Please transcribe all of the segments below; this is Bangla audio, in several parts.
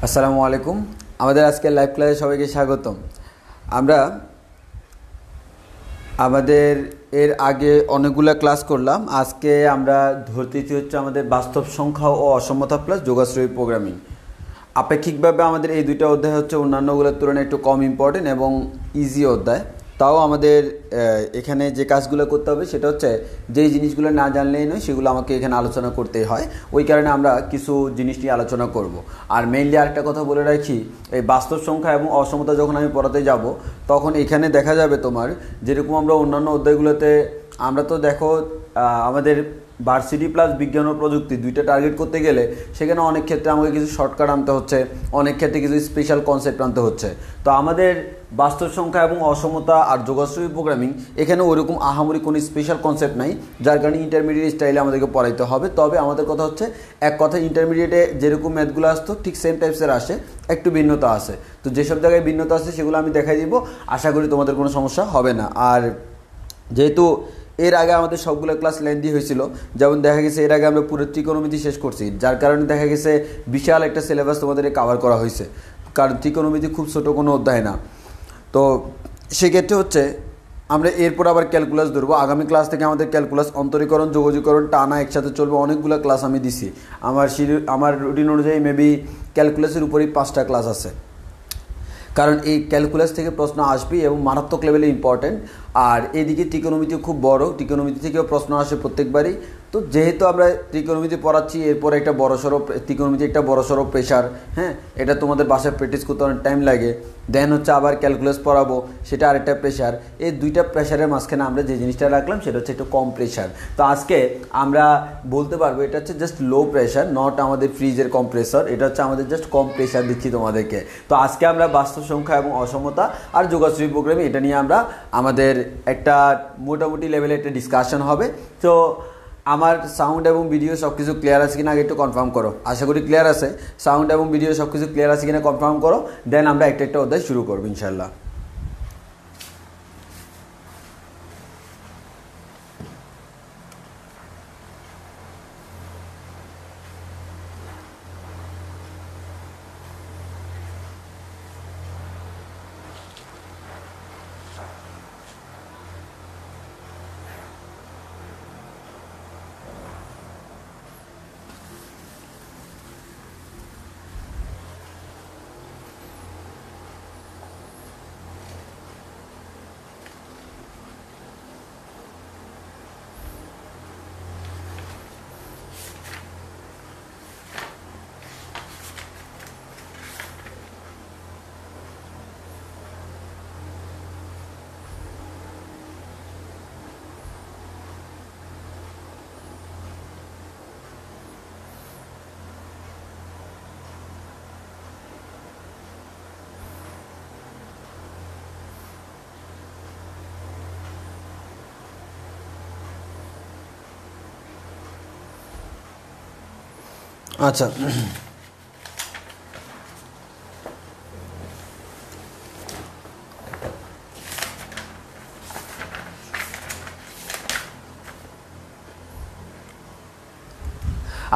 আসসালামু আলাইকুম। আমাদের আজকের লাইভ ক্লাসে সবাইকে স্বাগতম। আমরা আমাদের এর আগে অনেকগুলো ক্লাস করলাম। আজকে আমরা ধরতেছি হচ্ছে আমাদের বাস্তব সংখ্যা ও অসমতা প্লাস যোগাশ্রয়ী প্রোগ্রামিং। আপেক্ষিকভাবে আমাদের এই দুইটা অধ্যায় হচ্ছে অন্যান্যগুলোর তুলনায় একটু কম ইম্পর্টেন্ট এবং ইজি অধ্যায়। তাও আমাদের এখানে যে কাজগুলো করতে হবে সেটা হচ্ছে যেই জিনিসগুলো না জানলেই নয় সেগুলো আমাকে এখানে আলোচনা করতেই হয়। ওই কারণে আমরা কিছু জিনিস নিয়ে আলোচনা করব। আর মেইনলি আরেকটা কথা বলে রাখি, এই বাস্তব সংখ্যা এবং অসমতা যখন আমি পড়াতে যাব তখন এখানে দেখা যাবে তোমার যেরকম আমরা অন্যান্য অধ্যায়গুলোতে আমরা তো দেখো আমাদের ভার্সিটি প্লাস বিজ্ঞান ও প্রযুক্তি দুইটা টার্গেট করতে গেলে সেখানে অনেক ক্ষেত্রে আমাকে কিছু শর্টকাট আনতে হচ্ছে, অনেক ক্ষেত্রে কিছু স্পেশাল কনসেপ্ট আনতে হচ্ছে। তো আমাদের বাস্তব সংখ্যা এবং অসমতা আর যোগাশ্রয়ী প্রোগ্রামিং এখানে ওইরকম আহামরি কোনো স্পেশাল কনসেপ্ট নাই, যার কারণে ইন্টারমিডিয়েট স্টাইলে আমাদেরকে পড়াইতে হবে। তবে আমাদের কথা হচ্ছে এক কথা ইন্টারমিডিয়েটে যেরকম ম্যাথগুলো আসতো ঠিক সেম টাইপসের আসে, একটু ভিন্নতা আছে। তো যেসব জায়গায় ভিন্নতা আছে সেগুলো আমি দেখাই দিব, আশা করি তোমাদের কোনো সমস্যা হবে না। আর যেহেতু এর আগে আমাদের সবগুলো ক্লাস লেন্দি হয়েছিল, যেমন দেখা গেছে এর আগে আমরা পুরো ত্রিকোণমিতি শেষ করছি, যার কারণে দেখা গেছে বিশাল একটা সিলেবাস তোমাদের কাভার করা হয়েছে, কারণ ত্রিকোণমিতি খুব ছোটো কোনো অধ্যায় না। তো সেক্ষেত্রে হচ্ছে আমরা এরপর আবার ক্যালকুলাস ধরবো। আগামী ক্লাস থেকে আমাদের ক্যালকুলাস, অন্তরীকরণ, যোগজীকরণ টানা একসাথে চলবে। অনেকগুলো ক্লাস আমি দিছি, আমার রুটিন অনুযায়ী মেবি ক্যালকুলাসের উপরেই 5টা ক্লাস আছে, কারণ এই ক্যালকুলাস থেকে প্রশ্ন আসবেই এবং মারাত্মক লেভেলে ইম্পর্টেন্ট। আর এদিকে ত্রিকোণমিতি খুব বড়, ত্রিকোণমিতি থেকেও প্রশ্ন আসে প্রত্যেকবারই। তো যেহেতু আমরা ত্রিকোণমিতি পড়াচ্ছি, এরপর একটা বড়সড় ত্রিকোণমিতি একটা বড়সড় প্রেশার, হ্যাঁ, এটা তোমাদের বাসায় প্র্যাকটিস করতে অনেক টাইম লাগে। দেন হচ্ছে আবার ক্যালকুলাস পড়াবো, সেটা আরেকটা প্রেশার। এই দুইটা প্রেশারের মাঝখানে আমরা যে জিনিসটা রাখলাম সেটা হচ্ছে একটু কম প্রেশার। তো আজকে আমরা বলতে পারবো এটা হচ্ছে জাস্ট লো প্রেশার, নট আমাদের ফ্রিজের কম্প্রেসর, এটা হচ্ছে আমাদের জাস্ট কম প্রেশার দিচ্ছি তোমাদেরকে। তো আজকে আমরা বাস্তব সংখ্যা এবং অসমতা আর যোগাশ্রয়ী প্রোগ্রামিং এটা নিয়ে আমরা আমাদের একটা মোটামুটি লেভেলে একটা ডিসকাশন হবে। তো আমার সাউন্ড এবং ভিডিও সব কিছু ক্লিয়ার আছে কিনা আগে একটু কনফার্ম করো। আশা করি ক্লিয়ার আছে, সাউন্ড এবং ভিডিও সব কিছু ক্লিয়ার আছে কিনা কনফার্ম করো, দেন আমরা একটা একটা অধ্যায় শুরু করবো ইনশাল্লাহ। আচ্ছা,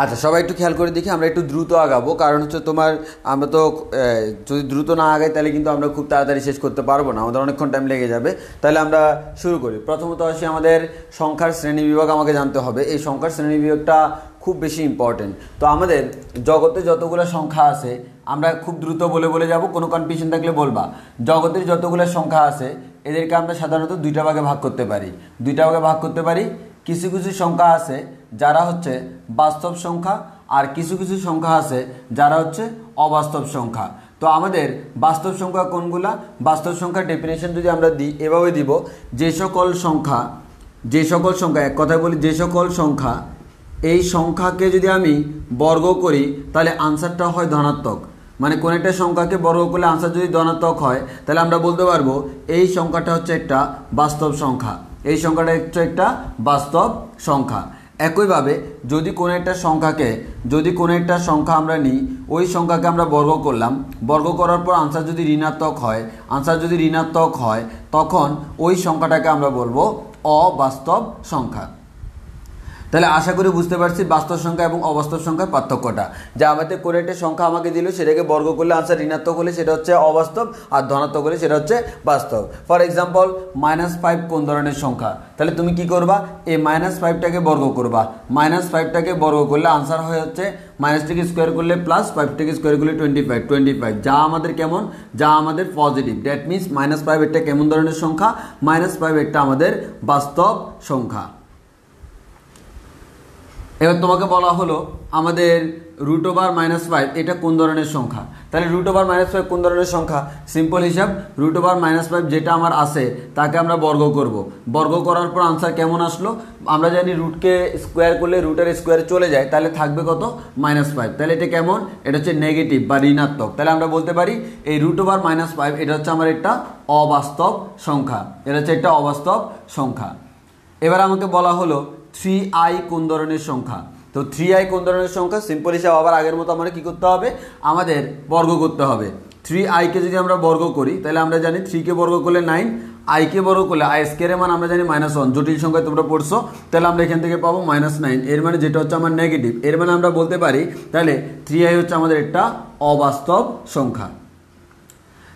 আচ্ছা, সবাই একটু খেয়াল করে দেখি, আমরা একটু দ্রুত আগাবো, কারণ হচ্ছে তোমার আমরা তো যদি দ্রুত না আগাই তাহলে কিন্তু আমরা খুব তাড়াতাড়ি শেষ করতে পারবো না, আমাদের অনেকক্ষণ টাইম লেগে যাবে। তাহলে আমরা শুরু করি। প্রথমত আসি, আমাদের সংখ্যার শ্রেণীবিভাগ আমাকে জানতে হবে। এই সংখ্যার শ্রেণীবিভাগটা খুব বেশি ইম্পর্টেন্ট। তো আমাদের জগতে যতগুলো সংখ্যা আছে, আমরা খুব দ্রুত বলে বলে যাব, কোনো কনফিউশন থাকলে বলবা। জগতের যতগুলো সংখ্যা আছে এদেরকে আমরা সাধারণত দুইটা ভাগে ভাগ করতে পারি। কিছু কিছু সংখ্যা আছে যারা হচ্ছে বাস্তব সংখ্যা, আর কিছু কিছু সংখ্যা আছে যারা হচ্ছে অবাস্তব সংখ্যা। তো আমাদের বাস্তব সংখ্যা কোনগুলা? বাস্তব সংখ্যার ডেফিনেশন যদি আমরা দিই, এভাবে দিব, যে সকল সংখ্যা এক কথায় বলি, যে সকল সংখ্যা, এই সংখ্যাকে যদি আমি বর্গ করি তাহলে আনসারটা হয় ধনাত্মক। মানে কোন একটা সংখ্যাকে বর্গ করলে আনসার যদি ধনাত্মক হয় তাহলে আমরা বলতে পারবো এই সংখ্যাটা হচ্ছে একটা বাস্তব সংখ্যা, এই সংখ্যাটা হচ্ছে একটা বাস্তব সংখ্যা। একইভাবে যদি কোনো একটা সংখ্যা আমরা নিই, ওই সংখ্যাকে আমরা বর্গ করলাম, বর্গ করার পর আনসার যদি ঋণাত্মক হয় তখন ওই সংখ্যাটাকে আমরা বলবো অবাস্তব সংখ্যা। তাহলে আশা করি বুঝতে পারছি বাস্তব সংখ্যা এবং অবাস্তব সংখ্যার পার্থক্যটা। যে আমাদের কোনো একটা সংখ্যা আমাকে দিল, সেটাকে বর্গ করলে আনসার ঋণাত্মক হলে সেটা হচ্ছে অবাস্তব, আর ধনাত্মক হলে সেটা হচ্ছে বাস্তব। ফর এক্সাম্পল, -5 কোন ধরনের সংখ্যা? তাহলে তুমি কি করবা? এই -5টাকে বর্গ করবা। -5টাকে বর্গ করলে আনসার হয়ে হচ্ছে, মাইনাসটাকে স্কোয়ার করলে প্লাস, 5টাকে স্কোয়ার করলে 25, যা আমাদের কেমন? যা আমাদের পজিটিভ। দ্যাট মিনস -5 একটা কেমন ধরনের সংখ্যা? -5 একটা আমাদের বাস্তব সংখ্যা। এবার তোমাকে বলা হলো আমাদের √5 এটা কোন ধরনের সংখ্যা? তাহলে √5 কোন ধরনের সংখ্যা? সিম্পল হিসাব, √5 যেটা আমার আছে তাকে আমরা বর্গ করব। বর্গ করার পর আনসার কেমন আসলো? আমরা জানি রুটকে স্কোয়ার করলে রুটের স্কোয়ারে চলে যায়, তাহলে থাকবে কত? -5। তাহলে এটা কেমন? এটা হচ্ছে নেগেটিভ বা ঋণাত্মক। তাহলে আমরা বলতে পারি এই √5 এটা হচ্ছে আমার একটা অবাস্তব সংখ্যা। এবার আমাকে বলা হলো 3i কোন ধরনের সংখ্যা? তো 3i কোন ধরনের সংখ্যা? সিম্পল হিসাব, আবার আগের মতো আমাদের কি করতে হবে? আমাদের বর্গ করতে হবে। 3i কে যদি আমরা বর্গ করি তাহলে আমরা জানি 3 কে বর্গ করলে 9, i কে বর্গ করলে i স্কয়ারের মান আমরা জানি -1, জটিল সংখ্যায় তোমরা পড়ছো। তাহলে আমরা এখান থেকে পাবো -9, এর মানে যেটা হচ্ছে আমার নেগেটিভ। এর মানে আমরা বলতে পারি তাহলে 3i হচ্ছে আমাদের একটা অবাস্তব সংখ্যা।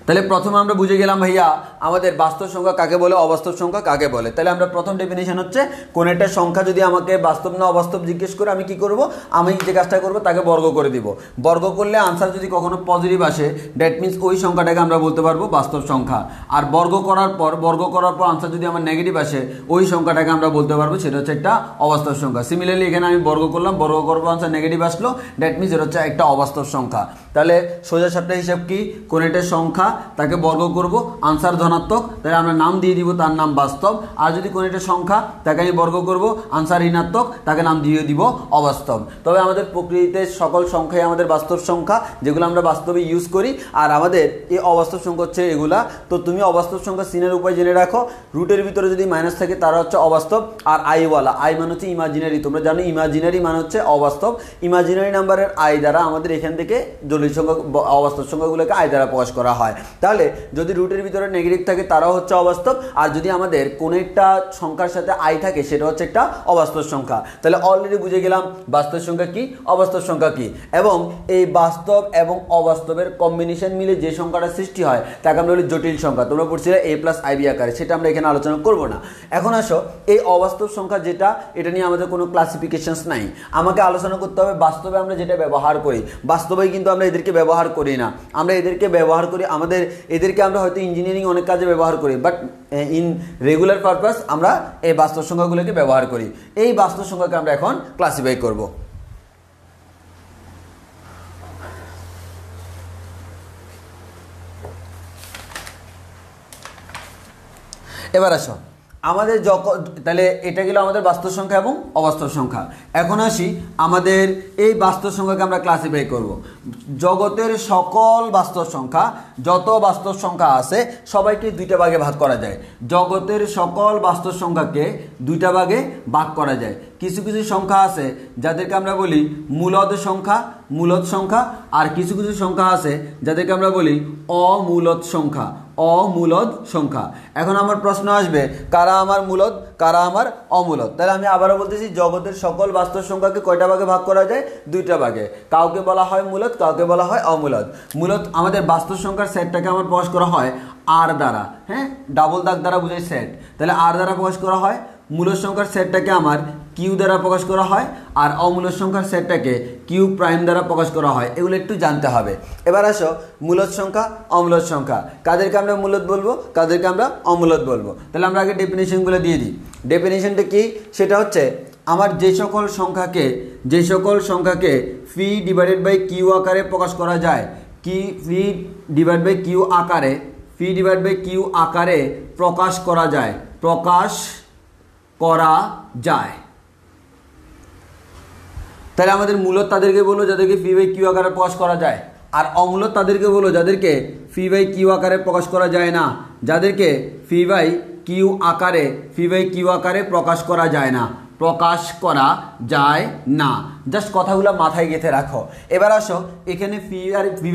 তাহলে প্রথমে আমরা বুঝে গেলাম ভাইয়া আমাদের বাস্তব সংখ্যা কাকে বলে, অবাস্তব সংখ্যা কাকে বলে। তাহলে আমরা প্রথম ডেফিনেশন হচ্ছে, কোন একটা সংখ্যা যদি আমাকে বাস্তব না অবাস্তব জিজ্ঞেস করে আমি কি করব? আমি যে কাজটা করব তাকে বর্গ করে দিব। বর্গ করলে আনসার যদি কখনো পজিটিভ আসে, দ্যাট মিনস ওই সংখ্যাটাকে আমরা বলতে পারবো বাস্তব সংখ্যা। আর বর্গ করার পর আনসার যদি আমার নেগেটিভ আসে, ওই সংখ্যাটাকে আমরা বলতে পারবো সেটা হচ্ছে একটা অবাস্তব সংখ্যা। সিমিলারলি এখানে আমি বর্গ করলাম, বর্গ করবো, আনসার নেগেটিভ আসলো, দ্যাট মিনস এটা হচ্ছে একটা অবাস্তব সংখ্যা। তাহলে সোজা সাপটা হিসাব কি? কোন একটা সংখ্যা তাকে বর্গ করব, আনসার ধনাত্মক, তাহলে আমরা নাম দিয়ে দিব তার নাম বাস্তব। আর যদি কোনো একটা সংখ্যা তাকে আমি বর্গ করব, আনসার ঋণাত্মক, তাকে নাম দিয়ে দিব অবাস্তব। তবে আমাদের প্রকৃতিতে সকল সংখ্যাই আমাদের বাস্তব সংখ্যা, যেগুলো আমরা বাস্তবে ইউজ করি। আর আমাদের এই অবাস্তব সংখ্যা হচ্ছে এগুলা। তো তুমি অবাস্তব সংখ্যা চিনার উপায় জেনে রাখো, রুটের ভিতরে যদি মাইনাস থাকে তারা হচ্ছে অবাস্তব, আর আইওয়ালা, আই মানে হচ্ছে ইমাজিনারি। তোমরা জানো ইমাজিনারি মানে হচ্ছে অবাস্তব। ইমাজিনারি নাম্বারের আই দ্বারা আমাদের এখান থেকে জটিল সংখ্যা, অবাস্তব সংখ্যাগুলোকে আই দ্বারা প্রকাশ করা হয়। তাহলে যদি রুটের ভিতরে নেগেটিভ থাকে তারাও হচ্ছে অবাস্তব, আর যদি আমাদের কোনো একটা সংখ্যার সাথে আই থাকে সেটা হচ্ছে একটা অবাস্তব সংখ্যা। তাহলে অলরেডি বুঝে গেলাম বাস্তব সংখ্যা কি, অবাস্তব সংখ্যা কি, এবং এই বাস্তব এবং অবাস্তবের কম্বিনেশন মিলে যে সংখ্যাটা সৃষ্টি হয় তাকে আমরা বলি জটিল সংখ্যা। তোমরা পড়ছিলে a+ib আকারে, সেটা আমরা এখানে আলোচনা করব না। এখন আসো, এই অবাস্তব সংখ্যা যেটা, এটা নিয়ে আমাদের কোনো ক্লাসিফিকেশনস নাই। আমাকে আলোচনা করতে হবে বাস্তবে আমরা যেটা ব্যবহার করি। বাস্তবে কিন্তু আমরা এদেরকে ব্যবহার করি না, আমরা এদেরকে ব্যবহার করি এদেরকে আমরা হয়তো ইঞ্জিনিয়ারিং অনেক কাজে ব্যবহার করি, বাট ইন রেগুলার পারপাস আমরা এই বাস্তব সংখ্যাগুলোকে ব্যবহার করি। এই বাস্তব সংখ্যাকে আমরা এখন ক্লাসিফাই করব। এবার আসো আমাদের তাহলে এটা গেল আমাদের বাস্তব সংখ্যা এবং অবাস্তব সংখ্যা। এখন আসি আমাদের এই বাস্তব সংখ্যাকে আমরা ক্লাসিফাই করব। জগতের সকল বাস্তব সংখ্যা, যত বাস্তব সংখ্যা আছে সবাইকে দুইটা ভাগে ভাগ করা যায়। জগতের সকল বাস্তব সংখ্যাকে দুইটা ভাগে ভাগ করা যায়। কিছু কিছু সংখ্যা আছে যাদেরকে আমরা বলি মূলদ সংখ্যা, আর কিছু কিছু সংখ্যা আছে যাদেরকে আমরা বলি অমূলদ সংখ্যা। অমূলদ সংখ্যা। এখন আমার প্রশ্ন আসবে কারা আমার মূলদ কারা আমার অমূলদ। তাহলে আমি আবারও বলতেছি জগতের সকল বাস্তব সংখ্যাকে কয়টা ভাগে ভাগ করা যায়? দুইটা ভাগে। কাউকে বলা হয় মূলদ, কাউকে বলা হয় অমূলদ। মূলদ আমাদের বাস্তব সংখ্যার সেটটাকে আমার প্রকাশ করা হয় আর দ্বারা, হ্যাঁ, ডাবল দাগ দ্বারা বোঝায় সেট। তাহলে আর দ্বারা প্রকাশ করা হয়। মূলদ সংখ্যার সেটটাকে আমার কিউ দ্বারা প্রকাশ করা হয় আর অমূলদ সংখ্যার সেটটাকে কিউ প্রাইম দ্বারা প্রকাশ করা হয়। এগুলো একটু জানতে হবে। এবার আসো মূলদ সংখ্যা অমূলদ সংখ্যা, কাদেরকে আমরা মূলদ বলবো কাদেরকে আমরা অমূলদ বলবো। তাহলে আমরা আগে ডেফিনেশনগুলো দিয়ে দিই। ডেফিনেশনটা কি? সেটা হচ্ছে আমার যে সকল সংখ্যাকে ফি ডিভাইডেড বাই কিউ আকারে প্রকাশ করা যায়, ফি ডিভাইড বাই কিউ আকারে প্রকাশ করা যায়। তাহলে আমাদের মূলদ তাদেরকে বলবো যাদেরকে ফি বাই কিউ আকারে প্রকাশ করা যায়, আর অমূলদ তাদেরকে বলবো যাদেরকে ফি বাই কিউ আকারে প্রকাশ করা যায় না, যাদেরকে ফি বাই কিউ আকারে প্রকাশ করা যায় না। জাস্ট কথাগুলো মাথায় গেঁথে রাখো। এবার আসো এখানে ফি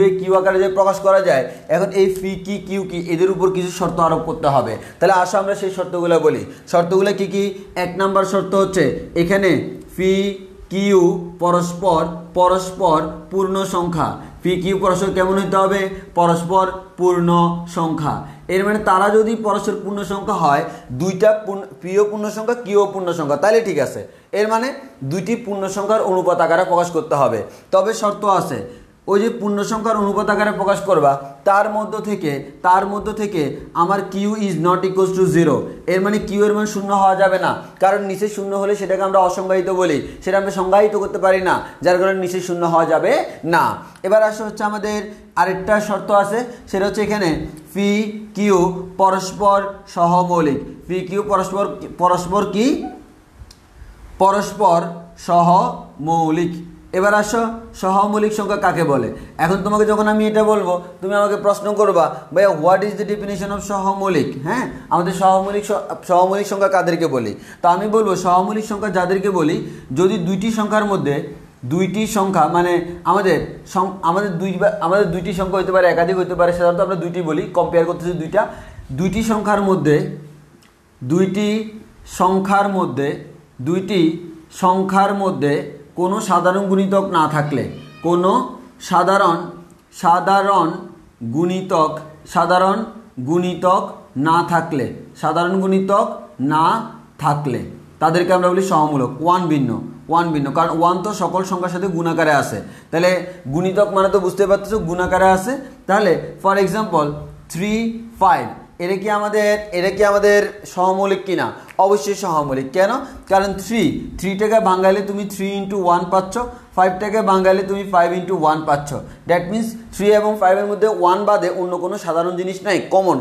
বাই কিউ আকারে যে প্রকাশ করা যায়, এখন এই ফি কি কিউ কি এদের উপর কিছু শর্ত আরোপ করতে হবে। তাহলে আসো আমরা সেই শর্তগুলো বলি। শর্তগুলো কি কি? 1 নম্বর শর্ত হচ্ছে এখানে ফি কিউ পরস্পর পূর্ণ সংখ্যা। ফি কিউ পরস্পর কেমন হইতে হবে? পরস্পর পূর্ণ সংখ্যা। এর মানে তারা যদি পরস্পর পূর্ণ সংখ্যা হয়, দুইটা পিও পূর্ণ সংখ্যা কিউ পূর্ণ সংখ্যা, তাহলে ঠিক আছে। এর মানে দুইটি পূর্ণ সংখ্যার অনুপাত আকারে প্রকাশ করতে হবে। তবে শর্ত আছে, ওই যে পূর্ণ সংখ্যার অনুপাত আকারে প্রকাশ করবা তার মধ্য থেকে আমার q is not equals to 0। এর মানে কিউ এর মান শূন্য হওয়া যাবে না, কারণ নিচে শূন্য হলে সেটাকে আমরা অসংজ্ঞায়িত বলি, সেটা আমরা সংজ্ঞায়িত করতে পারি না, যার কারণে নিচে শূন্য হওয়া যাবে না। এবার আসে হচ্ছে আমাদের আরেকটা শর্ত আছে, সেটা হচ্ছে এখানে ফি কিউ পরস্পর সহমৌলিক। ফি কিউ পরস্পর সহমৌলিক। এবার আসো সহমৌলিক সংখ্যা কাকে বলে। এখন তোমাকে যখন আমি এটা বলবো তুমি আমাকে প্রশ্ন করবা, ভাইয়া what is the definition of সহমৌলিক। হ্যাঁ, আমাদের সহমৌলিক সংখ্যা কাদেরকে বলি? তো আমি বলবো সহমৌলিক সংখ্যা যাদেরকে বলি যদি দুইটি সংখ্যার মধ্যে দুইটি সংখ্যা মানে আমাদের দুইটি সংখ্যা হতে পারে, একাধিক হতে পারে, সাধারণত আমরা দুইটি বলি, কম্পেয়ার করতেছি দুইটি সংখ্যার মধ্যে কোনো সাধারণ গুণিতক না থাকলে, সাধারণ গুণিতক না থাকলে তাদেরকে আমরা বলি সহমূলক। ওয়ান ভিন্ন, কারণ ওয়ান তো সকল সংখ্যার সাথে গুণাকারে আছে। তাহলে গুণিতক মানে তো বুঝতে পারতেছো গুণাকারে আছে। তাহলে ফর এক্সাম্পল 3, 5 এরা কি আমাদের সহমৌলিক কিনা? অবশ্যই সহমৌলিক। কেন? কারণ 3টাকে ভাঙাইলে তুমি 3 into 1 পাচ্ছ, 5টাকে ভাঙাইলে তুমি 5 into 1 পাচ্ছ। দ্যাট মিনস 3 এবং 5-এর মধ্যে 1 বাদে অন্য কোনো সাধারণ জিনিস নাই,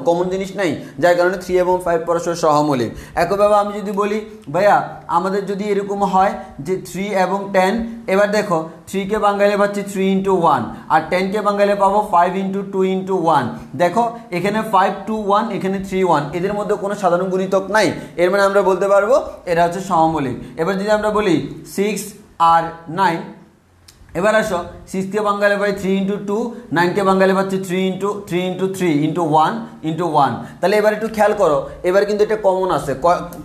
কমন জিনিস নাই, যার কারণে 3 এবং 5 পরস্পর সহমৌলিক। একইভাবে আমি যদি বলি ভাইয়া আমাদের যদি এরকম হয় যে 3 এবং 10, এবার দেখো 3কে ভাঙাইলে পাচ্ছি 3 into 1 আর 10কে ভাঙাইলে পাবো 5 into 2 into 1। দেখো এখানে 5, 2, 1, এখানে 3, 1, এদের মধ্যে কোনো সাধারণ গুণিতক নাই। এর মানে আমরা বলতে পারবো এরা হচ্ছে সহমৌলিক। এবার যদি আমরা বলি 6 আর 9, এবার আসো 6কে ভাঙাইলে পাই 3 into 2, 9কে ভাঙাইলে পাচ্ছি 3 into 3 into 1। তাহলে এবার একটু খেয়াল করো, এবার কিন্তু এটা কমন আছে।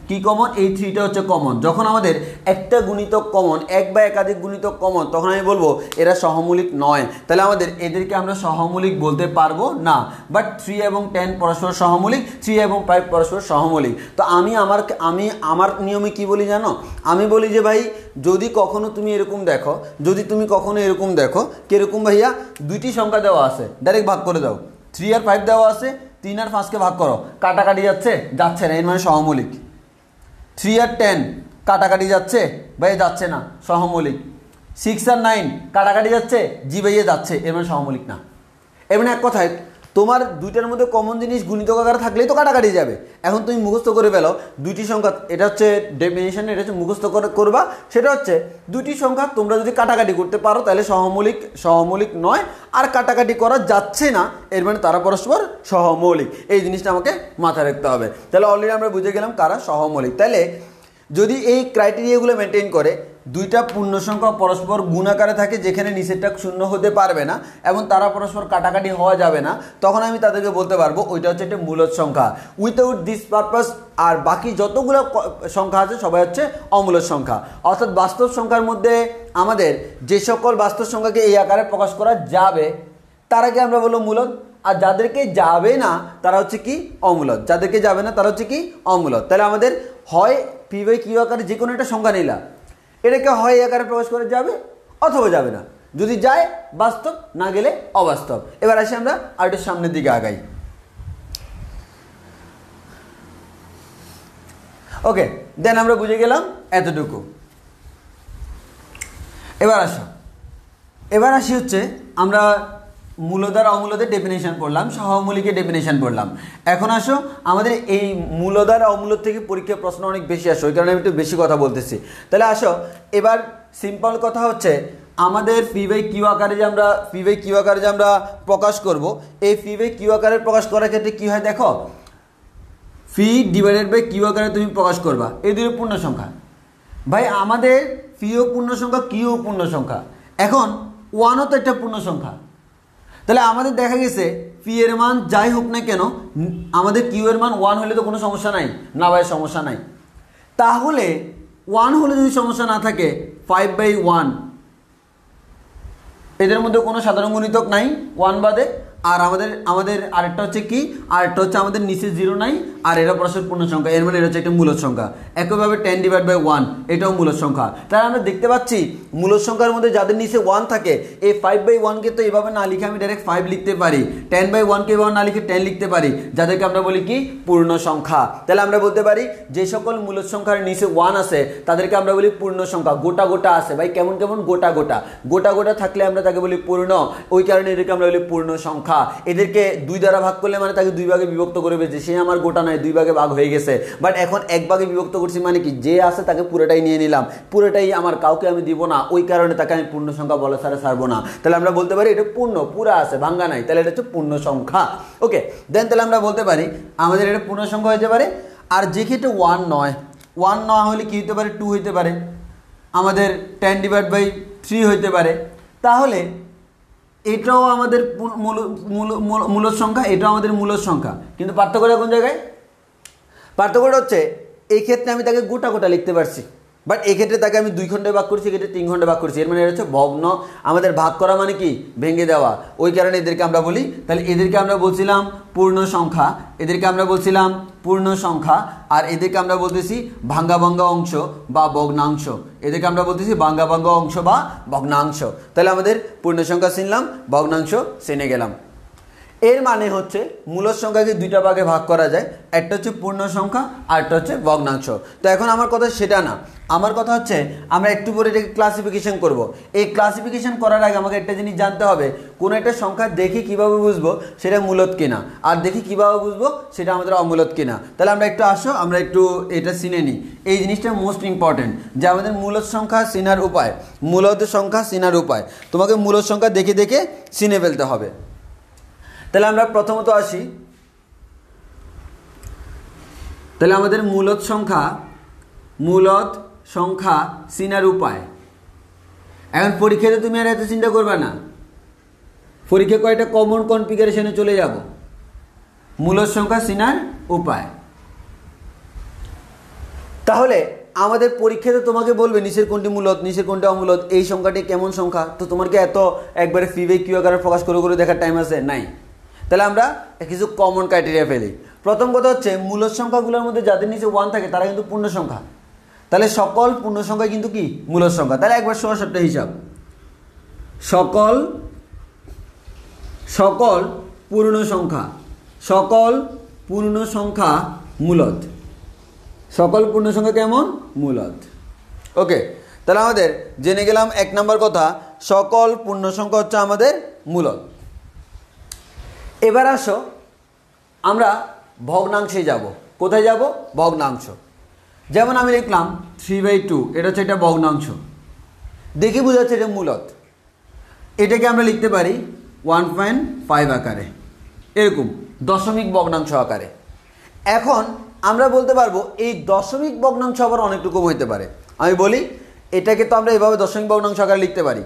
কি কমন? এই 3টা হচ্ছে কমন। যখন আমাদের একটা গুণিতক কমন, এক বা একাধিক গুণিতক কমন, তখন আমি বলবো এরা সহমৌলিক নয়। তাহলে এদেরকে আমরা সহমৌলিক বলতে পারবো না। বাট 3 এবং 10 পরস্পর সহমৌলিক, 3 এবং 5 পরস্পর সহমৌলিক। তো আমি আমার নিয়মে কি বলি জানো? আমি বলি যে ভাই যদি কখনো তুমি এরকম দেখো কিরকম ভাইয়া, দুইটি সংখ্যা দেওয়া আছে, ডাইরেক্ট ভাগ করে দাও। 3 আর 5 দেওয়া আছে, 3 আর 5কে ভাগ করো, কাটাকাটি যাচ্ছে না, এর মানে সহমৌলিক। 3 আর 10 কাটাকাটি যাচ্ছে ভাইয়া, যাচ্ছে না, সহমৌলিক। 6 আর 9 কাটাকাটি যাচ্ছে, জি ভাইয়া যাচ্ছে, এর মানে সহমৌলিক না। এর মানে এক কথায় তোমার দুইটার মধ্যে কমন জিনিস গুণিতক আকারে থাকলেই তো কাটাকাটি যাবে। এখন তুমি মুখস্থ করে ফেলো দুইটি সংখ্যা, এটা হচ্ছে ডেফিনিশন, এটা হচ্ছে মুখস্থ করবা। সেটা হচ্ছে দুইটি সংখ্যা তোমরা যদি কাটাকাটি করতে পারো তাহলে সহমৌলিক নয়, আর কাটাকাটি করা যাচ্ছে না, এর মানে তারা পরস্পর সহমৌলিক। এই জিনিসটা আমাকে মাথায় রাখতে হবে। তাহলে অলরেডি আমরা বুঝে গেলাম কারা সহমৌলিক। তাহলে যদি এই ক্রাইটেরিয়াগুলো মেনটেন করে দুইটা পূর্ণ সংখ্যা পরস্পর গুণ আকারে থাকে, যেখানে নিচেরটা শূন্য হতে পারবে না এবং তারা পরস্পর কাটাকাটি হওয়া যাবে না, তখন আমি তাদেরকে বলতে পারবো ওইটা হচ্ছে একটা মূলদ সংখ্যা। উইথাউট দিস পারপাস আর বাকি যতগুলো সংখ্যা আছে সবাই হচ্ছে অমূলদ সংখ্যা। অর্থাৎ বাস্তব সংখ্যার মধ্যে আমাদের যে সকল বাস্তব সংখ্যাকে এই আকারে প্রকাশ করা যাবে তারাকে আমরা বলবো মূলদ, আর যাদেরকে যাবে না তারা হচ্ছে কি অমূলদ, যাদেরকে যাবে না তারা হচ্ছে কি অমূলদ। তাহলে আমাদের হয় পি বাই কিউ আকারে যে কোনো একটা সংখ্যা নিলাম, এটাকে হয় এই আকারে প্রকাশ করা যাবে অথবা যাবে না, যদি যায় বাস্তব, না গেলে অবাস্তব। এবার আসি আমরা আরেকটু সামনের দিকে আগাই। ওকে, দেন আমরা বুঝে গেলাম এতটুকু। এবার আসি হচ্ছে আমরা মূলদ আর অমূলদের ডেফিনেশন পড়লাম, সহমূলিকের ডেফিনেশন পড়লাম। এখন আসো আমাদের এই মূলদ আর অমূলদ থেকে পরীক্ষার প্রশ্ন অনেক বেশি আসে, ওই কারণে আমি একটু বেশি কথা বলতেছি। তাহলে আসো এবার সিম্পল কথা হচ্ছে আমাদের পি বাই কিউ আকারে যে আমরা প্রকাশ করব, এই পি বাই কিউ আকারে প্রকাশ করার ক্ষেত্রে কী হয় দেখো, পি ডিভাইডেড বাই কিউ আকারে তুমি প্রকাশ করবা, এই দুটো পূর্ণ সংখ্যা। ভাই আমাদের পিও পূর্ণ সংখ্যা, কিউ পূর্ণ সংখ্যা, এখন ওয়ানও তো একটা পূর্ণ সংখ্যা। তাহলে আমাদের দেখা গেছে পি এর মান যাই হোক না কেন, আমাদের কিউ এর মান ওয়ান হলে তো কোনো সমস্যা নাই, না ভাই সমস্যা নাই। তাহলে ওয়ান হলে যদি সমস্যা না থাকে, 5/1 এদের মধ্যে কোনো সাধারণ গুণিতক নাই ওয়ান বাদে। আর আমাদের আরেকটা হচ্ছে কি, আরেকটা হচ্ছে আমাদের নিচে জিরো নাই, আর এরা পরস্পর পূর্ণ সংখ্যা, এর মানে এটা হচ্ছে একটা মূলদ সংখ্যা। একইভাবে 10/1 এটাও মূলদ সংখ্যা। তাহলে আমরা দেখতে পাচ্ছি মূলদ সংখ্যার মধ্যে যাদের নিচে 1 থাকে, এই 5/1কে তো এভাবে না লিখে আমি ডাইরেক্ট 5 লিখতে পারি, 10/1কে এভাবে না লিখে 10 লিখতে পারি, যাদেরকে আমরা বলি কি পূর্ণ সংখ্যা। তাহলে আমরা বলতে পারি যে সকল মূলদ সংখ্যার নিচে 1 আছে তাদেরকে আমরা বলি পূর্ণ সংখ্যা। গোটা গোটা আছে ভাই, কেমন কেমন গোটা গোটা থাকলে আমরা তাকে বলি পূর্ণ, ওই কারণে এদেরকে আমরা বলি পূর্ণ সংখ্যা। এদেরকে 2 দ্বারা ভাগ করলে মানে তাকে 2 ভাগে বিভক্ত করে ফেলছে, সে আমার গোটা নয় 2 ভাগে ভাগ হয়ে গেছে, বাট এখন 1 ভাগে বিভক্ত করছি মানে কি যে আছে তাকে পুরোটাই নিয়ে নিলাম, পুরোটাই আমার, কাউকে আমি দিব না, ওই কারণে তাকে আমি পূর্ণ সংখ্যা বলে ছাড়বো না। তাহলে আমরা বলতে পারি এটা পূর্ণ, পুরা আছে, ভাঙ্গা নাই, তাহলে এটা হচ্ছে পূর্ণ সংখ্যা। ওকে, দেন তাহলে আমরা বলতে পারি আমাদের এটা পূর্ণ সংখ্যা হতে পারে। আর যে ক্ষেত্রে 1 নয় হলে কি হতে পারে, 2 হইতে পারে, আমাদের 10/3 হইতে পারে। তাহলে এটাও আমাদের মূলদ সংখ্যা, এটাও আমাদের মূলদ সংখ্যা, কিন্তু পার্থক্যটা কোন জায়গায়? পার্থক্যটা হচ্ছে এই ক্ষেত্রে আমি তাকে গোটা লিখতে পারছি, বাট এক্ষেত্রে তাকে আমি 2 খণ্ডে ভাগ করছি, এক্ষেত্রে 3 খণ্ডে ভাগ করছি, এর মানে এটা হচ্ছে ভগ্ন। আমাদের ভাগ করা মানে কি ভেঙে দেওয়া, ওই কারণে এদেরকে আমরা বলি, তাহলে এদেরকে আমরা বলছিলাম পূর্ণ সংখ্যা, আর এদেরকে আমরা বলতেছি ভাঙ্গা অংশ বা ভগ্নাংশ, এদেরকে আমরা বলতেছি ভাঙ্গা অংশ বা ভগ্নাংশ। তাহলে আমাদের পূর্ণ সংখ্যা চিনলাম, ভগ্নাংশ চিনে গেলাম। এর মানে হচ্ছে মূলদ সংখ্যাকে 2টা ভাগে ভাগ করা যায়, একটা হচ্ছে পূর্ণ সংখ্যা আর একটা হচ্ছে ভগ্নাংশ। তো এখন আমার কথা সেটা না, আমার কথা হচ্ছে আমরা একটু পরে এটাকে ক্লাসিফিকেশন করব। এই ক্লাসিফিকেশন করার আগে আমাকে একটা জিনিস জানতে হবে, কোন একটা সংখ্যা দেখি কিভাবে বুঝবো সেটা মূলদ কিনা, আর দেখি কিভাবে বুঝবো সেটা আমাদের অমূলদ কিনা। তাহলে আমরা একটু আমরা একটু এটা চিনে নিই। এই জিনিসটা মোস্ট ইম্পর্টেন্ট, যে আমাদের মূলদ সংখ্যা চেনার উপায়, তোমাকে মূলদ সংখ্যা দেখে চিনে ফেলতে হবে। তাহলে আমরা প্রথমত আসি, তাহলে আমাদের মূলদ সংখ্যা চিনার উপায়। এখন পরীক্ষাতে তুমি আর এত চিন্তা করবে না, পরীক্ষা কয়টা কমন কনফিগারেশনে চলে যাব। মূলদ সংখ্যা চিনার উপায়, তাহলে আমাদের পরীক্ষাতে তোমাকে বলবে নিচের কোনটি মূলদ, নিচের কোনটি অমূলদ, এই সংখ্যাটি কেমন সংখ্যা, তো তোমার কি এত একবারে পি বাই কিউ আকারে প্রকাশ করে দেখার টাইম আছে? নাই। তাহলে আমরা কিছু কমন ক্রাইটেরিয়া ফেলি। প্রথম কথা হচ্ছে মূলদ সংখ্যাগুলোর মধ্যে যাদের নিচে 1 থাকে তারা কিন্তু পূর্ণ সংখ্যা, তাহলে সকল পূর্ণ সংখ্যা কিন্তু কি মূলদ সংখ্যা। তাহলে একবার সহজ হিসাব, সকল পূর্ণ সংখ্যা মূলদ, সকল পূর্ণ সংখ্যা কেমন মূলদ। ওকে, তাহলে আমাদের জেনে গেলাম 1 নম্বর কথা, সকল পূর্ণ সংখ্যা হচ্ছে আমাদের মূলদ। এবার আসো আমরা ভগ্নাংশে যাব। কোথায় যাব? ভগ্নাংশ। যেমন আমি লিখলাম 3/2, এটা হচ্ছে একটা ভগ্নাংশ, দেখে বোঝা যাচ্ছে এটা মূলদ। এটাকে আমরা লিখতে পারি 1.5 আকারে, এরকম দশমিক ভগ্নাংশ আকারে। এখন আমরা বলতে পারবো এই দশমিক ভগ্নাংশ আবার অনেক রকম হইতে পারে। আমি বলি এটাকে তো আমরা এভাবে দশমিক ভগ্নাংশ আকারে লিখতে পারি।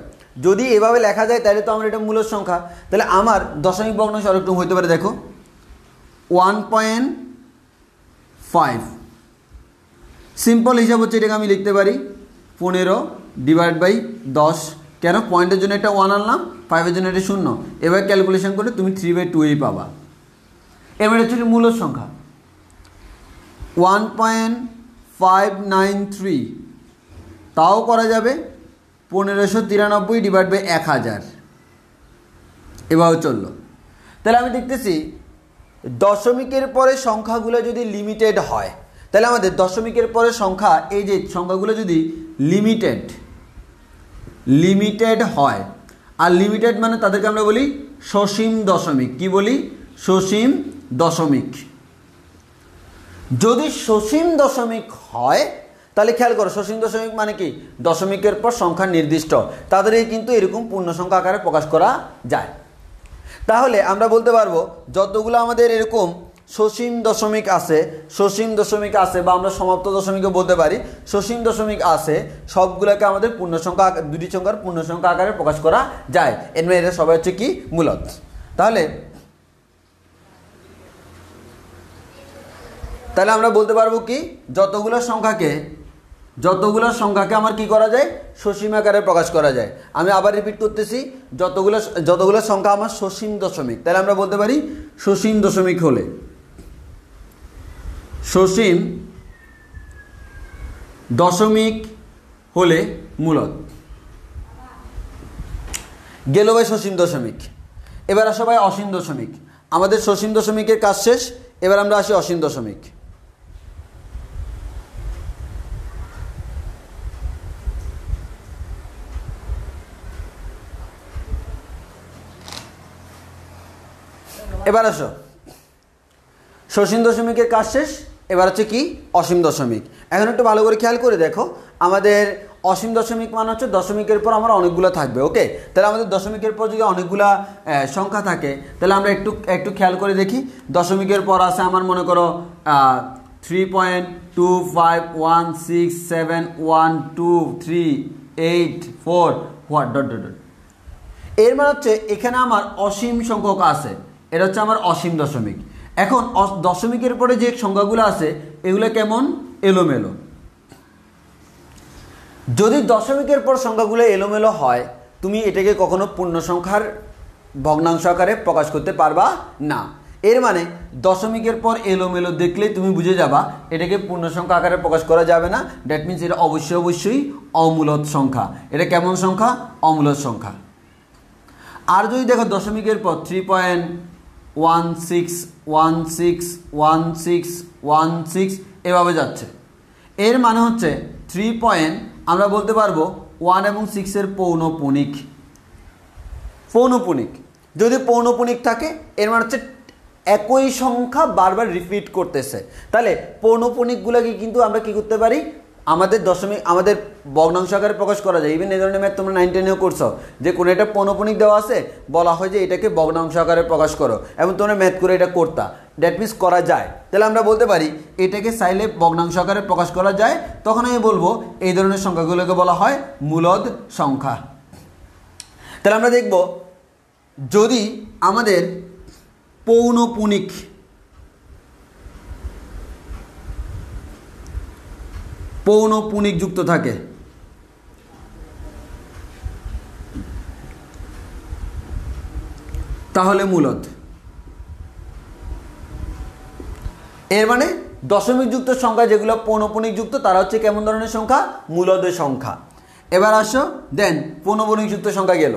যদি এভাবে লেখা যায় তাহলে তো আমরা এটা মূলদ সংখ্যা। তাহলে আমার দশমিক ভগ্নাংশ আরেকটু হইতে পারে, দেখো 1.5। সিম্পল হিসাব হচ্ছে এটাকে আমি লিখতে পারি 15/10। কেন? পয়েন্টের জন্য একটা 1 আনলাম, 5-এর জন্য এটা 0। এবার ক্যালকুলেশন করে তুমি 3/2 পাবা। এবার হচ্ছে মূলদ সংখ্যা 1.593, তাও করা যাবে 1593/1000। এভাবে চললো। তাহলে আমি দেখতেছি দশমিকের পরে সংখ্যাগুলো যদি লিমিটেড হয়, তাহলে আমাদের দশমিকের পরে সংখ্যা, এই যে সংখ্যাগুলো যদি লিমিটেড হয়, আর লিমিটেড মানে তাদেরকে আমরা বলি সসীম দশমিক। কি বলি? সসীম দশমিক। যদি সসীম দশমিক হয় তাহলে খেয়াল করো, সসীম দশমিক মানে কি? দশমিকের পর সংখ্যা নির্দিষ্ট, তাদেরই কিন্তু এরকম পূর্ণ সংখ্যা আকারে প্রকাশ করা যায়। তাহলে আমরা বলতে পারবো যতগুলো আমাদের এরকম সসীম দশমিক আছে বা আমরা সমাপ্ত দশমিকও বলতে পারি, সসীম দশমিক আছে, সবগুলোকে আমাদের পূর্ণ সংখ্যা, দুটি সংখ্যার পূর্ণ সংখ্যা আকারে প্রকাশ করা যায়। এর মানে এরা সবাই হচ্ছে কি? মূলদ। তাহলে আমরা বলতে পারবো কি, যতগুলো সংখ্যাকে আমার কি করা যায়? সসীম আকারে প্রকাশ করা যায়। আমি আবার রিপিট করতেছি, যতগুলো সংখ্যা আমার সসীম দশমিক, তাহলে আমরা বলতে পারি সসীম দশমিক হলে, সসীম দশমিক হলে মূলদ। গেল ভাই সসীম দশমিক। এবার আসো ভাই অসীম দশমিক। আমাদের সসীম দশমিকের কাজ শেষ, এবার আমরা আসি অসীম দশমিক। এবার আসো, সসীম দশমিকের কাজ শেষ, এবার হচ্ছে কি? অসীম দশমিক। এখন একটু ভালো করে খেয়াল করে দেখো, আমাদের অসীম দশমিক মানে হচ্ছে দশমিকের পর আমার অনেকগুলো থাকবে। ওকে, তাহলে আমাদের দশমিকের পর যদি অনেকগুলা সংখ্যা থাকে, তাহলে আমরা একটু খেয়াল করে দেখি। দশমিকের পর আছে আমার, মনে করো 3.251671238 এর মানে হচ্ছে এখানে আমার অসীম সংখ্যক আছে, এটা হচ্ছে আমার অসীম দশমিক। এখন দশমিকের পরে যে সংখ্যাগুলো আছে এগুলো কেমন? এলোমেলো। যদি দশমিকের পর সংখ্যাগুলো এলোমেলো হয়, তুমি এটাকে কখনো পূর্ণ সংখ্যার ভগ্নাংশ আকারে প্রকাশ করতে পারবা না। এর মানে দশমিকের পর এলোমেলো দেখলেই তুমি বুঝে যাবা এটাকে পূর্ণ সংখ্যা আকারে প্রকাশ করা যাবে না। দ্যাট মিনস এটা অবশ্যই অমূলদ সংখ্যা। এটা কেমন সংখ্যা? অমূলদ সংখ্যা। আর যদি দেখো দশমিকের পর 3.161616 এভাবে যাচ্ছে, এর মানে হচ্ছে 3 আমরা বলতে পারবো 1 এবং 6 এর পৌনঃপুনিক। যদি পৌনঃপুনিক থাকে এর মানে হচ্ছে একই সংখ্যা বারবার রিপিট করতেছে। তাহলে পৌনঃপুনিকগুলোকে কিন্তু আমরা কি করতে পারি? আমাদের ভগ্নাংশ আকারে প্রকাশ করা যায়। ইভেন এই ধরনের ম্যাথ তোমরা 9-10-এও করছো, যে কোনো একটা পৌনঃপুনিক দেওয়া আছে, বলা হয় যে এটাকে ভগ্নাংশ আকারে প্রকাশ করো, এবং তোমরা ম্যাথ করে এটা করতা। দ্যাট মিনস করা যায়। তাহলে আমরা বলতে পারি এটাকে চাইলে ভগ্নাংশ আকারে প্রকাশ করা যায়। তখন আমি বলবো এই ধরনের সংখ্যাগুলোকে বলা হয় মূলদ সংখ্যা। তাহলে আমরা দেখব, যদি আমাদের পৌনঃপুনিক যুক্ত থাকে, তাহলে মূলদ। এর মানে দশমিক যুক্ত সংখ্যা যেগুলো পৌনঃপুনিক যুক্ত, তারা হচ্ছে কেমন ধরনের সংখ্যা? মূলদের সংখ্যা। এবার আসো, দেন পৌনঃপুনিক যুক্ত সংখ্যা গেল।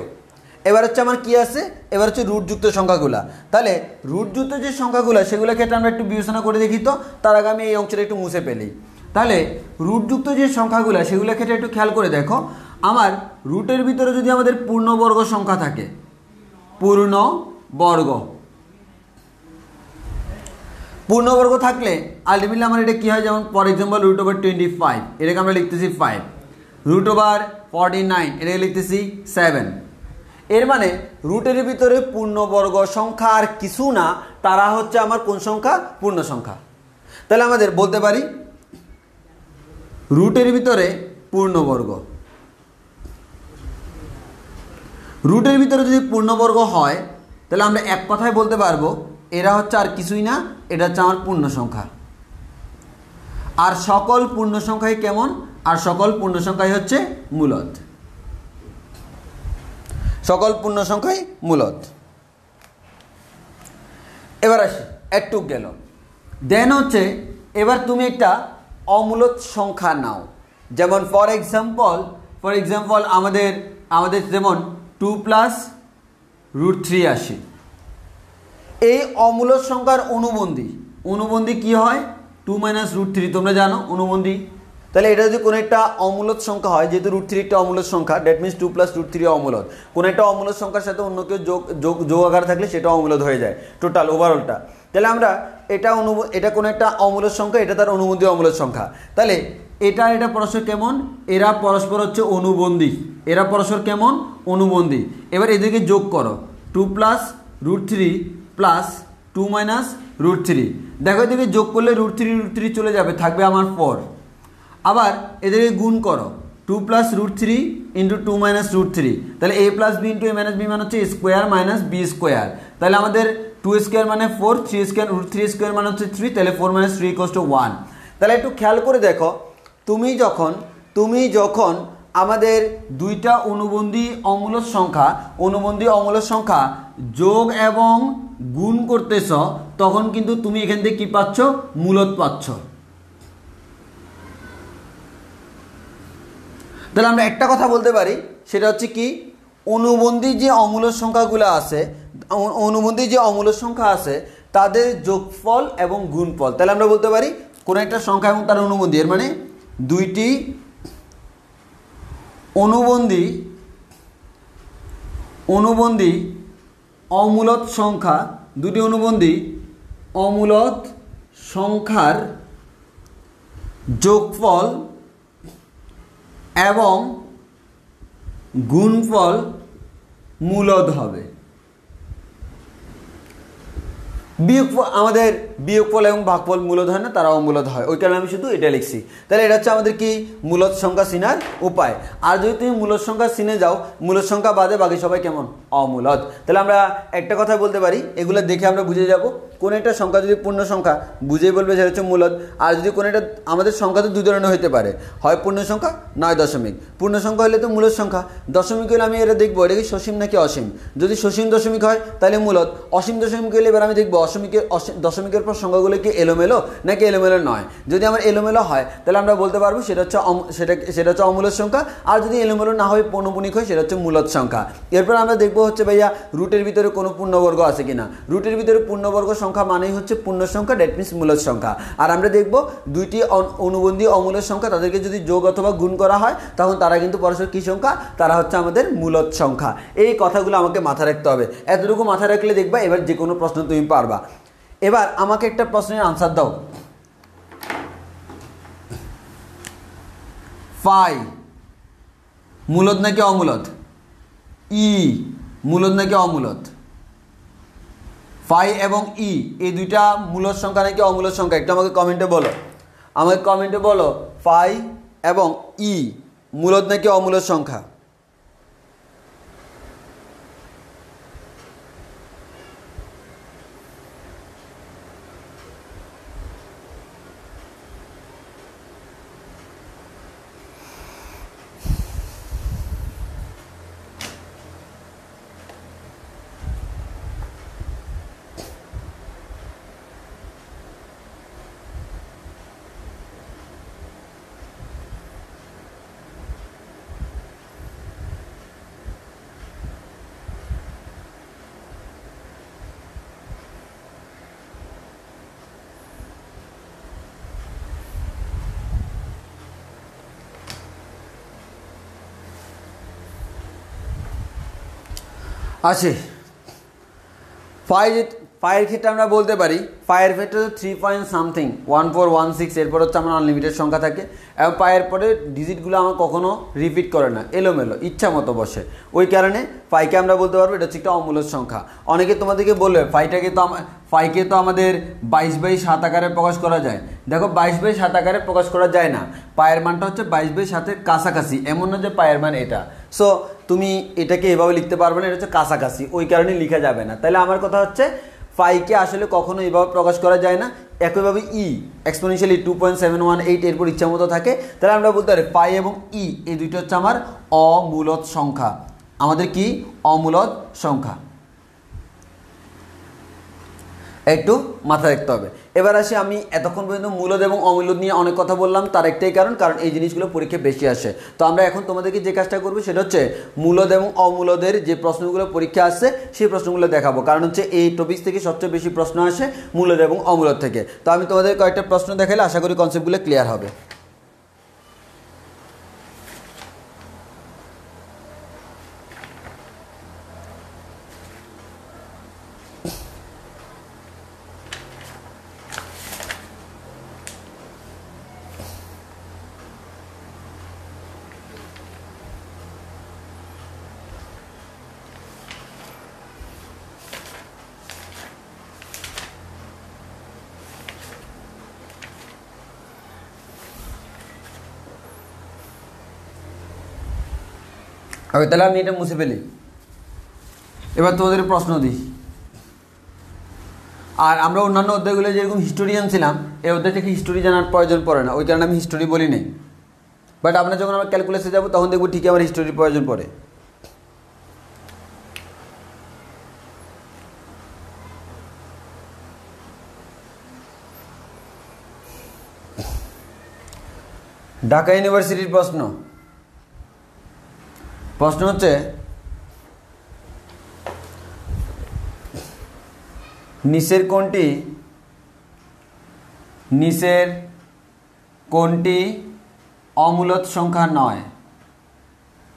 এবার হচ্ছে আমার কি আছে? এবার হচ্ছে রুটযুক্ত সংখ্যাগুলা। তাহলে রুটযুক্ত যে সংখ্যাগুলো, সেগুলোর ক্ষেত্রে আমরা একটু বিবেচনা করে দেখি তো। তার আগে আমি এই অংশটা একটু মুছে ফেলি। তাহলে রুটযুক্ত যে সংখ্যাগুলো, সেগুলোর ক্ষেত্রে একটু খেয়াল করে দেখো, আমার রুটের ভিতরে যদি আমাদের পূর্ণবর্গ সংখ্যা থাকে, পূর্ণবর্গ থাকলে আলটিমেটলি আমার এটা কি হয়? যেমন ফর এক্সাম্পল √25, এটাকে আমরা লিখতেছি 5, √49 এটাকে লিখতেছি 7। এর মানে রুটের ভিতরে পূর্ণবর্গ সংখ্যা আর কিছু না, তারা হচ্ছে আমার কোন সংখ্যা? পূর্ণ সংখ্যা। তাহলে আমাদের বলতে পারি রুটের ভিতরে পূর্ণবর্গ রুটের ভিতরে যদি পূর্ণবর্গ হয় তাহলে আমরা এক কথায় বলতে পারবো এরা হচ্ছে আর কিছুই না, এটা হচ্ছে আমার পূর্ণ সংখ্যা। আর সকল পূর্ণ সংখ্যাই কেমন? আর সকল পূর্ণ সংখ্যাই হচ্ছে মূলদ। সকল পূর্ণ সংখ্যাই মূলদ। এবার আসি, একটু গেল। দেন হচ্ছে এবার তুমি একটা অমূলদ সংখ্যা নাও, যেমন ফর এক্সাম্পল আমাদের যেমন 2 + √3 আসে। এই অমূলদ সংখ্যার অনুবন্ধী কি হয়? 2 - √3, তোমরা জানো অনুবন্ধী। তাহলে এটা যদি কোনো একটা অমূলদ সংখ্যা হয়, যেহেতু √3 একটা অমূলদ সংখ্যা, দ্যাট মিনস 2 + √3 অমূলদ। কোনো একটা অমূলদ সংখ্যার সাথে অন্য কেউ যোগ আকার থাকলে সেটা অমূলদ হয়ে যায়, টোটাল ওভারঅলটা। তাহলে আমরা এটা কোনো একটা অমূলদ সংখ্যা, এটা তার অনুবন্ধী অমূলদ সংখ্যা। তাহলে এটা পরস্পর কেমন? এরা পরস্পর হচ্ছে অনুবন্ধী। এরা পরস্পর কেমন? অনুবন্ধী। এবার এদেরকে যোগ করো, 2 + √3 + 2 - √3। দেখো এদেরকে যোগ করলে √3 চলে যাবে, থাকবে আমার 4। আবার এদেরকে গুণ করো, 2 + √3 × 2 - √3। তাহলে a + b × a - b মানে হচ্ছে স্কোয়ার মাইনাস বি স্কোয়ার। তাহলে আমাদের 2 স্কোয়ার মানে 4, 3 স্কোয়ার √3 স্কোয়ার মানে হচ্ছে 3। তাহলে 4 - 3 = 1। তাহলে একটু খেয়াল করে দেখো, তুমি যখন আমাদের দুইটা অনুবন্ধী অমূলদ সংখ্যা যোগ এবং গুণ করতেছ, তখন কিন্তু তুমি এখান থেকে কি পাচ্ছ? মূলদ পাচ্ছ। তাহলে আমরা একটা কথা বলতে পারি, সেটা হচ্ছে কি, অনুবন্ধী যে অমূলদ সংখ্যা আছে তাদের যোগফল এবং গুণফল। তাহলে আমরা বলতে পারি কোনো একটা সংখ্যা এবং তার অনুবন্ধী, এর মানে দুইটি অনুবন্ধী অমূলদ সংখ্যার যোগফল এবং গুণফল মূলদ হবে। আমাদের বিয়োগফল এবং ভাগফল মূলদ হয় না, তারা অমূলদ হয়, ওই কারণে আমি শুধু এটা লিখছি। তাহলে এটা হচ্ছে আমাদের কি মূলদ সংখ্যা চিনার উপায়। আর যদি তুমি মূলদ সংখ্যা চিনে যাও, মূলদ সংখ্যা বাদে বাকি সবাই কেমন? অমূলদ। তাহলে আমরা একটা কথা বলতে পারি, এগুলো দেখে আমরা বুঝে যাব কোন একটা সংখ্যা যদি পূর্ণ সংখ্যা, বুঝেই বলবে যে হচ্ছে মূলদ। আর যদি কোনো একটা, আমাদের সংখ্যা তো দুই ধরনের হতে পারে, হয় পূর্ণ সংখ্যা নয় দশমিক। পূর্ণ সংখ্যা হলে তো মূলদ সংখ্যা, দশমিক হলে আমি এটা দেখবো এটা কি সসীম নাকি অসীম। যদি সসীম দশমিক হয় তাহলে মূলদ, অসীম দশমিক হলে এবার আমি দেখবো দশমিকের পর সংখ্যাগুলো কি এলোমেলো নাকি এলোমেলো নয়। যদি আমার এলোমেলো হয় তাহলে আমরা বলতে পারবো সেটা হচ্ছে অমূলদ সংখ্যা। আর যদি এলোমেলো না হয়, পৌনঃপুনিক হয়, সেটা হচ্ছে মূলদ সংখ্যা। এরপর আমরা দেখবো হচ্ছে ভাইয়া রুটের ভিতরে কোনো পূর্ণবর্গ আছে কিনা। রুটের ভিতরে পূর্ণবর্গ সংখ্যা মানেই হচ্ছে পূর্ণ সংখ্যা, দ্যাট মিনস মূলদ সংখ্যা। আর আমরা দেখবো দুইটি অনুবন্ধী অমূলদ সংখ্যা, তাদেরকে যদি যোগ অথবা গুণ করা হয় তখন তারা কিন্তু পরস্পর কি সংখ্যা? তারা হচ্ছে আমাদের মূলদ সংখ্যা। এই কথাগুলো আমাকে মাথায় রাখতে হবে। এতটুকু মাথায় রাখলে দেখবা এবার যে কোনো প্রশ্ন তুমি পারবা। এবার আমাকে একটা প্রশ্নের আনসার দাও। ফাই মূলদ নাকি অমূলদ? ই মূলদ নাকি অমূলদ? ফাই এবং ই এই দুইটা মূলদ সংখ্যা নাকি অমূলদ সংখ্যা? একটু আমাকে কমেন্টে বলো। ফাই এবং ই মূলদ নাকি অমূলদ সংখ্যা? আছে ফাইয়ের ক্ষেত্রে আমরা বলতে পারি, ফাইয়ের ক্ষেত্রে 3.something 1416, এরপর হচ্ছে আমার আনলিমিটেড সংখ্যা থাকে এবং পায়ের পরে ডিজিটগুলো আমার কখনো রিপিট করে না, এলোমেলো ইচ্ছা মতো বসে। ওই কারণে ফাইকে আমরা বলতে পারবো এটা হচ্ছে একটা অমূলদ সংখ্যা। অনেকে তোমাদেরকে বলবে ফাইকে তো আমাদের 22/7 আকারে প্রকাশ করা যায়। দেখো 22/7 আকারে প্রকাশ করা যায় না, পায়ের মানটা হচ্ছে 22/7 কাছাকাছি, এমন না যে পায়ের মান এটা। সো তুমি এটাকে এভাবে লিখতে পারবে না, এটা হচ্ছে কাছাকাছি, ওই কারণে লেখা যাবে না। তাহলে আমার কথা হচ্ছে ফাইকে আসলে কখনো এভাবে প্রকাশ করা যায় না। একইভাবে ই এক্সপোনেনশিয়ালি 2.718 এরপর ইচ্ছা মতো থাকে, তাহলে আমরা বলতে পারি ফাই এবং ই এই দুইটা হচ্ছে আমার অমূলদ সংখ্যা। আমাদের কি অমূলদ সংখ্যা, একটু মাথায় রাখতে হবে। এবার আসি, আমি এতক্ষণ পর্যন্ত মূলদ এবং অমূলদ নিয়ে অনেক কথা বললাম, তার একটাই কারণ এই জিনিসগুলো পরীক্ষায় বেশি আসে। তো আমরা এখন তোমাদেরকে যে কাজটা করবো সেটা হচ্ছে মূলদ এবং অমূলদের যে প্রশ্নগুলো পরীক্ষা আসছে সেই প্রশ্নগুলো দেখাবো, কারণ হচ্ছে এই টপিক থেকে সবচেয়ে বেশি প্রশ্ন আসে মূলদ এবং অমূলদ থেকে। তো আমি তোমাদের কয়েকটা প্রশ্ন দেখালে আশা করি কনসেপ্টগুলো ক্লিয়ার হবে। ওকে, তাহলে আমি এটা মুছে ফেলি। এবার তোমাদের প্রশ্ন দিই। আর আমরা অন্যান্য অধ্যায়গুলো যেরকম হিস্টোরিয়ান ছিলাম, এই অধ্যায় থেকে হিস্টোরি জানার প্রয়োজন পড়ে না, ওই কারণে আমি হিস্টোরি বলি নাই। বাট আমরা যখন আমরা ক্যালকুলেশনে যাবো তখন দেখবো ঠিকই আমার হিস্টোরির প্রয়োজন পড়ে। ঢাকা ইউনিভার্সিটির প্রশ্ন হচ্ছে নিচের কোনটি অমূলদ সংখ্যা নয়?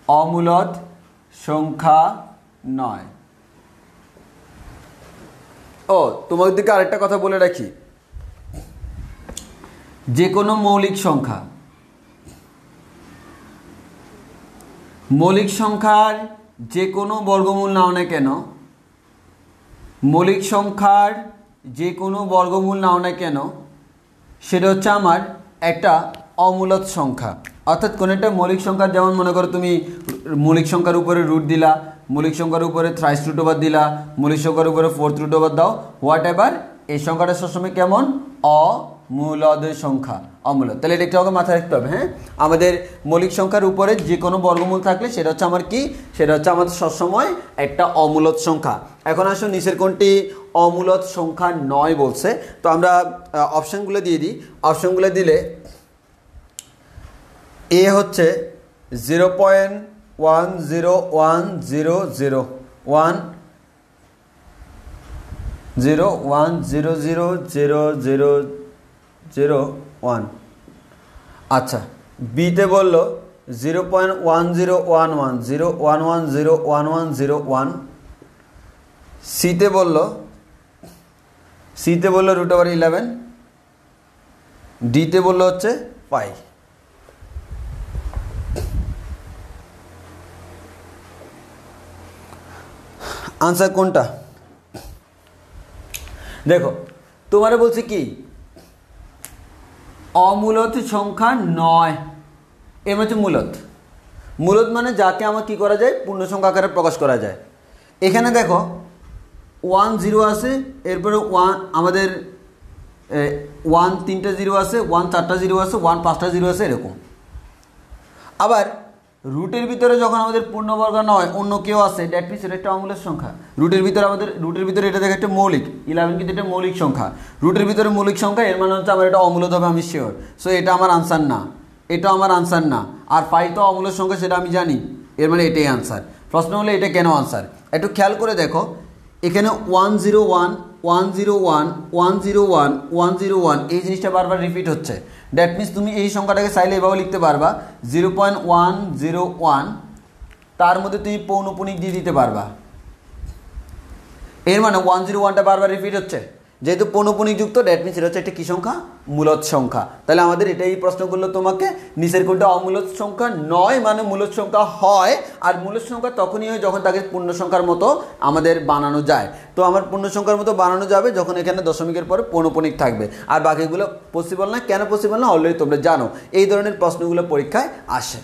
অমূলদ সংখ্যা নয়। ও, তোমাদেরকে আরেকটা কথা বলে রাখি, যে কোনো মৌলিক সংখ্যার যে কোনো বর্গমূল নাও না কেন, মৌলিক সংখ্যার যে কোনো বর্গমূল নাও না কেন, সেটা হচ্ছে আমার একটা অমূলদ সংখ্যা। অর্থাৎ কোনো একটা মৌলিক সংখ্যা, যেমন মনে করো তুমি মৌলিক সংখ্যার উপরে রুট দিলা, মৌলিক সংখ্যার উপরে থ্রাইস রুট ওভার দিলা, মৌলিক সংখ্যার উপরে ফোর্থ রুট ওভার দাও, হোয়াট এভার, এই সংখ্যাটা সবসময় কেমন? অমূলদ সংখ্যা, অমূলদ। তাহলে এটা একটু আমাকে মাথায় রাখতে হবে। হ্যাঁ, আমাদের মৌলিক সংখ্যার উপরে যে কোনো বর্গমূল থাকলে সেটা হচ্ছে আমার কি, সেটা হচ্ছে আমাদের সবসময় একটা অমূলদ সংখ্যা। এখন আসো নিচের কোনটি অমূলদ সংখ্যা নয় বলছে। তো আমরা অপশানগুলো দিয়ে দিই। অপশানগুলো দিলে এ হচ্ছে 0.101010100001। আচ্ছা, বিতে বললো 0.1011011101। সিতে বললো √11। ডিতে বললো হচ্ছে পাই। আনসার কোনটা? দেখো, তোমারে বলছে কি অমূলদ সংখ্যা নয়, এর হচ্ছে মূলদ মানে যাকে আমার কি করা যায়, পূর্ণ সংখ্যা আকারে প্রকাশ করা যায়। এখানে দেখো 1 0 আছে, এরপরে 1 আমাদের 1 3টা 0 আছে, 1 4টা 0 আছে, 1 5টা 0 আছে, এরকম। আবার রুটের ভিতরে যখন আমাদের পূর্ণবর্গ নয়, অন্য কেউ আছে, দ্যাট মিনস এটা একটা অমূলদ সংখ্যা। রুটের ভিতরে এটা দেখে একটা মৌলিক 11, কিন্তু এটা মৌলিক সংখ্যা। রুটের ভিতরে মৌলিক সংখ্যা, এর মানে হচ্ছে আমার এটা অমূলদ হবে, আমি শিওর। সো এটা আমার আনসার না, এটা আমার আনসার না। আর পাই তো অমূলদ সংখ্যা, সেটা আমি জানি, এর মানে এটাই আনসার। প্রশ্ন হলো এটা কেন আনসার? একটু খেয়াল করে দেখো, এখানে 101 101 101 101 এই জিনিসটা বারবার রিপিট হচ্ছে। দ্যাট মিনস তুমি এই সংখ্যাটাকে চাইলে এভাবে লিখতে পারবা 0.101, তার মধ্যে তুমি পৌনঃপুনিক দিয়ে দিতে পারবা। এর মানে 101টা বারবার রিপিট হচ্ছে, যেহেতু পৌনঃপুনিক যুক্ত, দ্যাট মিনস এটা হচ্ছে একটা কি সংখ্যা? মূলদ সংখ্যা। তাহলে আমাদের এটাই প্রশ্ন করলো তোমাকে, নিচের কোনটা অমূলদ সংখ্যা নয়, মানে মূলদ সংখ্যা হয়। আর মূলদ সংখ্যা তখনই হয় যখন তাকে পূর্ণ সংখ্যার মতো আমাদের বানানো যায়। তো আমার পূর্ণ সংখ্যার মতো বানানো যাবে যখন এখানে দশমিকের পরে পৌনঃপুনিক থাকবে, আর বাকিগুলো পসিবল না। কেন পসিবল না? অলরেডি তোমরা জানো, এই ধরনের প্রশ্নগুলো পরীক্ষায় আসে।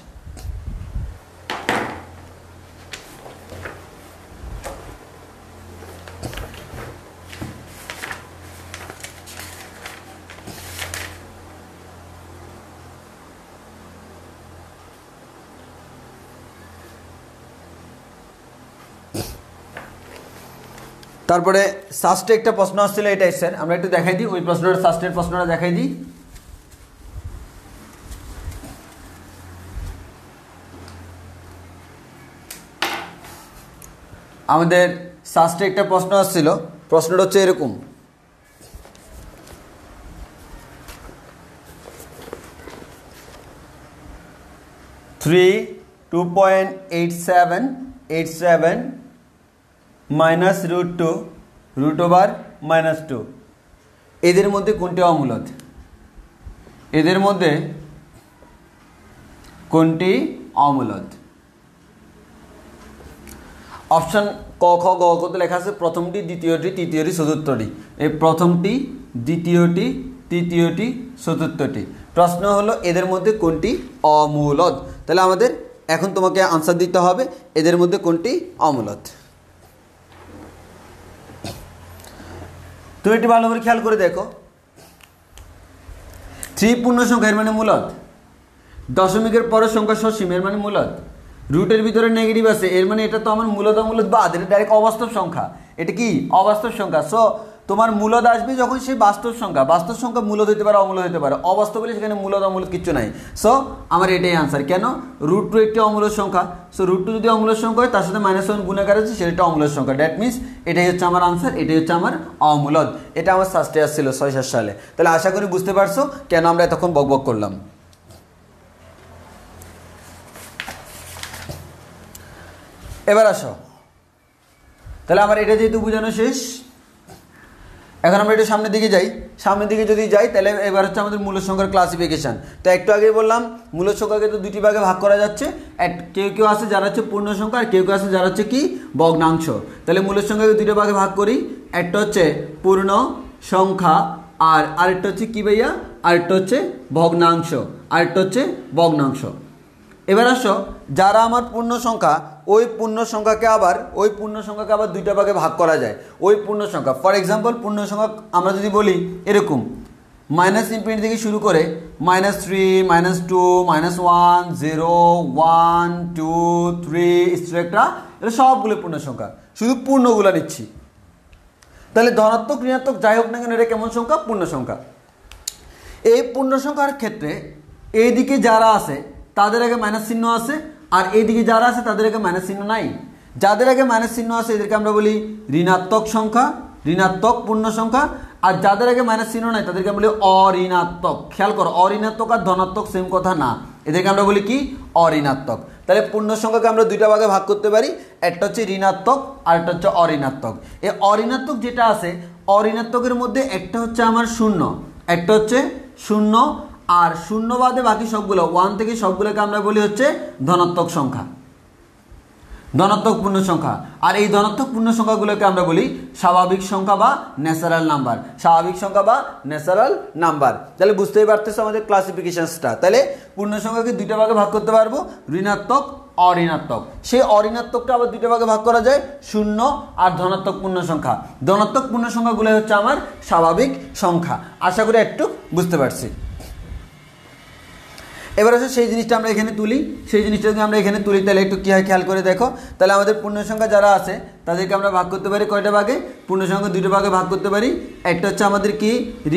তারপরে সাস্টে একটা প্রশ্ন আসছিল, এটাই স্যার আমরা একটু দেখাই দিই, ওই প্রশ্নটা সাস্টের প্রশ্নটা দেখাই দিই। আমাদের সাস্টে একটা প্রশ্ন আসছিল, প্রশ্নটা হচ্ছে এরকম, থ্রি 2.8787 মাইনাস √2 √2 এদের মধ্যে কোনটি অমূলদ? এদের মধ্যে কোনটি অমূলদ? অপশন ক খ গ কত লেখা আছে, প্রথমটি, দ্বিতীয়টি, তৃতীয়টি, চতুর্থটি। এই প্রথমটি, দ্বিতীয়টি, তৃতীয়টি, চতুর্থটি। প্রশ্ন হলো এদের মধ্যে কোনটি অমূলদ। তাহলে আমাদের এখন তোমাকে আনসার দিতে হবে এদের মধ্যে কোনটি অমূলদ। তুমি একটু ভালো করে খেয়াল করে দেখো, 3 পূর্ণ সংখ্যা এর মানে মূলদ, দশমিকের পরের সংখ্যা সসীম এর মানে মূলদ, রুটের ভিতরে নেগেটিভ আছে এর মানে এটা তো আমার মূলদ অমূলদ বাদ, এটা ডাইরেক্ট অবাস্তব সংখ্যা। এটা কি অবাস্তব সংখ্যা। সো তোমার মূলদ আসবে যখন সেই বাস্তব সংখ্যা, বাস্তব সংখ্যা মূলদ হতে পারে অমূলদ হতে পারে, অবাস্তব বলে সেখানে মূলদ অমূলদ কিচ্ছু নাই। সো আমার এটাই আনসার। কেন? √2 একটি অমূলদ সংখ্যা। সো √2 যদি অমূলদ সংখ্যা হয় তার সাথে -1 গুণাকার আছে, সেটা একটা অমূলদ সংখ্যা। দ্যাট মিনস এটাই হচ্ছে আমার আনসার, এটাই হচ্ছে আমার অমূলদ। এটা আমার সাস্টে আসছিল 6-7 সালে। তাহলে আশা করি বুঝতে পারছো কেন আমরা এতক্ষণ বকবক করলাম। এবার আসো, তাহলে আমার এটা যেহেতু বোঝানো শেষ, এখন আমরা একটু সামনের দিকে যাই। সামনের দিকে যদি যাই তাহলে এবার হচ্ছে আমাদের মূলদ সংখ্যার ক্লাসিফিকেশন। তো একটু আগে বললাম মূলদ সংখ্যাকে তো দুটি ভাগে ভাগ করা যাচ্ছে, কেউ কেউ আছে যারা হচ্ছে পূর্ণ সংখ্যা আর কেউ কেউ আছে যারা হচ্ছে কি ভগ্নাংশ। তাহলে মূলদ সংখ্যাকে দুটো ভাগে ভাগ করি, একটা হচ্ছে পূর্ণ সংখ্যা আর আরেকটা হচ্ছে কি ভাইয়া, আরেকটা হচ্ছে ভগ্নাংশ, আরেকটা হচ্ছে ভগ্নাংশ। এবার আসো, যারা আমার পূর্ণ সংখ্যা, ওই পূর্ণ সংখ্যাকে আবার দুইটা ভাগে ভাগ করা যায়। ওই পূর্ণ সংখ্যা, ফর এক্সাম্পল পূর্ণ সংখ্যা আমরা যদি বলি এরকম -∞ থেকে শুরু করে -3 -2 -1 0 1 2 3 এটসেট্রা, এটা সবগুলো পূর্ণ সংখ্যা, শুধু পূর্ণগুলো নিচ্ছি। তাহলে ধনাত্মক ঋণাত্মক যাই হোক না কেন এটা কেমন সংখ্যা? পূর্ণ সংখ্যা। এই পূর্ণ সংখ্যার ক্ষেত্রে এইদিকে যারা আছে তাদের আগে মাইনাস চিহ্ন আছে, আর এইদিকে যারা আছে তাদের আগে মাইনাস চিহ্ন নাই। যাদের আগে মাইনাস চিহ্ন আছে এদেরকে আমরা বলি ঋণাত্মক সংখ্যা, ঋণাত্মক পূর্ণ সংখ্যা। আর যাদের আগে মাইনাস চিহ্ন নাই তাদেরকে আমরা বলি অঋণাত্মক। খেয়াল করো, অঋণাত্মক আর ধনাত্মক সেম কথা না, এদেরকে আমরা বলি কি অঋণাত্মক। তাহলে পূর্ণ সংখ্যাকে আমরা দুইটা ভাগে ভাগ করতে পারি, একটা হচ্ছে ঋণাত্মক আর একটা হচ্ছে অঋণাত্মক। এই অঋণাত্মক যেটা আছে, অঋণাত্মকের মধ্যে একটা হচ্ছে আমার শূন্য, একটা হচ্ছে শূন্য, আর শূন্য বাদে বাকি সবগুলো 1 থেকে সবগুলোকে আমরা বলি হচ্ছে ধনাত্মক সংখ্যা, ধনাত্মক পূর্ণ সংখ্যা। আর এই ধনাত্মক পূর্ণ সংখ্যাগুলোকে আমরা বলি স্বাভাবিক সংখ্যা বা ন্যাচারাল নাম্বার, স্বাভাবিক সংখ্যা বা ন্যাচারাল নাম্বার। তাহলে বুঝতেই পারতেছো আমাদের ক্লাসিফিকেশনসটা। তাহলে পূর্ণ সংখ্যাকে দুইটা ভাগে ভাগ করতে পারবো, ঋণাত্মক অঋণাত্মক। সেই অঋণাত্মকটা আবার দুইটা ভাগে ভাগ করা যায়, শূন্য আর ধনাত্মক পূর্ণ সংখ্যা। ধনাত্মক পূর্ণ সংখ্যাগুলো হচ্ছে আমার স্বাভাবিক সংখ্যা। আশা করি একটু বুঝতে পারছি। এবার আসলে সেই জিনিসটা আমরা এখানে তুলি, সেই জিনিসটা যদি আমরা এখানে তুলি তাহলে একটু কী হয় খেয়াল করে দেখো। তাহলে আমাদের পূর্ণ সংখ্যা যারা আছে তাদেরকে আমরা ভাগ করতে পারি কয়টা ভাগে? পূর্ণ সংখ্যা দুটো ভাগে ভাগ করতে পারি। একটা হচ্ছে আমাদের কি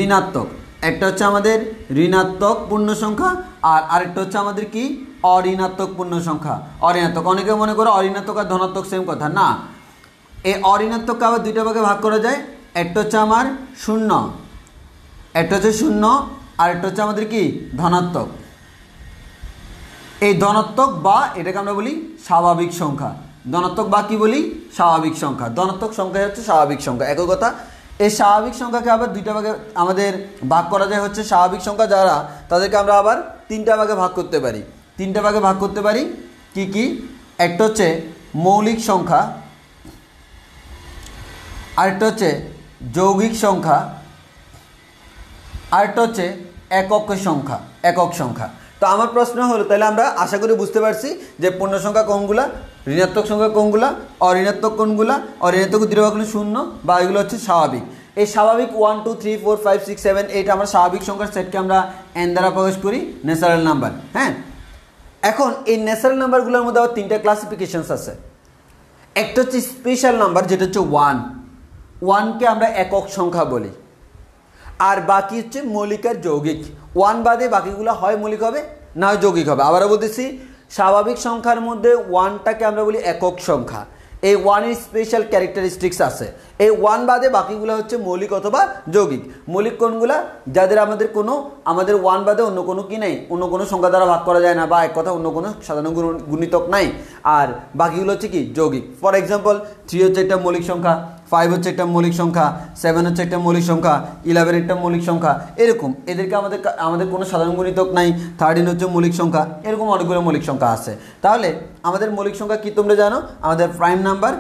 ঋণাত্মক, একটা হচ্ছে আমাদের ঋণাত্মক পূর্ণ সংখ্যা, আর আরেকটা হচ্ছে আমাদের কি অঋণাত্মক পূর্ণ সংখ্যা। অঋণাত্মক, অনেকে মনে করো অঋণাত্মক আর ধনাত্মক সেম কথা, না। এই অঋণাত্মককে আবার দুইটা ভাগে ভাগ করা যায়, একটা হচ্ছে আমার শূন্য, একটা হচ্ছে শূন্য, আর একটা হচ্ছে আমাদের কি ধনাত্মক। এই ধনাত্মক বা এটাকে আমরা বলি স্বাভাবিক সংখ্যা, ধনাত্মক বা কি বলি স্বাভাবিক সংখ্যা। ধনাত্মক সংখ্যা হচ্ছে স্বাভাবিক সংখ্যা, একই কথা। এই স্বাভাবিক সংখ্যাকে আবার দুইটা ভাগে আমাদের ভাগ করা যায়, হচ্ছে স্বাভাবিক সংখ্যা যারা তাদেরকে আমরা আবার তিনটা ভাগে ভাগ করতে পারি। তিনটা ভাগে ভাগ করতে পারি কি কি? একটা হচ্ছে মৌলিক সংখ্যা, আরেকটা হচ্ছে যৌগিক সংখ্যা, আরেকটা হচ্ছে একক সংখ্যা, একক সংখ্যা। তো আমার প্রশ্ন হলো, তাহলে আমরা আশা করি বুঝতে পারছি যে পূর্ণ সংখ্যা কোনগুলা, ঋণাত্মক সংখ্যা কোনগুলা, অঋণাত্মক কোনগুলা। অঋণাত্মক দুটো ভাগ হলো শূন্য বা এগুলো হচ্ছে স্বাভাবিক। এই স্বাভাবিক 1 2 3 4 5 6 7 8 আমরা স্বাভাবিক সংখ্যার সেটকে আমরা n দ্বারা প্রকাশ করি, ন্যাচারাল নাম্বার। হ্যাঁ, এখন এই ন্যাচারাল নাম্বারগুলোর মধ্যে আবার তিনটা ক্লাসিফিকেশনস আছে। একটা হচ্ছে স্পেশাল নাম্বার, যেটা হচ্ছে 1, ওয়ানকে আমরা একক সংখ্যা বলি, আর বাকি হচ্ছে মৌলিক আর যৌগিক। ওয়ান বাদে বাকিগুলো হয় মৌলিক হবে না হয় যৌগিক হবে। আবারও বলতেছি, স্বাভাবিক সংখ্যার মধ্যে ওয়ানটাকে আমরা বলি একক সংখ্যা। এই ওয়ানের স্পেশাল ক্যারেক্টারিস্টিক্স আছে। এই ওয়ান বাদে বাকিগুলো হচ্ছে মৌলিক অথবা যৌগিক। মৌলিক কোনগুলা? যাদের আমাদের ওয়ান বাদে অন্য কোনো কি নেই, অন্য কোনো সংখ্যা দ্বারা ভাগ করা যায় না, বা এক কথা অন্য কোনো সাধারণ গুণিতক নাই, আর বাকিগুলো হচ্ছে কি যৌগিক। ফর এক্সাম্পল 3 হচ্ছে একটা মৌলিক সংখ্যা, 5 হচ্ছে একটা মৌলিক সংখ্যা, 7 হচ্ছে একটা মৌলিক সংখ্যা, 11 একটা মৌলিক সংখ্যা। এরকম এদেরকে আমাদের কোনো সাধারণ গুণিতক নাই। 13 হচ্ছে মৌলিক সংখ্যা। এরকম অনেকগুলো মৌলিক সংখ্যা আছে। তাহলে আমাদের মৌলিক সংখ্যা কি তোমরা জানো? আমাদের প্রাইম নাম্বার,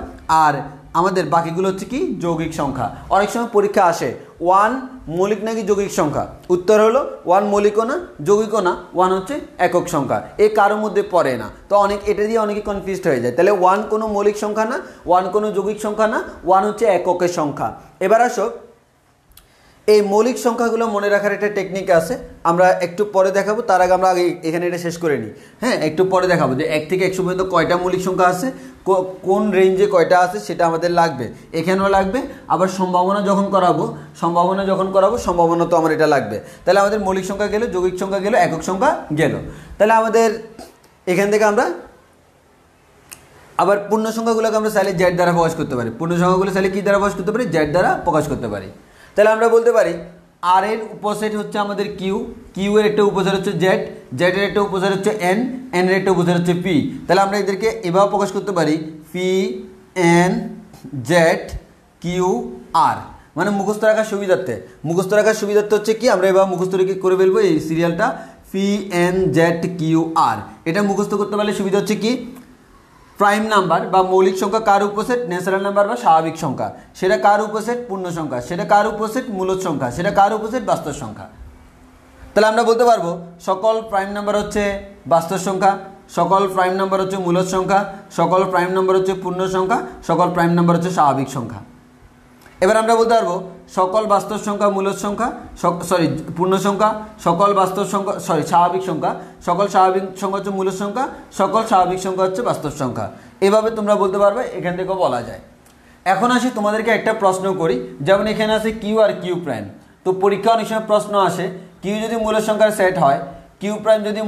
আর আমাদের বাকিগুলো হচ্ছে কি যৌগিক সংখ্যা। অনেক সময় পরীক্ষা আসে, ওয়ান মৌলিক নাকি যৌগিক সংখ্যা? উত্তর হলো ওয়ান মৌলিকও না যৌগিকও না, ওয়ান হচ্ছে একক সংখ্যা। এ কারোর মধ্যে পড়ে না, তো এটা দিয়ে অনেকে কনফিউজড হয়ে যায়। তাহলে ওয়ান কোনো মৌলিক সংখ্যা না, ওয়ান কোনো যৌগিক সংখ্যা না, ওয়ান হচ্ছে এককের সংখ্যা। এবার আসো, এই মৌলিক সংখ্যাগুলো মনে রাখার একটা টেকনিক আছে, আমরা একটু পরে দেখাবো। তার আগে আমরা এখানে এটা শেষ করে নিই। হ্যাঁ, একটু পরে দেখাবো যে 1 থেকে 100 পর্যন্ত কয়টা মৌলিক সংখ্যা আছে, কোন রেঞ্জে কয়টা আছে সেটা আমাদের লাগবে, এখানেও লাগবে। আবার সম্ভাবনা যখন করাবো সম্ভাবনা তো আমার এটা লাগবে। তাহলে আমাদের মৌলিক সংখ্যা গেল, যৌগিক সংখ্যা গেল, একক সংখ্যা গেল। তাহলে আমাদের এখান থেকে আমরা আবার পূর্ণ সংখ্যাগুলোকে আমরা চাইলে জেড দ্বারা প্রকাশ করতে পারি। পূর্ণ সংখ্যাগুলো চাইলে কি দ্বারা প্রকাশ করতে পারি? জেড দ্বারা প্রকাশ করতে পারি। তাহলে আমরা বলতে পারি আর এর উপসেট হচ্ছে আমাদের কিউ, কিউ এর একটা উপসেট হচ্ছে জেড, জেড এর একটা উপসেট হচ্ছে এন, এন এর একটা উপসেট হচ্ছে পি। তাহলে আমরা এদেরকে এভাবে প্রকাশ করতে পারি, P N Z Q R. মানে মুখস্থ রাখার সুবিধার্থে হচ্ছে কি, আমরা এবার মুখস্থ করে ফেলবো এই সিরিয়ালটা, P N Z Q R. এটা মুখস্থ করতে পারলে সুবিধা হচ্ছে কি, প্রাইম নাম্বার বা মৌলিক সংখ্যা কার উপসেট? ন্যাচারাল নাম্বার বা স্বাভাবিক সংখ্যা। সেটা কার উপসেট? পূর্ণ সংখ্যা। সেটা কার উপসেট? মূলদ সংখ্যা। সেটা কার উপসেট? বাস্তব সংখ্যা। তাহলে আমরা বলতে পারবো সকল প্রাইম নাম্বার হচ্ছে বাস্তব সংখ্যা, সকল প্রাইম নাম্বার হচ্ছে মূলদ সংখ্যা, সকল প্রাইম নাম্বার হচ্ছে পূর্ণ সংখ্যা, সকল প্রাইম নাম্বার হচ্ছে স্বাভাবিক সংখ্যা। এবার আমরা বলতে পারবো সকল বাস্তব সংখ্যা মূলদ সংখ্যা, পূর্ণ সংখ্যা, সকল বাস্তব সংখ্যা স্বাভাবিক সংখ্যা, সকল স্বাভাবিক সংখ্যা হচ্ছে মূলদ সংখ্যা, সকল স্বাভাবিক সংখ্যা হচ্ছে বাস্তব সংখ্যা। এভাবে তোমরা বলতে পারবে, এখান থেকেও বলা যায়। এখন আসি তোমাদেরকে একটা প্রশ্ন করি, যেমন এখানে আছে কিউ আর কিউ প্রাইম। তো পরীক্ষা অনেক সময় প্রশ্ন আসে, কিউ যদি মূলদ সংখ্যার সেট হয়, কিউ প্রাইম যদি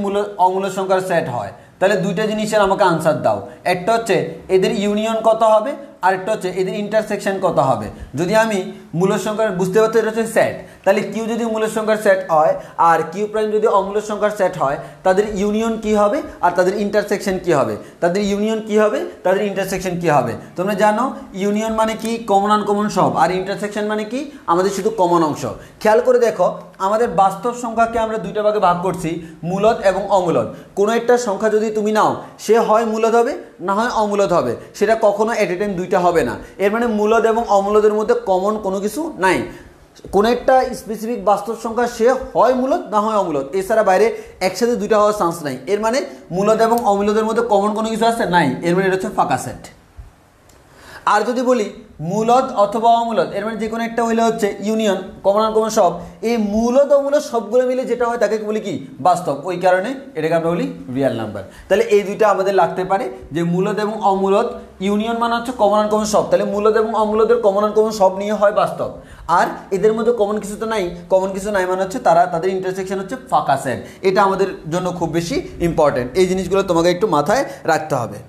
অমূলদ সংখ্যার সেট হয়, তাহলে দুইটা জিনিসের আমাকে আনসার দাও। একটা হচ্ছে এদের ইউনিয়ন কত হবে, আরেকটা হচ্ছে এদের ইন্টারসেকশন কত হবে। যদি আমি মূলদ সংখ্যার, বুঝতে পারছো এটা হচ্ছে সেট, তাহলে কিউ যদি মূলদ সংখ্যার সেট হয় আর কিউ প্রাইম যদি অমূলদ সংখ্যার সেট হয়, তাদের ইউনিয়ন কি হবে আর তাদের ইন্টারসেকশন কি হবে? তাদের ইউনিয়ন কি হবে, তাদের ইন্টারসেকশন কি হবে? তোমরা জানো ইউনিয়ন মানে কি? কমন আনকমন সব। আর ইন্টারসেকশন মানে কি? আমাদের শুধু কমন অংশ। খেয়াল করে দেখো, আমাদের বাস্তব সংখ্যাকে আমরা দুইটা ভাগে ভাগ করছি, মূলদ এবং অমূলদ। কোনো একটা সংখ্যা যদি তুমি নাও, সে হয় মূলদ হবে না হয় অমূলদ হবে, সেটা কখনো এট এ টাইম দুইটা হবে না। এর মানে মূলদ এবং অমূলদের মধ্যে কমন কোনো কিছু নাই। কোনো একটা স্পেসিফিক বাস্তব সংখ্যা সে হয় মূলদ না হয় অমূলদ, এছাড়া বাইরে একসাথে দুইটা হওয়ার চান্স নাই। এর মানে মূলদ এবং অমূলদের মধ্যে কমন কোনো কিছু আছে নাই, এর মানে এটা হচ্ছে ফাঁকা সেট। আর যদি বলি মূলদ অথবা অমূলদ, এর মানে যে কোনো একটা হইলে হচ্ছে ইউনিয়ন, কমন আনকমন সব। এই মূলদ অমূলদ সবগুলো মিলে যেটা হয় তাকে বলি কি? বাস্তব। ওই কারণে এটাকে আমরা বলি রিয়েল নাম্বার। তাহলে এই দুইটা আমাদের লাগতে পারে, যে মূলদ এবং অমূলদ, ইউনিয়ন মানে হচ্ছে কমন আনকমন সব। তাহলে মূলদ এবং অমূলদের কমন আনকমন সব নিয়ে হয় বাস্তব। আর এদের মধ্যে কমন কিছু তো নাই, কমন কিছু নাই মানে হচ্ছে তাদের ইন্টারসেকশন হচ্ছে ফাঁকা সেট। এটা আমাদের জন্য খুব বেশি ইম্পর্টেন্ট। এই জিনিসগুলো তোমাকে একটু মাথায় রাখতে হবে।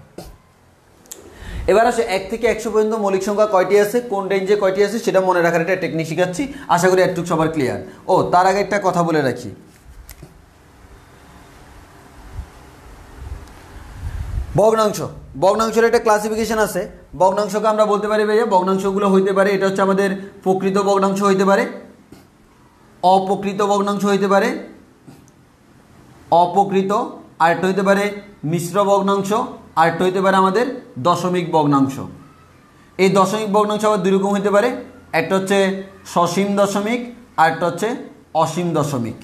এবার আসে 1 থেকে 100 পর্যন্ত মৌলিক সংখ্যা কয়টি আছে, কোন রেঞ্জে কয়টি আছে সেটা মনে রাখার একটা টেকনিক শিখাচ্ছি। আশা করি একটু সবার ক্লিয়ার। তার আগে একটা কথা বলে রাখি, ভগ্নাংশের একটা ক্লাসিফিকেশন আছে। ভগ্নাংশকে আমরা বলতে পারি ভাইয়া, ভগ্নাংশগুলো হইতে পারে, এটা হচ্ছে আমাদের প্রকৃত ভগ্নাংশ হইতে পারে, অপ্রকৃত ভগ্নাংশ হইতে পারে, অপ্রকৃত, আরেকটা হইতে পারে মিশ্র ভগ্নাংশ, আরেকটা হইতে পারে আমাদের দশমিক ভগ্নাংশ। এই দশমিক ভগ্নাংশ আবার দুই রকম হইতে পারে, একটা হচ্ছে সসীম দশমিক, আরেকটা হচ্ছে অসীম দশমিক।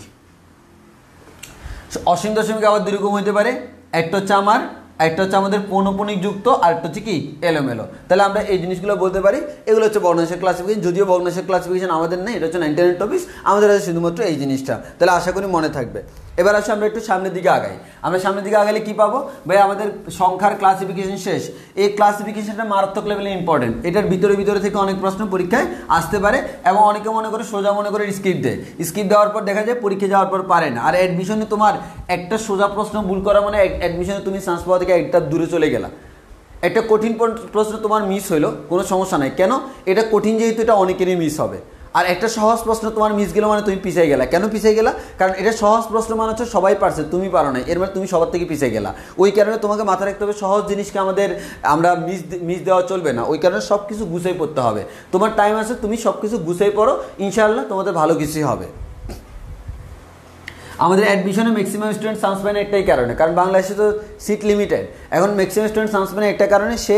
অসীম দশমিক আবার দুই রকম হইতে পারে, একটা হচ্ছে আমার একটা হচ্ছে আমাদের পৌনঃপুনিক যুক্ত, আর একটা হচ্ছে কি এলোমেলো। তাহলে আমরা এই জিনিসগুলো বলতে পারি, এগুলো হচ্ছে ভগ্নাংশের ক্লাসিফিকেশন। যদিও ভগ্নাংশের ক্লাসিফিকেশন আমাদের নেই, এটা হচ্ছে 9-10 টপিক, আমাদের আছে শুধুমাত্র এই জিনিসটা। তাহলে আশা করি মনে থাকবে। এবার আসে আমরা একটু সামনের দিকে আগাই। আমরা সামনের দিকে আগালে কি পাবো ভাই, আমাদের সংখ্যার ক্লাসিফিকেশন শেষ। এই ক্লাসিফিকেশনটা মারাত্মক লেভেলে ইম্পর্টেন্ট। এটার ভিতরে থেকে অনেক প্রশ্ন পরীক্ষায় আসতে পারে, এবং অনেকে মনে করে সোজা মনে করে স্কিপ দেয়। স্কিপ দেওয়ার পর দেখা যায় পরীক্ষা যাওয়ার পর পারে না। আর অ্যাডমিশনে তোমার একটা সোজা প্রশ্ন ভুল করা মানে অ্যাডমিশনে তুমি চান্স পাওয়া থেকে একটা দূরে চলে গেলা। একটা কঠিন প্রশ্ন তোমার মিস হইলো, কোনো সমস্যা নাই। কেন? এটা কঠিন যেহেতু, এটা অনেকেরই মিস হবে। আর একটা সহজ প্রশ্ন তোমার মিস গেল মানে তুমি পিছিয়ে গেলা। কেন পিছিয়ে গেলা? কারণ এটা সহজ প্রশ্ন মানে হচ্ছে সবাই পারছে, তুমি পারো না, এর মানে তুমি সবার থেকে পিছিয়ে গেলা। ওই কারণে তোমাকে মাথায় রাখতে হবে সহজ জিনিসকে আমরা মিস দেওয়া চলবে না। ওই কারণে সব কিছু গুছিয়ে পড়তে হবে। তোমার টাইম আছে, তুমি সব কিছু গুছিয়ে পড়ো, ইনশাআল্লাহ তোমাদের ভালো কিছুই হবে। আমাদের অ্যাডমিশনে ম্যাক্সিমাম স্টুডেন্ট চান্স পায় না একটাই কারণে, কারণ বাংলাদেশে তো সিট লিমিটেড। এখন ম্যাক্সিমাম স্টুডেন্ট চান্স পায় না একটা কারণে, সে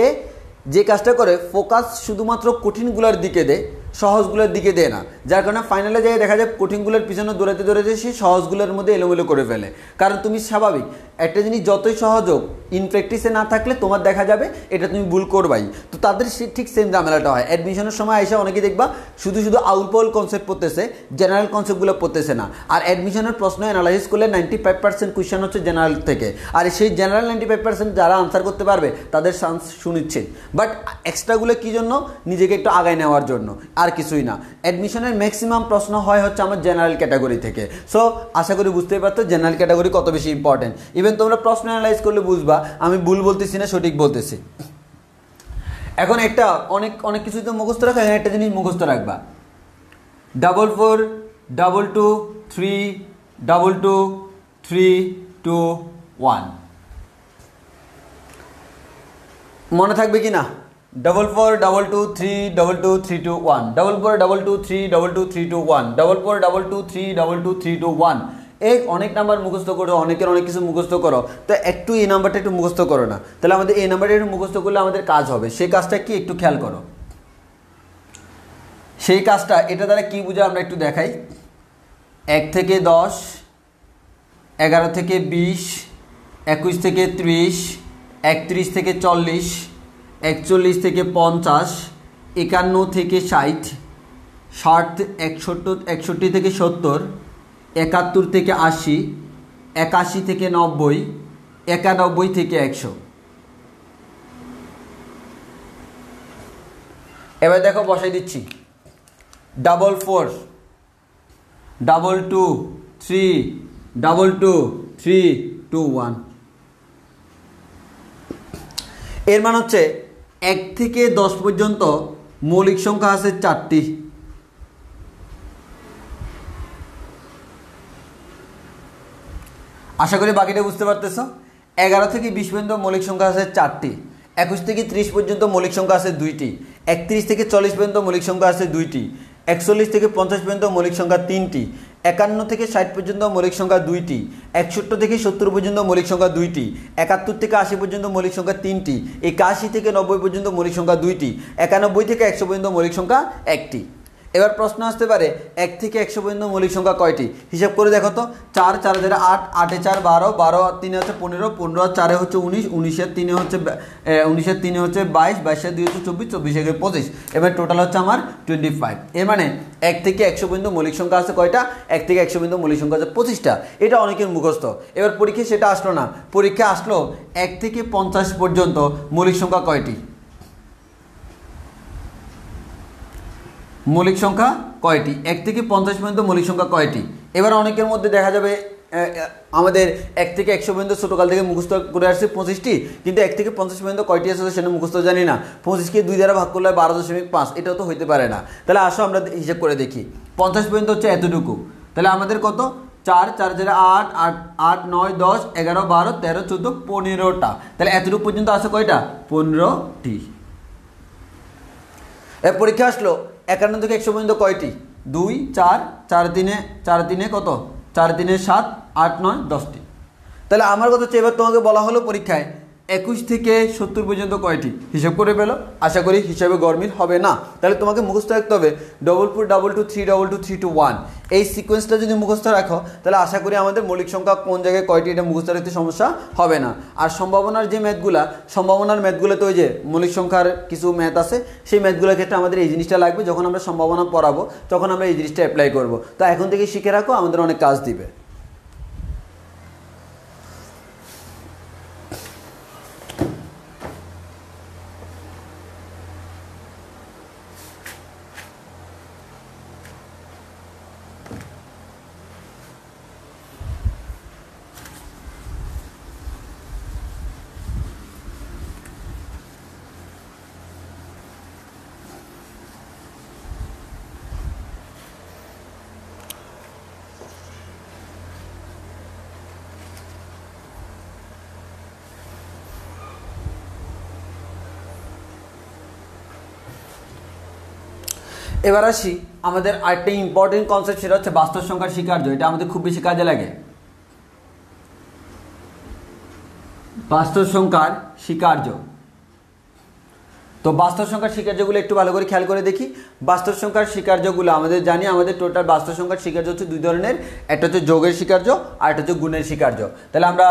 যে কাজটা করে ফোকাস শুধুমাত্র কঠিনগুলোর দিকে দেয়, সহজগুলোর দিকে দেয় না। যার কারণে ফাইনালে যাই দেখা যায় কঠিনগুলোর পিছনে দৌড়াতে সে সহজগুলোর মধ্যে এলোমেলো করে ফেলে। কারণ তুমি স্বাভাবিক একটা জিনিস যতই সহজ হোক, ইন প্র্যাকটিসে না থাকলে তোমার দেখা যাবে এটা তুমি ভুল করবাই। তো তাদের ঠিক সেম ঝামেলাটা হয়। অ্যাডমিশনের সময় এসে অনেকে দেখবা শুধু আউল পাউল কনসেপ্ট পড়তেছে, জেনারেল কনসেপ্টগুলো পড়তেছে না। আর অ্যাডমিশনের প্রশ্ন অ্যানালাইসিস করলে 95% কোয়েশ্চেন হচ্ছে জেনারেল থেকে। আর সেই জেনারেল 95% যারা আনসার করতে পারবে তাদের চান্স সুনিশ্চিত। বাট এক্সট্রাগুলো কী জন্য? নিজেকে একটু আগায় নেওয়ার জন্য, আর কিছুই না। অ্যাডমিশনের ম্যাক্সিমাম প্রশ্ন হয় হচ্ছে আমার জেনারেল ক্যাটাগরি থেকে। সো আশা করি বুঝতেই পারতো জেনারেল ক্যাটাগরি কত বেশি ইম্পর্টেন্ট। ইভেন তোমরা প্রশ্ন অ্যানালাইজ করলে বুঝবা আমি ভুল বলতেছি না, সঠিক বলতেছি। এখন একটা অনেক কিছু তো মুখস্থ রাখা, এখানে একটা জিনিস মুখস্থ রাখবা, 4 4 2 3 2 2 3 2 1। মনে থাকবে কি না? 4 4 2 3 2 2 3 2 1, 4 4 2 3 2 2 3 2 1, 4 4 2 3 2 2 3 2 1। এই অনেক নাম্বার মুখস্থ করো, অনেকের অনেক কিছু মুখস্থ করো, তো একটু এই নাম্বারটা একটু মুখস্থ করো না। তাহলে আমাদের এই নাম্বারটা একটু মুখস্থ করলে আমাদের কাজ হবে। সেই কাজটা কি একটু খেয়াল করো। সেই কাজটা এটা দ্বারা কি বোঝা আমরা একটু দেখাই। 1 থেকে 10, 11 থেকে 20, 21 থেকে 30, 31 থেকে 40, 41 থেকে 50, 51 থেকে 60, 61 থেকে 70, 71 থেকে 80, 81 থেকে 90, 91 থেকে 100। এবার দেখো বসাই দিচ্ছি, 4 4 2 2 3 2 2 3 2 1। এর মান হচ্ছে 1 থেকে 10 পর্যন্ত মৌলিক সংখ্যা আছে 4টি। আশা করি বাকিটা বুঝতে পারতেছ। 11 থেকে 20 পর্যন্ত মৌলিক সংখ্যা আছে 4টি, 21 থেকে 30 পর্যন্ত মৌলিক সংখ্যা আছে 2টি, 31 থেকে 40 পর্যন্ত মৌলিক সংখ্যা আছে 2টি, 41 থেকে 50 পর্যন্ত মৌলিক সংখ্যা 3টি, 51 থেকে 60 পর্যন্ত মৌলিক সংখ্যা 2টি, 61 থেকে 70 পর্যন্ত মৌলিক সংখ্যা 2টি, 71 থেকে 80 পর্যন্ত মৌলিক সংখ্যা 3টি, 81 থেকে 90 পর্যন্ত মৌলিক সংখ্যা 2টি, 91 থেকে 100 পর্যন্ত মৌলিক সংখ্যা 1টি। এবার প্রশ্ন আসতে পারে 1 থেকে 100 পর্যন্ত মৌলিক সংখ্যা কয়টি? হিসাব করে দেখো তো। 4 4 দ্বারা 8, 8 এ 4 12, 12 আর 3 হচ্ছে 15, 15 আর 4 হচ্ছে 19, 19 আর 3 হচ্ছে 19 আর 3 হচ্ছে 22, 22 আর 2 হচ্ছে 24, 24 এর 25। এবার টোটাল হচ্ছে আমার 25। এর মানে 1 থেকে 100 পর্যন্ত মৌলিক সংখ্যা আছে কয়টা? 1 থেকে 100 পর্যন্ত মৌলিক সংখ্যা আছে 25টা। এটা অনেকের মুখস্থ। এবার পরীক্ষায় সেটা আসলো না। পরীক্ষা আসলো 1 থেকে 50 পর্যন্ত মৌলিক সংখ্যা কয়টি? মৌলিক সংখ্যা কয়টি? 1 থেকে 50 পর্যন্ত মৌলিক সংখ্যা কয়টি? এবার অনেকের মধ্যে দেখা যাবে আমাদের 1 থেকে 100 পর্যন্ত ছোটকাল থেকে মুখস্থ করে আসছে 25টি, কিন্তু 1 থেকে 50 পর্যন্ত কয়টি আছে সেটা মুখস্থ জানি না। 25কে 2 দ্বারা ভাগ করলে 12.5, এটাও তো হইতে পারে না। তাহলে আসো আমরা হিসাব করে দেখি। 50 পর্যন্ত হচ্ছে এতটুকু, তাহলে আমাদের কত? 4 4 দ্বারা 8, 8 8 9 10 11 12 13 14 15টা। তাহলে এতটুকু পর্যন্ত আছে কয়টা? 15টি। এর পরীক্ষা আসলো 51 থেকে 100 পর্যন্ত কয়টি? 2 4 4 3 কত? 4 3 7 8 9 10টি। তাহলে আমার কথা হচ্ছে এবার তোমাকে বলা হলো পরীক্ষায় 21 থেকে 70 পর্যন্ত কয়টি হিসাব করে পেলো? আশা করি হিসাবে গরমিল হবে না। তাহলে তোমাকে মুখস্থ রাখতে হবে 4422232231 এই সিকোয়েন্সটা যদি মুখস্থ রাখো তাহলে আশা করি আমাদের মৌলিক সংখ্যা কোন জায়গায় কয়টি এটা মুখস্থ রাখতে সমস্যা হবে না। আর সম্ভাবনার যে সম্ভাবনার ম্যাথগুলোতে ওই যে মৌলিক সংখ্যার কিছু ম্যাথ আছে, সেই ম্যাথগুলোর ক্ষেত্রে আমাদের এই জিনিসটা লাগবে। যখন আমরা সম্ভাবনা পড়াবো তখন আমরা এই জিনিসটা অ্যাপ্লাই করব। তো এখন থেকে শিখে রাখো, আমাদের অনেক কাজ দিবে। এবার আসি আমাদের আরেকটা ইম্পর্টেন্ট কনসেপ্ট, সেটা হচ্ছে বাস্তব সংখ্যার স্বীকার্য। এটা আমাদের খুব বেশি কাজে লাগে। বাস্তব সংখ্যার স্বীকার্য। তো বাস্তব সংখ্যার স্বীকার্যগুলো একটু ভালো করে খেয়াল করে দেখি। বাস্তব সংখ্যার স্বীকার্যগুলো আমাদের জানি, আমাদের টোটাল বাস্তব সংখ্যার স্বীকার্য হচ্ছে দুই ধরনের, একটা হচ্ছে যোগের স্বীকার্য আর একটা হচ্ছে গুণের স্বীকার্য। তাহলে আমরা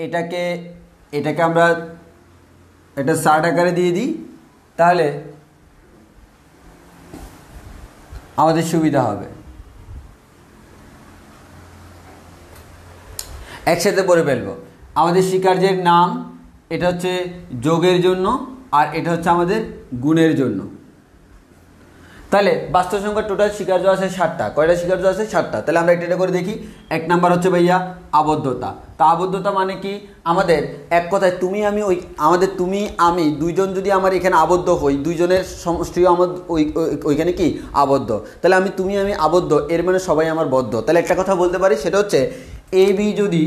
এটাকে আমরা এটা ষাট আকারে দিয়ে দিই, তাহলে আমাদের সুবিধা হবে। একসাথে পড়ে ফেলবো। আমাদের স্বীকার্যের নাম, এটা হচ্ছে যোগের জন্য আর এটা হচ্ছে আমাদের গুণের জন্য। তাহলে বাস্তব সংখ্যার টোটাল স্বীকার্য আছে 60টা। কয়টা স্বীকার্য আছে? 60টা। তাহলে আমরা একটা করে দেখি। এক নাম্বার হচ্ছে ভাইয়া আবদ্ধতা। তা আবদ্ধতা মানে কি? আমাদের এক কথায় তুমি আমি দুইজন যদি আমার এখানে আবদ্ধ হই, দুইজনের সমষ্টিও আমার ওইখানে কি আবদ্ধ। তাহলে তুমি আমি আবদ্ধ, এর মানে সবাই আমার বদ্ধ। তাহলে একটা কথা বলতে পারি, সেটা হচ্ছে এ বি যদি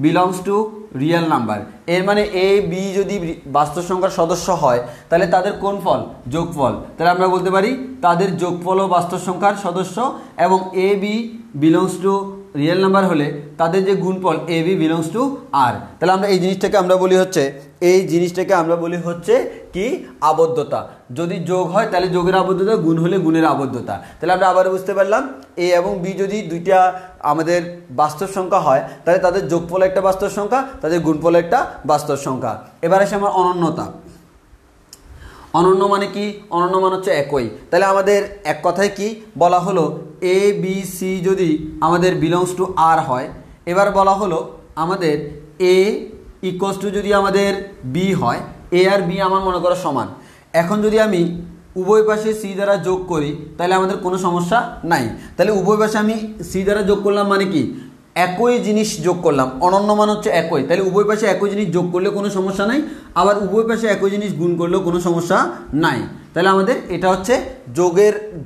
বিলংস টু রিয়েল নাম্বার, এর মানে এ বি যদি বাস্তব সংখ্যার সদস্য হয় তাহলে তাদের কোন ফল? যোগফল। তাহলে আমরা বলতে পারি তাদের যোগফলও বাস্তব সংখ্যার সদস্য, এবং A B belongs to real number হলে তাদের যে গুণফল A B belongs to R. তাহলে আমরা এই জিনিসটাকে আমরা বলি হচ্ছে কি? আবদ্ধতা। যদি যোগ হয় তাহলে যোগের আবদ্ধতা, গুণ হলে গুণের আবদ্ধতা। তাহলে আমরা আবার বুঝতে পারলাম এ এবং বি যদি দুইটা আমাদের বাস্তব সংখ্যা হয় তাহলে তাদের যোগফল একটা বাস্তব সংখ্যা, তাদের গুণফল একটা বাস্তব সংখ্যা। এবার আসে আমার অনন্যতা। অনন্য মানে কি? অনন্য মানে হচ্ছে একই। তাহলে আমাদের এক কথায় কি বলা হলো? এ বি সি যদি আমাদের বিলংস টু আর হয়, এবার বলা হলো আমাদের এ ইকুয়ালস টু যদি আমাদের বি হয়, এ আর বি আমার মনে করো সমান। এখন যদি আমি উভয় পাশে সি দ্বারা যোগ করি তাহলে আমাদের কোনো সমস্যা নাই। তাহলে উভয় পাশে আমি সি দ্বারা যোগ করলাম মানে কি? একই জিনিস যোগ করলাম। অনন্য মান হচ্ছে একই, তাহলে উভয় পাশে একই জিনিস যোগ করলে কোনো সমস্যা নাই, আবার উভয় পাশে একই জিনিস গুণ করলেও কোনো সমস্যা নাই। তাহলে আমাদের এটা হচ্ছে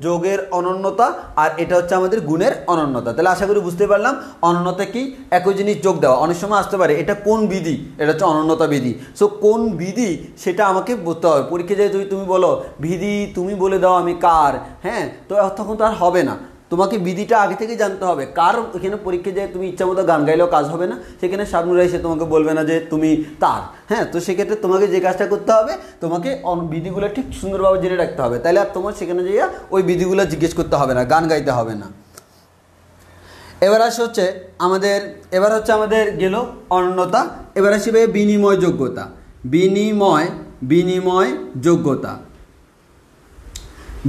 যোগের অনন্যতা, আর এটা হচ্ছে আমাদের গুণের অনন্যতা। তাহলে আশা করি বুঝতে পারলাম অনন্যতা কি? একই জিনিস যোগ দেওয়া। অনেক সময় আসতে পারে এটা কোন বিধি, এটা হচ্ছে অনন্যতা বিধি। সো কোন বিধি সেটা আমাকে বলতে হবে। পরীক্ষা যায় যদি তুমি বলো বিধি তুমি বলে দাও আমি কার, হ্যাঁ, তো তখন তো আর হবে না। তোমাকে বিধিটা আগে থেকে জানতে হবে। কার এখানে পরীক্ষা যায় তুমি ইচ্ছা মতো গান গাইলেও কাজ হবে না, সেখানে শাবনুরা এসে তোমাকে বলবে না যে তুমি তার, হ্যাঁ। তো সেক্ষেত্রে তোমাকে যে কাজটা করতে হবে, তোমাকে বিধিগুলো ঠিক সুন্দরভাবে জেনে রাখতে হবে। তাহলে আর তোমার সেখানে যাইয়া ওই বিধিগুলো জিজ্ঞেস করতে হবে না, গান গাইতে হবে না। এবার হচ্ছে আমাদের গেল অনন্যতা। এবার আসবে বিনিময় যোগ্যতা।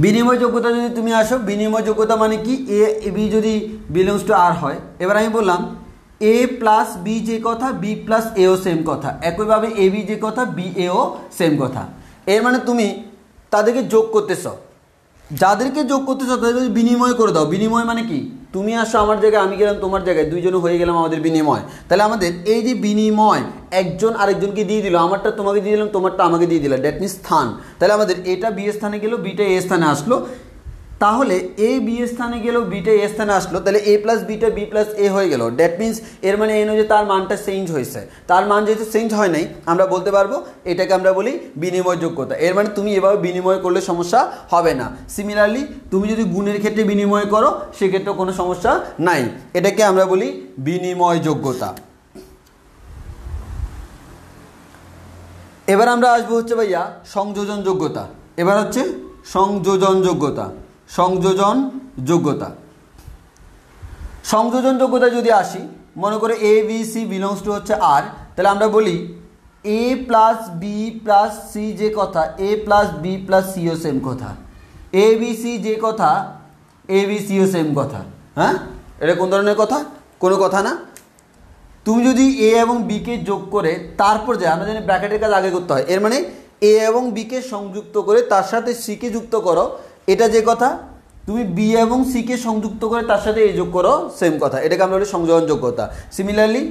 বিনিময় যোগ্যতা যদি তুমি আসো, বিনিময় যোগ্যতা মানে কি? এ বি যদি বিলংস টু আর হয়, এবার আমি বললাম এ প্লাস বি যে কথা, বি প্লাস এও সেম কথা। একইভাবে এ বি যে কথা, বি এও সেম কথা। এর মানে তুমি তাদেরকে যোগ করতেছ, যাদেরকে যোগ করতেছ তাদেরকে বিনিময় করে দাও। বিনিময় মানে কি? তুমি আসো আমার জায়গায়, আমি গেলাম তোমার জায়গায়, দুইজনে হয়ে গেলাম আমাদের বিনিময়। তাহলে আমাদের এই যে বিনিময়, একজন আরেকজনকে দিয়ে দিল, আমারটা তোমাকে দিয়ে দিলাম, তোমারটা আমাকে দিয়ে দিলাম, দ্যাট মিনস স্থান। তাহলে আমাদের এটা বি এর স্থানে গেল, বিটা এ স্থানে আসলো। তাহলে এ বি এর স্থানে গেল, বিটা এ স্থানে আসলো, তাহলে এ প্লাস বিটা বি প্লাস এ হয়ে গেল। দ্যাট মিনস এর মানে এই নয় যে তার মানটা চেঞ্জ হয়েছে। তার মান যেহেতু চেঞ্জ হয় নাই, আমরা বলতে পারবো এটাকে আমরা বলি বিনিময় যোগ্যতা। এর মানে তুমি এভাবে বিনিময় করলে সমস্যা হবে না। সিমিলারলি তুমি যদি গুণের ক্ষেত্রে বিনিময় করো, সেক্ষেত্রেও কোনো সমস্যা নাই। এটাকে আমরা বলি বিনিময় যোগ্যতা। এবার আমরা আসবো হচ্ছে ভাইয়া সংযোজন যোগ্যতা। এবার হচ্ছে সংযোজন যোগ্যতা। সংযোজন যোগ্যতা সংযোজন যোগ্যতা যদি আসি, মনে করে A B C belongs to হচ্ছে আর, তাহলে আমরা বলি A plus B plus C যে কথা, এ প্লাস বি প্লাস সিও সেম কথা, এ বি সি যে কথা এ বি সিও সেম কথা। হ্যাঁ, এটা কোন ধরনের কথা? কোনো কথা না। তুমি যদি এ এবং বিকে যোগ করে তারপর যায়, আমরা জানি ব্র্যাকেটের কাজ আগে করতে হয়, এর মানে এ এবং বিকে সংযুক্ত করে তার সাথে সিকে যুক্ত করো, এটা যে কথা। তুমি বি এবং সিকে সংযুক্ত করে তার সাথে এ যোগ করো, সেম কথা, এটাকে আমরা বলি সংযোজন যোগ্যতা। সিমিলারলি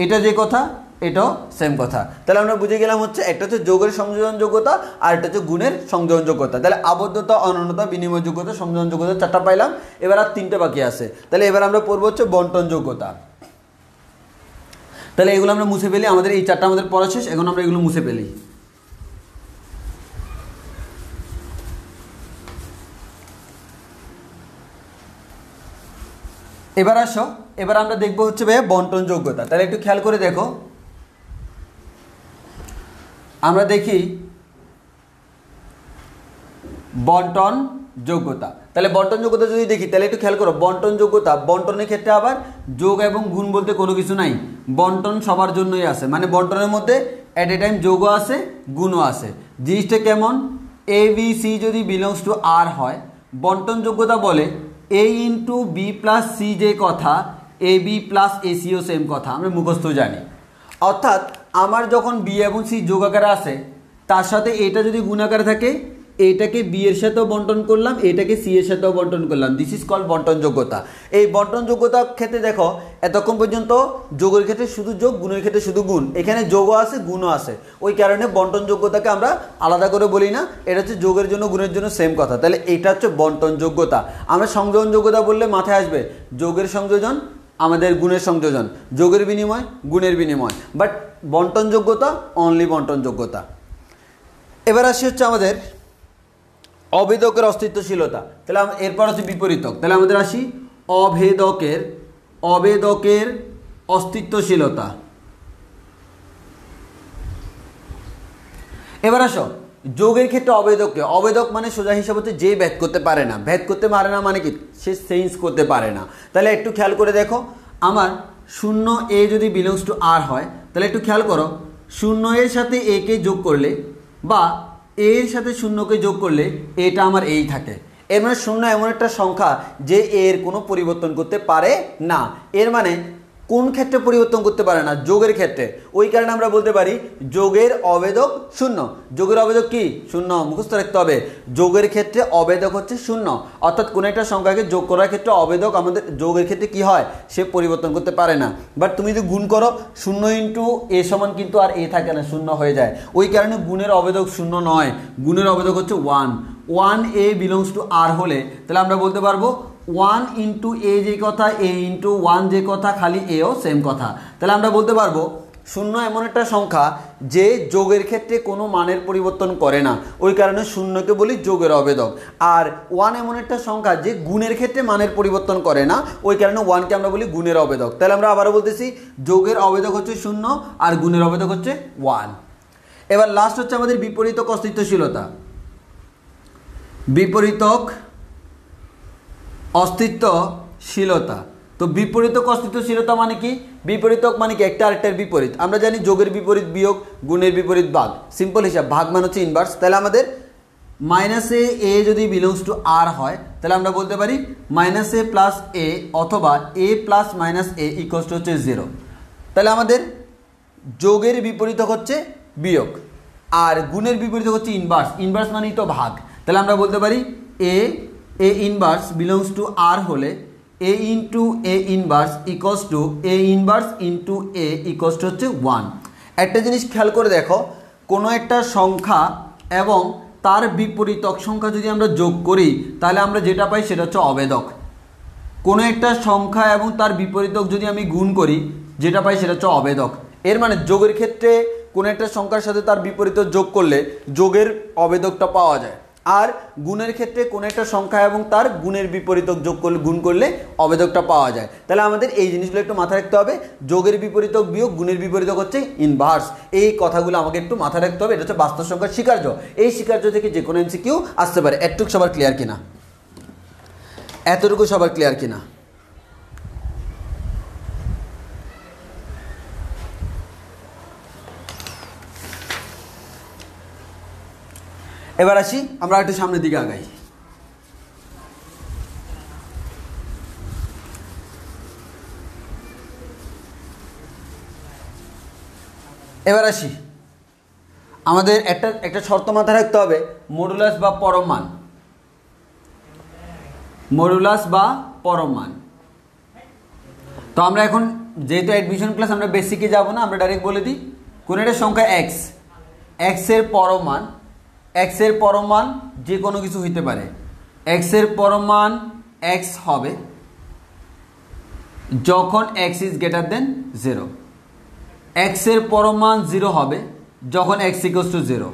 এটা যে কথা এটাও সেম কথা। তাহলে আমরা বুঝে গেলাম হচ্ছে একটা হচ্ছে যোগের সংযোজন যোগ্যতা আর একটা হচ্ছে গুণের সংযোজন যোগ্যতা। তাহলে আবদ্ধতা, অনন্যতা, বিনিময় যোগ্যতা, সংযোজন যোগ্যতা 4টা পাইলাম। এবার আর 3টে বাকি আছে। তাহলে এবার আমরা পড়বো হচ্ছে বন্টন যোগ্যতা। তাহলে এগুলো আমরা মুছে ফেলি, আমাদের এই 4টা আমাদের পড়া শেষ, এখন আমরা এগুলো মুছে ফেলি। এবার আসো, এবার আমরা দেখবো হচ্ছে ভাইয়া বন্টন যোগ্যতা। তাহলে একটু খেয়াল করে দেখো, আমরা দেখি বন্টন যোগ্যতা। তাহলে বন্টন যোগ্যতা যদি দেখি, তাহলে একটু খেয়াল করো, বন্টন যোগ্যতা, বন্টনের ক্ষেত্রে আবার যোগ এবং গুণ বলতে কোনো কিছু নাই, বন্টন সবার জন্যই আছে। মানে বন্টনের মধ্যে অ্যাট এ টাইম যোগও আছে, গুণও আছে। জিনিসটা কেমন? এ বি সি যদি বিলংস টু আর হয়, বন্টন যোগ্যতা বলে এ ইন্টু বি প্লাস সি যে কথা, A B plus A CO same কথা, আমরা মুখস্থ জানি। অর্থাৎ আমার যখন বি এবং সি যোগ আকারে আছে, তার সাথে এটা যদি গুণ আকারে থাকে, এইটাকে বি এর সাথেও বন্টন করলাম, এটাকে সি এর সাথেও বন্টন করলাম, দিস ইজ কল্ড বন্টন যোগ্যতা। এই বন্টন যোগ্যতার ক্ষেত্রে দেখো, এতক্ষণ পর্যন্ত যোগের ক্ষেত্রে শুধু যোগ, গুণের ক্ষেত্রে শুধু গুণ, এখানে যোগও আছে গুণও আছে, ওই কারণে বন্টন যোগ্যতাকে আমরা আলাদা করে বলি না, এটা হচ্ছে যোগের জন্য গুণের জন্য সেম কথা। তাহলে এটা হচ্ছে বন্টন যোগ্যতা। আমরা সংযোজন যোগ্যতা বললে মাথায় আসবে যোগের সংযোজন, আমাদের গুণের সংযোজন, যোগের বিনিময়, গুণের বিনিময়, বাট বন্টন যোগ্যতা অনলি বন্টন যোগ্যতা। এবার আসি হচ্ছে আমাদের অভেদকের অস্তিত্বশীলতা। তাহলে এরপর হচ্ছে বিপরীতক। তাহলে আমাদের আসি অভেদকের অস্তিত্বশীলতা। এবার আসো যোগের ক্ষেত্রে অভেদককে, অভেদক মানে সোজা হিসাব হচ্ছে যে ভেদ করতে পারে না। ভেদ করতে পারে না মানে কি? সে চেঞ্জ করতে পারে না। তাহলে একটু খেয়াল করে দেখো, আমার 0 এ যদি বিলংস টু আর হয়, তাহলে একটু খেয়াল করো, 0 এর সাথে এ কে যোগ করলে বা এর সাথে 0কে যোগ করলে এটা আমার এই থাকে। এর মানে 0 এমন একটা সংখ্যা যে এর কোনো পরিবর্তন করতে পারে না। এর মানে কোন ক্ষেত্রে পরিবর্তন করতে পারে না? যোগের ক্ষেত্রে। ওই কারণে আমরা বলতে পারি যোগের অভেদক 0। যোগের অভেদক কি? 0, মুখস্থ রাখতে হবে। যোগের ক্ষেত্রে অভেদক হচ্ছে 0, অর্থাৎ কোনো একটা সংখ্যাকে যোগ করার ক্ষেত্রে অভেদক আমাদের যোগের ক্ষেত্রে কি হয়? সে পরিবর্তন করতে পারে না। বাট তুমি যদি গুণ করো, 0 ইন্টু এ সমান কিন্তু আর এ থাকে না, 0 হয়ে যায়। ওই কারণে গুণের অভেদক 0 নয়, গুণের অভেদক হচ্ছে 1। 1 এ বিলংস টু আর হলে তাহলে আমরা বলতে পারবো 1 ইন্টু এ যে কথা, এ ইন্টু 1 যে কথা, খালি এও সেম কথা। তাহলে আমরা বলতে পারবো 0 এমন একটা সংখ্যা যে যোগের ক্ষেত্রে কোনো মানের পরিবর্তন করে না, ওই কারণে 0কে বলি যোগের অভেদক। আর 1 এমন একটা সংখ্যা যে গুণের ক্ষেত্রে মানের পরিবর্তন করে না, ওই কারণে 1কে আমরা বলি গুণের অভেদক। তাহলে আমরা আবারও বলতেছি যোগের অভেদক হচ্ছে 0 আর গুণের অভেদক হচ্ছে 1। এবার লাস্ট হচ্ছে আমাদের বিপরীতক অস্তিত্বশীলতা। বিপরীতক অস্তিত্বশীলতা। তো বিপরীতক অস্তিত্বশীলতা মানে কি? বিপরীতক মানে কি? একটা আরেকটার বিপরীত। আমরা জানি যোগের বিপরীত বিয়োগ, গুণের বিপরীত ভাগ, সিম্পল হিসাব। ভাগ মানে হচ্ছে ইনভার্স। তাহলে আমাদের মাইনাসে এ যদি বিলংস টু আর হয়, তাহলে আমরা বলতে পারি মাইনাস এ প্লাস এ অথবা A plus minus A equals to হচ্ছে 0। তাহলে আমাদের যোগের বিপরীতক হচ্ছে বিয়োগ আর গুণের বিপরীতক হচ্ছে ইনভার্স। ইনভার্স মানেই তো ভাগ। তাহলে আমরা বলতে পারি A inverse belongs to R হলে A into A inverse equals to A inverse into A equals to হচ্ছে 1। একটা জিনিস খেয়াল করে দেখো, কোনো একটা সংখ্যা এবং তার বিপরীতক সংখ্যা যদি আমরা যোগ করি, তাহলে আমরা যেটা পাই সেটা হচ্ছে অভেদক। কোনো একটা সংখ্যা এবং তার বিপরীতক যদি আমি গুণ করি, যেটা পাই সেটা হচ্ছে অভেদক। এর মানে যোগের ক্ষেত্রে কোনো একটা সংখ্যার সাথে তার বিপরীত যোগ করলে যোগের অভেদকটা পাওয়া যায়। আর গুণের ক্ষেত্রে কোনো একটা সংখ্যা এবং তার গুণের বিপরীতক যোগ করলে গুণ করলে অবেদকটা পাওয়া যায়। তাহলে আমাদের এই জিনিসগুলো একটু মাথায় রাখতে হবে। যোগের বিপরীতক বিয়োগ, গুণের বিপরীতক হচ্ছে ইনভার্স। এই কথাগুলো আমাকে একটু মাথায় রাখতে হবে। এটা হচ্ছে বাস্তব সংখ্যার স্বীকার্য। এই স্বীকার্য থেকে যে কোনো এমসিকিউ আসতে পারে। এতটুকু সবার ক্লিয়ার কিনা? এতটুকু সবার ক্লিয়ার কিনা? এবার আসি, আমরা একটু সামনের দিকে আগাই। এবার আসি, আমাদের একটা শর্ত মাথায় রাখতে হবে, মডুলাস বা পরম মান। মডুলাস বা পরম মান। তো আমরা এখন যেহেতু অ্যাডমিশন ক্লাস, আমরা বেসিকে যাব না, আমরা ডাইরেক্ট বলে দিই কোন একটা সংখ্যা এক্স, এক্সের পরম মান, এক্সের পরম মান যে কোনো কিছু হইতে পারে। এক্সের পরম মান এক্স হবে যখন এক্স ইজ গ্রেটার দেন 0। এক্সের পরম মান 0 হবে যখন এক্স ইকুয়ালস টু 0।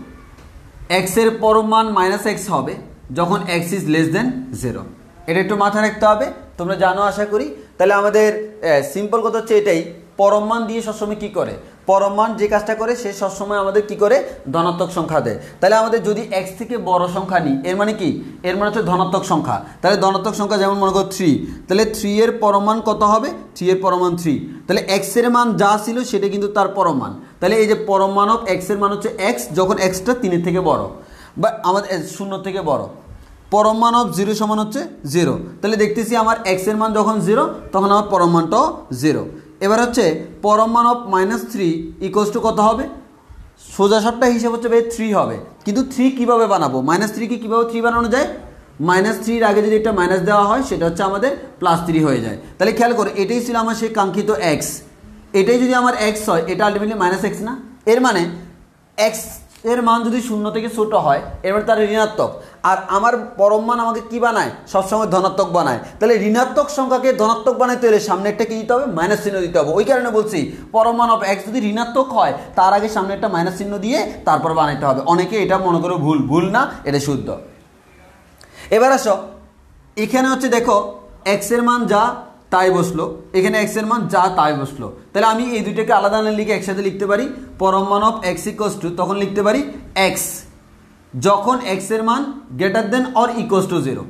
এক্সের পরম মান মাইনাস এক্স হবে যখন এক্স ইজ লেস দেন 0। এটা একটু মাথায় রাখতে হবে, তোমরা জানো আশা করি। তাহলে আমাদের সিম্পল কথা হচ্ছে এটাই, পরম মান দিয়ে সবসময় কী করে, পরম মান যে কাজটা করে সে সবসময় আমাদের কি করে, ধনাত্মক সংখ্যা দেয়। তাহলে আমাদের যদি এক্স থেকে বড় সংখ্যা নিই, এর মানে কি, এর মানে হচ্ছে ধনাত্মক সংখ্যা। তাহলে ধনাত্মক সংখ্যা যেমন মনে করো 3, তাহলে 3 এর পরম মান কত হবে, 3 এর পরম মান 3। তাহলে এক্স এর মান যা ছিল সেটা কিন্তু তার পরম মান। তাহলে এই যে পরম মান অফ এক্স এর মান হচ্ছে এক্স যখন এক্সটা 3 থেকে বড় বা আমাদের 0 থেকে বড়। পরম মান অফ 0 সমান হচ্ছে 0। তাহলে দেখতেছি আমার এক্স এর মান যখন 0 তখন আমার পরম মানটাও 0। এবার হচ্ছে পরম মান অফ -3 ইকুয়ালস টু কত হবে, সোজা সাপটা হিসাব হচ্ছে ভাই 3 হবে। কিন্তু 3 কীভাবে বানাবো, -3 কে কীভাবে 3 বানানো যায়, -3 আগে যদি একটা মাইনাস দেওয়া হয় সেটা হচ্ছে আমাদের +3 হয়ে যায়। তাহলে খেয়াল করে, এটাই ছিল আমার সেই কাঙ্ক্ষিত এক্স। এটাই যদি আমার এক্স হয়, এটা আলটিমেটলি -x না। এর মানে এক্স এর মান যদি 0 থেকে ছোট হয়, এবার তার ঋণাত্মক। আর আমার পরম মান আমাকে কি বানায়, সবসময় ধনাত্মক বানায়। তাহলে ঋণাত্মক সংখ্যাকে ধনাত্মক বানাইতে হলে সামনে একটা কি দিতে হবে, মাইনাস চিহ্ন দিতে হবে। ওই কারণে বলছি পরম মান অফ এক্স যদি ঋণাত্মক হয়, তার আগে সামনে একটা মাইনাস চিহ্ন দিয়ে তারপর বানাইতে হবে। অনেকে এটা মনে করে ভুল না, এটা শুদ্ধ। এবার আসো, এখানে হচ্ছে দেখো এক্স এর মান যা তাই বসলো, এখানে এক্স এর মান যা তাই বসলো। তাহলে আমি এই দুইটাকে আলাদা না লিখে একসাথে লিখতে পারি, পরম মান অফ এক্স ইকুয়ালস টু, তখন লিখতে পারি এক্স যখন এক্স এর মান greater than or equals to 0।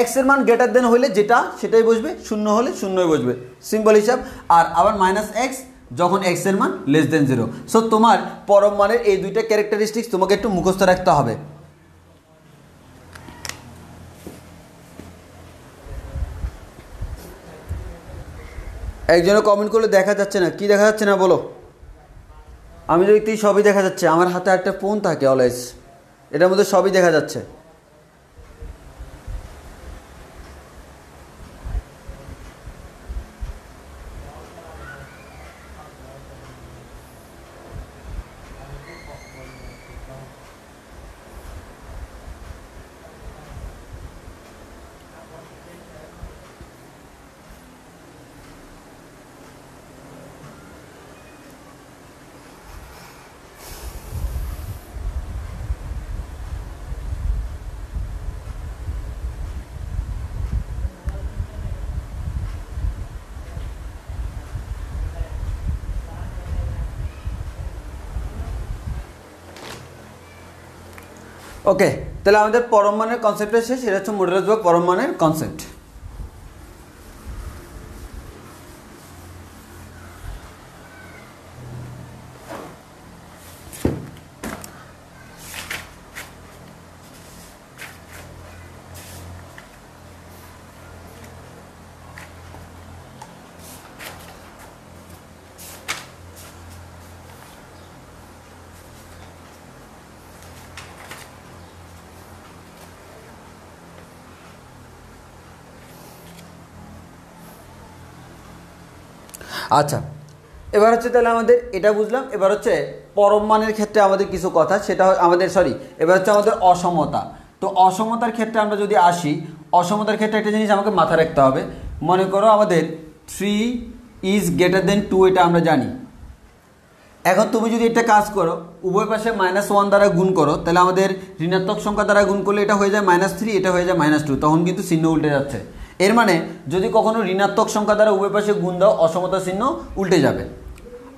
X এর মান গ্রেটার দেন হলে যেটা সেটাই বসবে, 0 হলে 0ই বসবে, সিম্পল হিসাব। আর আবার -x যখন এক্স এর মান লেস দেন 0। সো তোমার পরম মানের এই দুইটা ক্যারেক্টারিস্টিক্স তোমাকে একটু মুখস্থ রাখতে হবে। একজনে কমেন্ট করলে দেখা যাচ্ছে না, কি দেখা যাচ্ছে না বলো? আমি দেখতে সবই দেখা যাচ্ছে, আমার হাতে একটা ফোন থাকে অলওয়েজ, এটার মধ্যে সবই দেখা যাচ্ছে। ওকে, তাহলে আমাদের পরম মানের কনসেপ্টটা শেষ। এটা হচ্ছে মডুলাস বা পরম মানের কনসেপ্ট। আচ্ছা, এবার হচ্ছে তাহলে আমাদের এটা বুঝলাম। এবার হচ্ছে পরম মানের ক্ষেত্রে আমাদের কিছু কথা, সেটা আমাদের এবার হচ্ছে আমাদের অসমতা। তো অসমতার ক্ষেত্রে আমরা যদি আসি, অসমতার ক্ষেত্রে একটা জিনিস আমাকে মাথায় রাখতে হবে। মনে করো আমাদের 3 ইজ গ্রেটার দেন 2, এটা আমরা জানি। এখন তুমি যদি একটা কাজ করো, উভয় পাশে -1 দ্বারা গুণ করো, তাহলে আমাদের ঋণাত্মক সংখ্যা দ্বারা গুণ করলে এটা হয়ে যায় -3, এটা হয়ে যায় -2, তখন কিন্তু চিহ্ন উল্টে যাচ্ছে। এর মানে যদি কখনো ঋণাত্মক সংখ্যা দ্বারা উভয় পাশে গুণ দাও, অসমতা চিহ্ন উল্টে যাবে।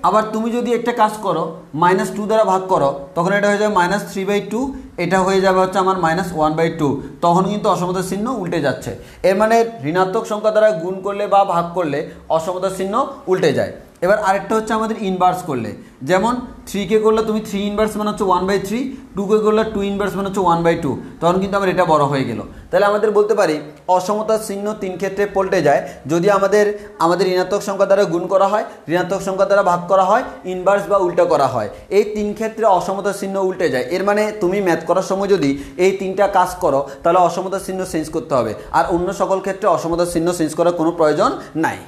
আবার তুমি যদি একটা কাজ করো, -2 দ্বারা ভাগ করো, তখন এটা হয়ে যাবে -3/2, এটা হয়ে যাবে হচ্ছে আমার -1/2, তখন কিন্তু অসমতা চিহ্ন উল্টে যাচ্ছে। এর মানে ঋণাত্মক সংখ্যা দ্বারা গুণ করলে বা ভাগ করলে অসমতা চিহ্ন উল্টে যায়। এবার আরেকটা হচ্ছে আমাদের ইনভার্স করলে, যেমন 3কে করলে তুমি 3 ইনভার্স মানে হচ্ছে 1/3, 2কে করলে 2 ইনভার্স মানে হচ্ছে 1/2, তখন কিন্তু আমার এটা বড় হয়ে গেল। তাহলে আমাদের বলতে পারি অসমতার চিহ্ন 3 ক্ষেত্রে পল্টে যায়, যদি আমাদের ঋণাত্মক সংখ্যা দ্বারা গুণ করা হয়, ঋণাত্মক সংখ্যা দ্বারা ভাগ করা হয়, ইনভার্স বা উল্টা করা হয়, এই 3 ক্ষেত্রে অসমতার চিহ্ন উল্টে যায়। এর মানে তুমি ম্যাথ করার সময় যদি এই 3টা কাজ করো, তাহলে অসমতার চিহ্ন চেঞ্জ করতে হবে, আর অন্য সকল ক্ষেত্রে অসমতার চিহ্ন চেঞ্জ করার কোনো প্রয়োজন নাই।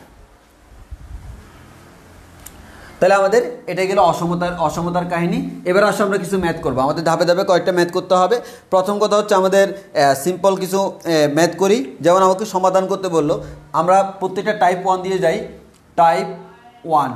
তাহলে আমাদের এটা গেল অসমতার কাহিনী। এবার আসলে আমরা কিছু ম্যাথ করবো, আমাদের ধাপে ধাপে কয়েকটা ম্যাথ করতে হবে। প্রথম কথা হচ্ছে আমাদের সিম্পল কিছু ম্যাথ করি। যেমন আমাকে সমাধান করতে বললো, আমরা প্রত্যেকটা টাইপ 1 দিয়ে যাই। টাইপ 1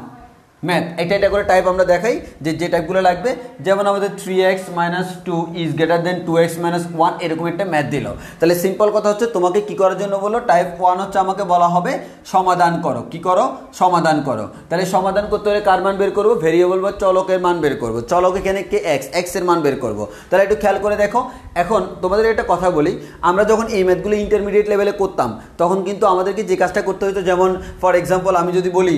ম্যাথ এটা করে টাইপ আমরা দেখাই যে টাইপগুলো লাগবে। যেমন আমাদের 3x - 2 is greater then 2x - 1, এরকম একটা ম্যাথ দিল। তাহলে সিম্পল কথা হচ্ছে তোমাকে কি করার জন্য বললো, টাইপ 1 হচ্ছে আমাকে বলা হবে সমাধান করো। কি করো? সমাধান করো। তাহলে সমাধান করতে হলে কার মান বের করবো? ভেরিয়েবল বা চলকের মান বের করবো। চলক এখানে কে? x এর মান বের করবো। তাহলে একটু খেয়াল করে দেখো। এখন তোমাদের একটা কথা বলি, আমরা যখন এই ম্যাথগুলো ইন্টারমিডিয়েট লেভেলে করতাম, তখন কিন্তু আমাদেরকে যে কাজটা করতে হতো, যেমন ফর এক্সাম্পল আমি যদি বলি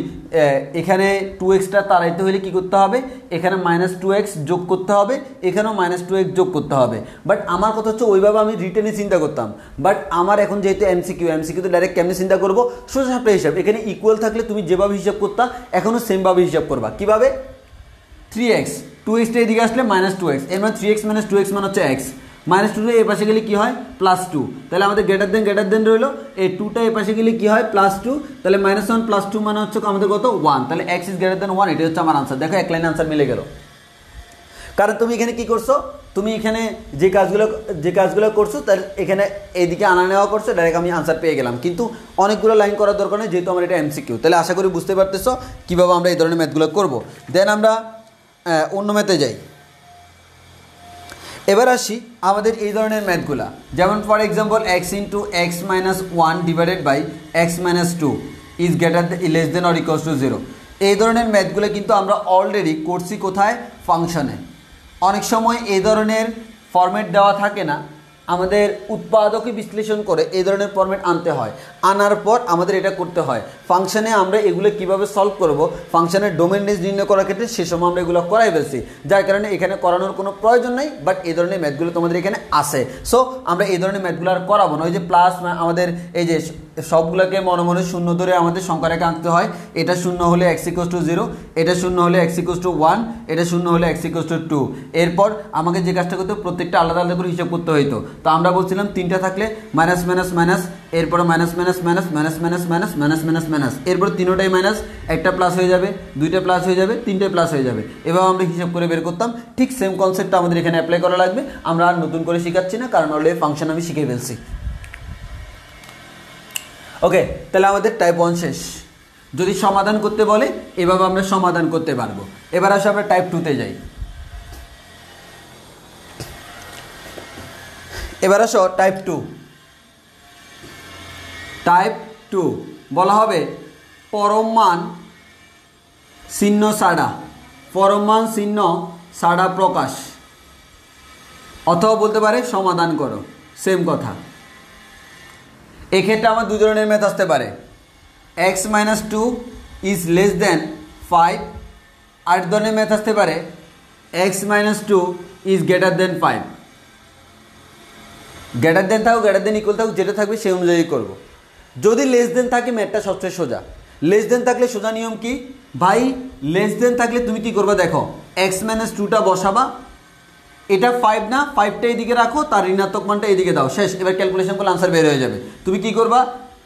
এখানে 2xটা তাড়াইতে হলে কি করতে হবে? এখানে -2x যোগ করতে হবে, এখানেও -2x যোগ করতে হবে। বাট আমার কথা হচ্ছে ওইভাবে আমি রিটেনে চিন্তা করতাম। বাট আমার এখন যেহেতু এমসিকিউ ডাইরেক্ট কেমনে চিন্তা করবো? সোজা সাপটা হিসাব। এখানে ইকুয়াল থাকলে তুমি যেভাবে হিসাব করতা, এখনও সেমভাবে হিসাব করবা। কীভাবে? 3x 2xটা এদিকে আসলে -2x, এর মানে 3x - 2x মানে হচ্ছে x, -2 এর পাশে গেলে কি হয়? +2। তাহলে আমাদের গ্রেটার দেন রইলো, এই 2টা এর পাশে গেলে কি হয়? +2। তাহলে -1 + 2 মানে হচ্ছে আমাদের কত? 1। তাহলে x ইজ গ্রেটার দেন 1, এটা হচ্ছে আমার আনসার। দেখো এক লাইন আনসার মিলে গেল। কারণ তুমি এখানে কি করছো? তুমি এখানে যে কাজগুলো করছো তার এখানে এইদিকে আনা নেওয়া করছো, ডাইরেক্ট আমি আনসার পেয়ে গেলাম। কিন্তু অনেকগুলো লাইন করার দরকার নেই, যেহেতু আমার এটা এমসিকিউ। তাহলে আশা করি বুঝতে পারতেছো কীভাবে আমরা এই ধরনের ম্যাথগুলো করবো। দেন আমরা অন্য ম্যাথে যাই। এবার আসি আমাদের এই ধরনের ম্যাথগুলা, যেমন for example x * x - 1 divided by x - 2 is less than or equals to 0। এই ধরনের ম্যাথগুলো কিন্তু আমরা অলরেডি করছি কোথায়? ফাংশনে। অনেক সময় এই ধরনের ফরম্যাট দেওয়া থাকে না, আমাদের উৎপাদকে বিশ্লেষণ করে এই ধরনের ফরম্যাট আনতে হয়। আনার পর আমাদের এটা করতে হয় ফাংশনে। আমরা এগুলো কিভাবে সলভ করব, ফাংশনের ডোমেন রেঞ্জ নির্ণয় করার ক্ষেত্রে সে সময় আমরা এগুলো করাই ফেলছি, যার কারণে এখানে করানোর কোনো প্রয়োজন নেই। বাট এই ধরনের ম্যাথগুলো তোমাদের এখানে আসে, সো আমরা এই ধরনের ম্যাথগুলো আর করাবো না। ওই যে প্লাস আমাদের এই যে সবগুলোকে মনে মনে শূন্য ধরে আমাদের সংখ্যা রেখে আঁকতে হয়। এটা 0 হলে x = 0, এটা 0 হলে x = 1, এটা 0 হলে x = 2। এরপর আমাকে যে কাজটা করতে প্রত্যেকটা আলাদা আলাদা করে হিসাব করতে হইতো। তো আমরা বলছিলাম 3টা থাকলে মাইনাস মাইনাস মাইনাস, এরপরে minus minus minus minus minus minus minus minus minus, এরপর তিনোটাই মাইনাস, একটা প্লাস হয়ে যাবে, দুইটা প্লাস হয়ে যাবে, তিনটে প্লাস হয়ে যাবে। এভাবে আমরা হিসাব করে বের করতাম। ঠিক সেম কনসেপ্টটা আমাদের এখানে অ্যাপ্লাই করা লাগবে। আমরা আর নতুন করে শেখাচ্ছি না, কারণ অলরেডি ফাংশন আমি শিখে ফেলছি। ওকে, তাহলে আমাদের টাইপ 1 শেষ। যদি সমাধান করতে বলে এভাবে আমরা সমাধান করতে পারবো। এবার আসলে আমরা টাইপ 2তে যাই। এবার আসো টাইপ 2। টাইপ 2 বলা হবে পরম মান চিহ্ন ছাড়া, পরম মান চিহ্ন ছাড়া প্রকাশ, অথবা বলতে পারে সমাধান করো। সেম কথা। এক্ষেত্রে আমার দুই ধরনের ম্যাথ আসতে পারে। x - 2 ইজ লেস দেন 5। আর ধরনের ম্যাথ আসতে পারে x - 2 is greater then 5। Greater than থাকুক, গ্রেটার দেন ইকুয়াল থাকুক, যেটা থাকবে সেই অনুযায়ী করব। যদি লেস দেন থাকে ম্যাথটা সবচেয়ে সোজা। লেস দেন থাকলে সোজা নিয়ম কি ভাই? লেস দেন থাকলে তুমি কি করবে দেখো, x - 2টা বসাবা, এটা 5 না, 5টা এদিকে রাখো, তার ঋণাত্মক মানটা এদিকে দাও, শেষ। এবার ক্যালকুলেশন করলে আনসার বের হয়ে যাবে। তুমি কি করবা?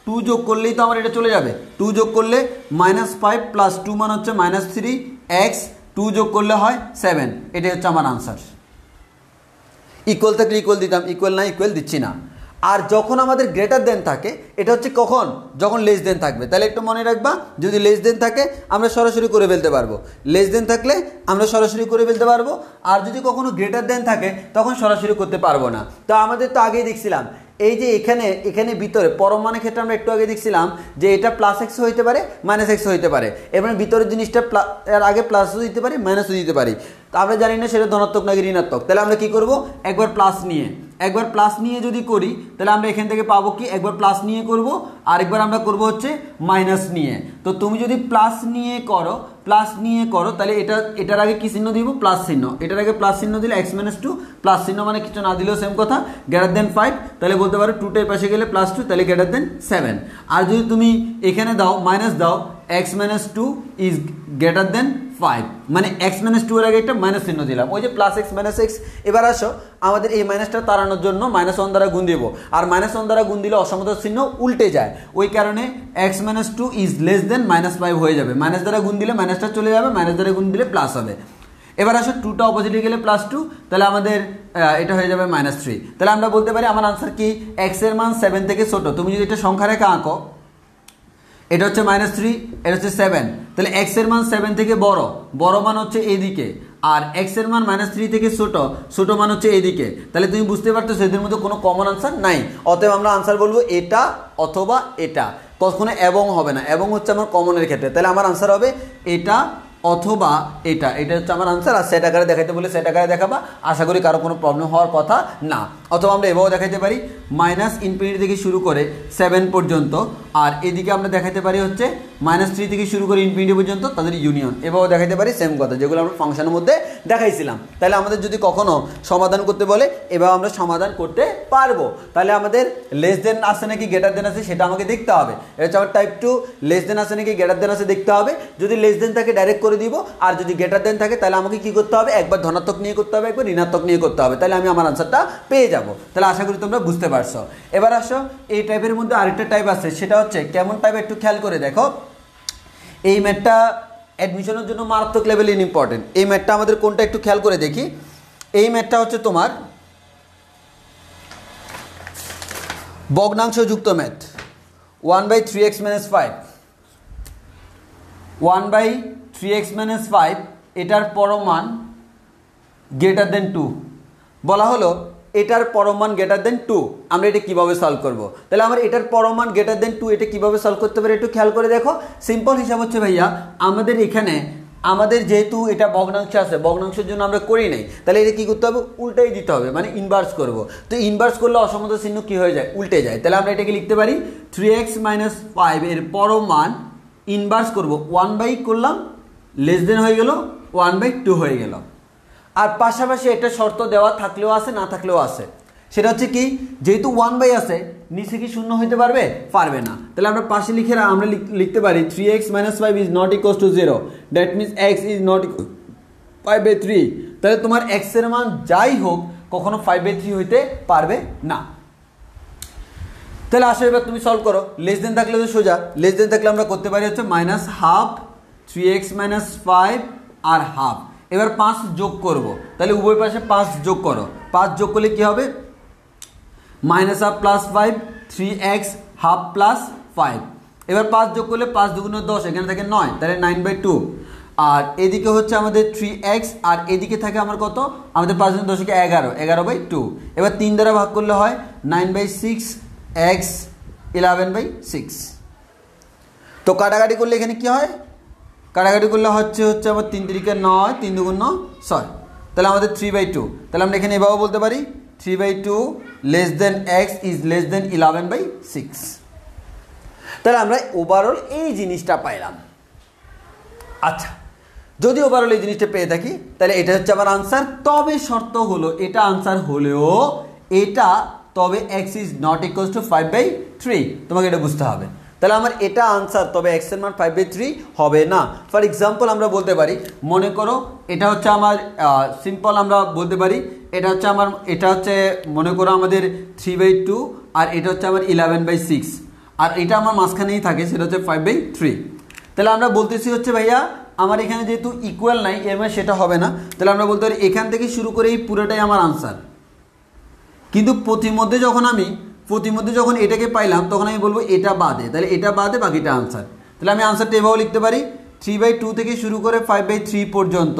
2 যোগ করলেই তো আমার এটা চলে যাবে। 2 যোগ করলে -5 + 2 মান হচ্ছে -3x, 2 যোগ করলে হয় 7। এটাই হচ্ছে আমার আনসার। ইকুয়াল থাকলে ইকুয়াল দিতাম, ইকুয়াল না ইকুয়াল দিচ্ছি না। আর যখন আমাদের গ্রেটার দেন থাকে এটা হচ্ছে কখন, যখন লেস দেন থাকবে। তাহলে একটু মনে রাখবা, যদি লেস দেন থাকে আমরা সরাসরি করে ফেলতে পারবো, লেস দেন থাকলে আমরা সরাসরি করে ফেলতে পারবো। আর যদি কখনো গ্রেটার দেন থাকে তখন সরাসরি করতে পারবো না। তো আমাদের তো আগেই দেখছিলাম এই যে এখানে ভিতরে পরম মানের ক্ষেত্রে আমরা একটু আগে দেখছিলাম যে এটা প্লাস এক্স হইতে পারে মাইনাস এক্স হইতে পারে, এবার ভিতরের জিনিসটা এর আগে প্লাসও দিতে পারি মাইনাসও দিতে পারি। তো আমরা জানি না সেটা ধনাত্মক নাকি ঋণাত্মক। তাহলে আমরা কি করব, একবার প্লাস নিয়ে যদি করি তাহলে আমরা এখান থেকে পাবো কি, একবার প্লাস নিয়ে করব আর একবার আমরা করব হচ্ছে মাইনাস নিয়ে। তো তুমি যদি প্লাস নিয়ে করো তাহলে এটার আগে কি চিহ্ন দিব, প্লাস চিহ্ন। এটার আগে প্লাস চিহ্ন দিলে x - 2 প্লাস চিহ্ন মানে কিছু না দিলেও সেম কথা, গ্রেটার দেন 5 তাহলে বলতে পারো 2টার পাশে গেলে +2 তাহলে গ্রেটার দেন 7। আর যদি তুমি এখানে দাও মাইনাস দাও x - 2 ইজ গ্রেটার দেন 5 মানে x - 2 এর আগে একটা মাইনাস চিহ্ন দিলাম, ওই যে প্লাস x মাইনাস x। এবার আসো আমাদের এই মাইনাসটা তাড়ানোর জন্য -1 দ্বারা গুণ দেব, আর -1 দ্বারা গুণ দিলে অসমতা চিহ্ন উল্টে যায়, ওই কারণে x - 2 ইজ লেস দেন -5 হয়ে যাবে। মাইনাস দ্বারা গুণ দিলে মাইনাসটা চলে যাবে, মাইনাস দ্বারা গুণ দিলে প্লাস হবে। এবার আসো 2টা অপোজিটে গেলে +2 তাহলে আমাদের এটা হয়ে যাবে -3। তাহলে আমরা বলতে পারি আমার আনসার কি, x এর মান 7 থেকে ছোট। তুমি যদি এটা সংখ্যা রেখা আঁকো, এটা হচ্ছে -3, এটা হচ্ছে 7, তাহলে x এর মান 7 থেকে বড় মান হচ্ছে এইদিকে, আর x এর মান -3 থেকে ছোট মান হচ্ছে এইদিকে। তাহলে তুমি বুঝতে পারতেছো এদের মধ্যে কোনো কমন আনসার নাই, অতএব আমরা আনসার বলবো এটা অথবা এটা, কখনো এবং হবে না, এবং হচ্ছে আমার কমনের ক্ষেত্রে। তাহলে আমার আনসার হবে এটা অথবা এটা হচ্ছে আমার আনসার। আর সেট আকারে দেখাইতে বলে সেট আকারে দেখাবা, আশা করি কারো কোনো প্রবলেম হওয়ার কথা না। অথবা আমরা এভাবেও দেখাইতে পারি -∞ থেকে শুরু করে 7 পর্যন্ত, আর এদিকে আমরা দেখাইতে পারি হচ্ছে -3 থেকে শুরু করে ∞ পর্যন্ত তাদের ইউনিয়ন, এভাবেও দেখাইতে পারি সেম কথা যেগুলো আমরা ফাংশনের মধ্যে দেখাইছিলাম। তাহলে আমাদের যদি কখনো সমাধান করতে বলে এভাবে আমরা সমাধান করতে পারবো। তাহলে আমাদের লেস দেন আছে নাকি গ্রেটার দেন আছে সেটা আমাকে দেখতে হবে। এটা হচ্ছে আমার টাইপ 2, লেস দেন আছে নাকি গ্রেটার দেন আছে দেখতে হবে। যদি লেস দেন থাকে ডাইরেক্ট করে দিব, আর যদি গ্রেটার দেন থাকে তাহলে আমাকে কি করতে হবে, একবার ধনাত্মক নিয়ে করতে হবে, একবার ঋণাত্মক নিয়ে করতে হবে, তাহলে আমি আমার আনসারটা পেয়ে যাব। তাহলে আশা করি তোমরা বুঝতে পারছো। এবার আসো এই টাইপের মধ্যে আরেকটা টাইপ আছে, সেটা হচ্ছে কেমন টাইপ একটু খেয়াল করে দেখো। এই ম্যাথটা অ্যাডমিশনের জন্য মারাত্মক লেভেলে ইম্পর্টেন্ট। এই ম্যাথটা আমাদের কোনটা একটু খেয়াল করে দেখি। এই ম্যাথটা হচ্ছে তোমার ভগ্নাংশযুক্ত ম্যাথ, 1/3x - 5, 1/3x - 5 এটার পরমান গ্রেটার দেন 2 বলা হলো। এটার পরমান গ্রেটার দেন 2, আমরা এটা কিভাবে সলভ করব। তাহলে আমরা এটার পরমান গ্রেটার দেন 2 এটা কিভাবে সলভ করতে পারি একটু খেয়াল করে দেখো। সিম্পল হিসাব হচ্ছে ভাইয়া, আমাদের এখানে আমাদের যেহেতু এটা ভগ্নাংশ আছে, ভগ্নাংশের জন্য আমরা করি নাই, তাহলে এটা কি করতে হবে, উল্টাই দিতে হবে, মানে ইনভার্স করব। তো ইনভার্স করলে অসমতা চিহ্ন কি হয়ে যায়, উল্টে যায়। তাহলে আমরা এটাকে লিখতে পারি 3x - 5 এর পরমান ইনভার্স করব, 1/, করলাম লেস দেন হয়ে গেল 1/2 হয়ে গেল। আর পাশাপাশি একটা শর্ত দেওয়া থাকলেও আছে না থাকলেও আছে, সেটা হচ্ছে কি, যেহেতু 1/, আছে নিচে কি শূন্য হইতে পারবে না। তাহলে আমরা পাশে আমরা লিখতে পারি 3x - 5 is not equal to 0, that means x is not equal 5/3। তাহলে তোমার x এর মান যাই হোক কখনো 5/3 হইতে পারবে না। তাহলে আসো এবার তুমি সলভ করো। লেস দেন থাকলে তো সোজা, লেস দেন থাকলে আমরা করতে পারি হচ্ছে -1/2 3x - 5 আর হাফ। এবার 5 যোগ করব, তাহলে উভয় পাশে 5 যোগ করো, 5 যোগ করলে কি হবে, -1/2 + 5 3x হাফ + 5। এবার 5 যোগ করলে 5 × 2 = 10, এখানে থাকে 9, তাহলে 9/2। আর এদিকে হচ্ছে আমাদের 3x, আর এদিকে থাকে আমার কত, আমাদের 5 × 10 = 11, 11/2। এবার 3 দ্বারা ভাগ করলে হয় 9/6 x 11/6। তো কাটাকাটি করলে এখানে কি হয়, কাটাকাটি করলে হচ্ছে আমার 3 × 3 = 9, 3 × 2 = 6, তাহলে আমাদের 3/2। তাহলে আমরা এখানে এভাবে বলতে পারি 3/2 less than x is less দেন 11/6। তাহলে আমরা ওভারঅল এই জিনিসটা পাইলাম। আচ্ছা, যদি ওভারঅল এই জিনিসটা পেয়ে থাকি তাহলে এটা হচ্ছে আমার আনসার। তবে শর্ত হলো এটা আনসার হলেও এটা তবে x is not equal to 5/3, তোমাকে এটা বুঝতে হবে। তাহলে আমার এটা আনসার, তবে x এর মান 5/3 হবে না। ফর এক্সাম্পল আমরা বলতে পারি, মনে করো এটা হচ্ছে আমার সিম্পল আমরা বলতে পারি এটা হচ্ছে মনে করো আমাদের 3/2, আর এটা হচ্ছে আমার 11/6, আর এটা আমার মাঝখানেই থাকে, সেটা হচ্ছে 5/3। তাহলে আমরা বলতেছি হচ্ছে ভাইয়া আমার এখানে যেহেতু ইকুয়াল নাই, এর মানে সেটা হবে না। তাহলে আমরা বলতে পারি এখান থেকে শুরু করে এই পুরোটাই আমার আনসার, কিন্তু প্রতিমধ্যে যখন আমি প্রতিমধ্যে যখন এটাকে পাইলাম তখন আমি বলবো এটা বাদে, তাহলে এটা বাদে বাকিটা আনসার। তাহলে আমি আনসারটা এভাবেও লিখতে পারি 3/2 থেকে শুরু করে 5/3 পর্যন্ত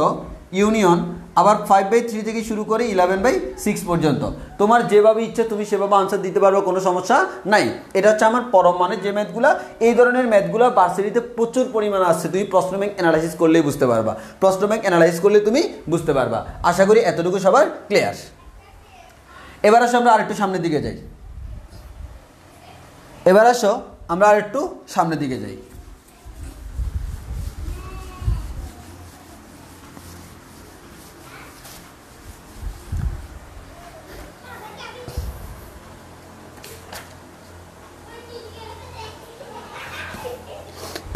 ইউনিয়ন আবার 5/3 থেকে শুরু করে 11/6 পর্যন্ত। তোমার যেভাবে ইচ্ছা তুমি সেভাবে আনসার দিতে পারবে, কোনো সমস্যা নাই। এটা হচ্ছে আমার পরম মানের যে ম্যাথগুলা, এই ধরনের ম্যাথগুলো ভার্সিটিতে প্রচুর পরিমাণে আসছে, তুমি প্রশ্ন ব্যাংক অ্যানালাইসিস করলেই বুঝতে পারবা, প্রশ্ন ব্যাংক অ্যানালাইসিস করলে তুমি বুঝতে পারবা। আশা করি এতটুকু সবার ক্লিয়ার। এবার আসো আমরা আরেকটু সামনের দিকে যাই, এবার আসো আমরা আরেকটু সামনের দিকে যাই।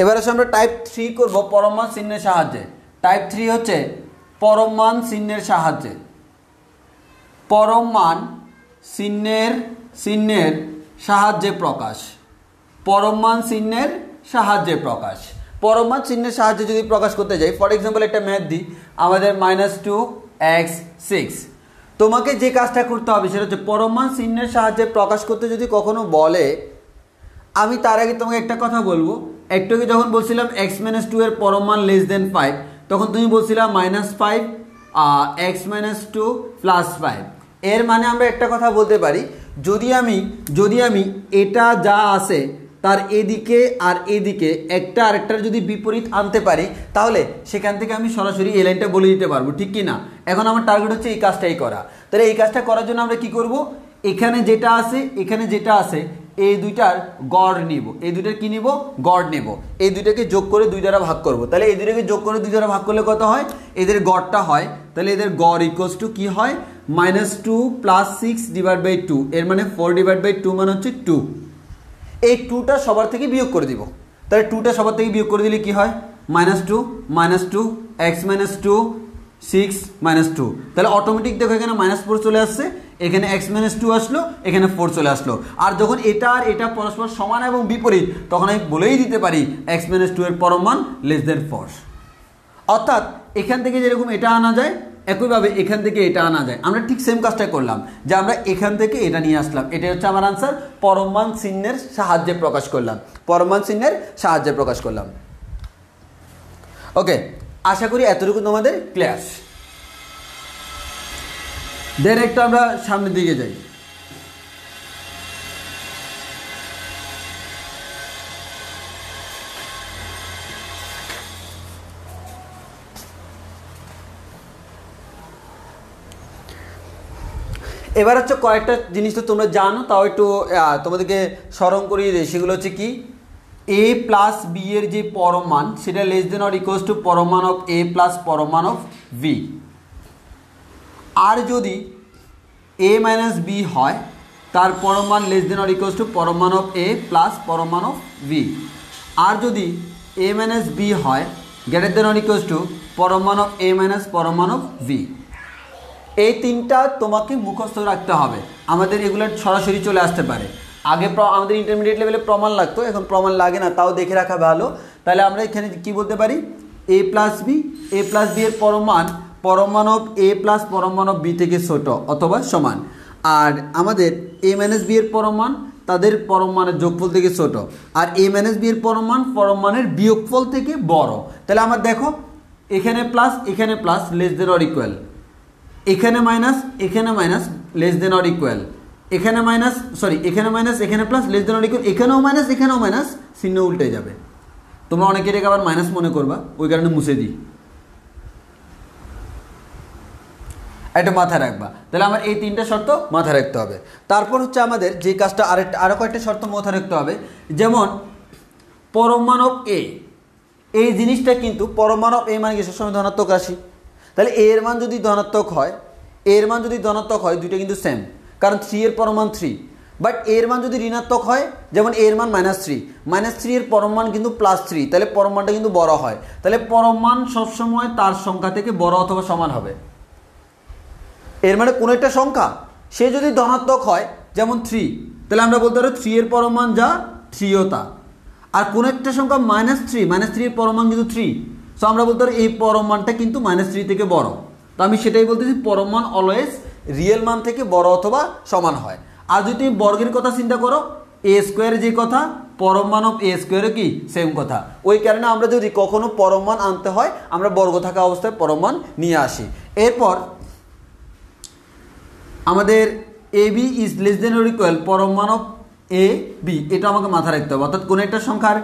এবার আসলে আমরা টাইপ 3 করব পরম মান চিহ্নের সাহায্যে। টাইপ 3 হচ্ছে পরম মান চিহ্নের সাহায্যে, পরম মান চিহ্নের সাহায্যে প্রকাশ, পরম মান চিহ্নের সাহায্যে প্রকাশ। পরম মান চিহ্নের সাহায্যে যদি প্রকাশ করতে যাই, ফর এক্সাম্পল একটা ম্যাথ দিই আমাদের -2x6, তোমাকে যে কাজটা করতে হবে সেটা হচ্ছে পরম মান চিহ্নের সাহায্যে প্রকাশ করতে যদি কখনো বলে, আমি তার আগে তোমাকে একটা কথা বলবো। একটু আগে যখন বলছিলাম x-2 এর পরম মান <5, তখন তুমি বলছিলাম -5 x-2 +5। এর মানে আমরা একটা কথা বলতে পারি, যদি আমি এটা যা আছে তার এদিকে আর এদিকে একটা আরেকটার যদি বিপরীত আনতে পারি, তাহলে সেখান থেকে আমি সরাসরি এই লাইনটা বলে দিতে পারবো, ঠিক কি না? এখন আমার টার্গেট হচ্ছে এই কাজটাই করা। তাহলে এই কাজটা করার জন্য আমরা কি করব, এখানে যেটা আছে এখানে যেটা আছে এই দুইটার গড় নিব, এই দুইটার কি নিব, গড় নেব। এই দুইটাকে যোগ করে 2 দ্বারা ভাগ করব। তাহলে এই দুইটাকে যোগ করে 2 দ্বারা ভাগ করলে কত হয়, এদের গড়টা হয়। তাহলে এদের গড় ইকুয়ালস টু কি হয়, -2 + 6/2। এর মানে 4/2 মানে হচ্ছে 2। এই 2টা সবার থেকে বিয়োগ করে দিব। তাহলে 2টা সবার থেকে বিয়োগ করে দিলে কি হয়, -2 x-2 6 -2। তাহলে অটোমেটিক দেখো এখানে -4 চলে আসছে, এখানে x-2 আসলো, এখানে 4 চলে আসলো। আর যখন এটা আর এটা পরস্পর সমান এবং বিপরীত, তখন আমি বলেই দিতে পারি x-2 এর পরম মান <4। অর্থাৎ এখান থেকে যেরকম এটা আনা যায়, একইভাবে এখান থেকে এটা আনা যায়। আমরা ঠিক সেম কাজটা করলাম, যে আমরা এখান থেকে এটা নিয়ে আসলাম। এটাই হচ্ছে আমার আনসার, পরম মান চিহ্নের সাহায্যে প্রকাশ করলাম, পরম মান চিহ্নের সাহায্যে প্রকাশ করলাম। ওকে, আশা করি এতটুকু তোমাদের ক্লিয়ার। দেন একটু আমরা সামনের দিকে যাই। এবার হচ্ছে কয়েকটা জিনিস তো তোমরা জানো, তাও একটু তোমাদেরকে স্মরণ করিয়ে দিই। সেগুলো হচ্ছে কি, a + b এর যে পরম মান সেটা <= পরম মান অফ a + পরম মান অফ b। আর যদি a - b হয়, তার পরম মান <= পরম মান অফ a + পরম মান অফ b। আর যদি a - b হয়, <= পরম মান অফ a - পরম মান অফ b। এই তিনটা তোমাকে মুখস্থ রাখতে হবে, আমাদের এগুলো সরাসরি চলে আসতে পারে। আগে আমাদের ইন্টারমিডিয়েট লেভেলে প্রমাণ লাগতো, এখন প্রমাণ লাগে না, তাও দেখে রাখা ভালো। তাহলে আমরা এখানে কি বলতে পারি, a + b এর পরম মান অফ a + পরম মান অফ b থেকে ছোট অথবা সমান। আর আমাদের a - b এর পরম মান তাদের পরম মানের যোগফল থেকে ছোট, আর a - b এর পরম মানের বিয়োগফল থেকে বড়। তাহলে আমার দেখো এখানে প্লাস এখানে প্লাস <= এখানে মাইনাস এখানে মাইনাস <= এখানে মাইনাস এখানে মাইনাস এখানে প্লাস <= এখানেও মাইনাস এখানেও মাইনাস, চিহ্ন উল্টে যাবে। তোমরা অনেকে এটাকে আবার মাইনাস মনে করবা, ওই কারণে মুছে দিই, এটা মাথায় রাখবা। তাহলে আমার এই তিনটা শর্ত মাথায় রাখতে হবে। তারপর হচ্ছে আমাদের যে কাজটা আরো কয়েকটা শর্ত মাথায় রাখতে হবে, যেমন পরম মান অফ a, এই জিনিসটা কিন্তু পরম মান অফ a মানে কি সবসময় ধনাত্মক রাশি। তাহলে a এর মান যদি ধনাত্মক হয়, দুইটা কিন্তু সেম, কারণ 3 এর পরম মান 3। বাট a এর মান যদি ঋণাত্মক হয়, যেমন a এর মান -3 এর পরম মান কিন্তু +3, তাহলে পরম মানটা কিন্তু বড় হয়। তাহলে পরম মান সবসময় তার সংখ্যা থেকে বড় অথবা সমান হবে। এর মানে কোনো একটা সংখ্যা সে যদি ধনাত্মক হয়, যেমন 3, তাহলে আমরা বলতে পারি 3 এর পরম মান যা 3ও তা। আর কোনো একটা সংখ্যা -3 এর পরম মান কিন্তু 3, সো আমরা বলতে পারি এই পরম মানটা কিন্তু -3 থেকে বড়। তো আমি সেটাই বলতেছি, পরম মান অলওয়েজ রিয়েল মান থেকে বড় অথবা সমান হয়। আর যদি তুমি বর্গের কথা চিন্তা করো এ স্কোয়ার যে কথা পরম মান অফ এ স্কোয়ারও কি সেম কথা। ওই কারণে আমরা যদি কখনো পরম মান আনতে হয় আমরা বর্গ থাকা অবস্থায় পরম মান নিয়ে আসি। এরপর আমাদের A B is less than or equal পরম মান অফ এ বি, এটা আমাকে মাথায় রাখতে হবে। অর্থাৎ কোনো একটা সংখ্যার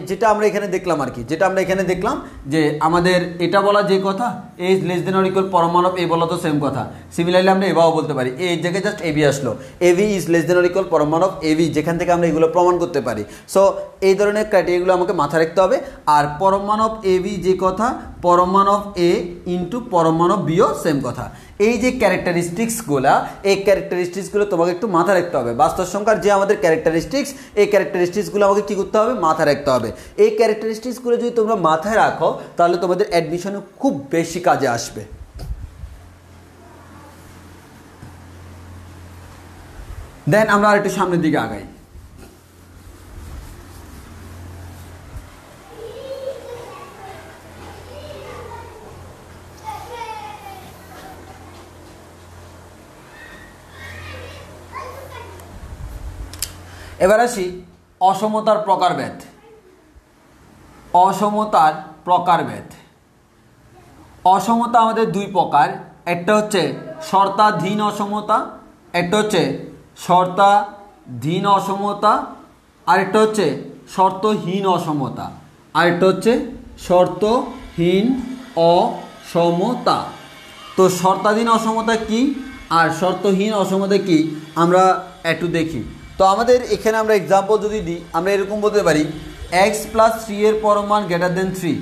যেটা আমরা এখানে দেখলাম আর কি, যেটা আমরা এখানে দেখলাম যে আমাদের এটা বলা যে কথা A is less than or equal পরম মান অফ এ বলা তো সেম কথা। সিমিলারলি আমরা এভাবেও বলতে পারি এই জায়গায় জাস্ট এ বি আসলো, A B is less than or equal পরম মান অফ এ বি, যেখান থেকে আমরা এগুলো প্রমাণ করতে পারি। সো এই ধরনের ক্রাইটেরিয়াগুলো আমাকে মাথায় রাখতে হবে। আর পরম মান অফ এ বি যে কথা পরম মান অফ এ ইন্টু পরম মান অফ বিও সেম কথা। এই যে ক্যারেক্টারিস্টিক্সগুলো, এই ক্যারেক্টারিস্টিক্সগুলো তোমাকে একটু মাথায় রাখতে হবে। বাস্তব সংখ্যার যে আমাদের ক্যারেক্টারিস্টিক্স, এই ক্যারেক্টারিস্টিক্সগুলো আমাকে কী করতে হবে, মাথায় রাখতে হবে। এই ক্যারেক্টারিস্টিক্সগুলো যদি তোমরা মাথায় রাখো তাহলে তোমাদের অ্যাডমিশনে খুব বেশি কাজে আসবে। দেন আমরা আর একটু সামনের দিকে আগাই। এবার আসি অসমতার প্রকারভেদ। অসমতার প্রকারভেদ, অসমতা আমাদের দুই প্রকার, একটা হচ্ছে শর্তাধীন অসমতা, একটা হচ্ছে শর্তাধীন অসমতা, আরেকটা হচ্ছে শর্তহীন অসমতা, আরেকটা হচ্ছে শর্তহীন অসমতা। তো শর্তাধীন অসমতা কি আর শর্তহীন অসমতা কি আমরা একটু দেখি। তো আমাদের এখানে আমরা এক্সাম্পল যদি দিই আমরা এরকম বলতে পারি এক্স প্লাস 3 এর পরম মান গ্রেটার দেন 3,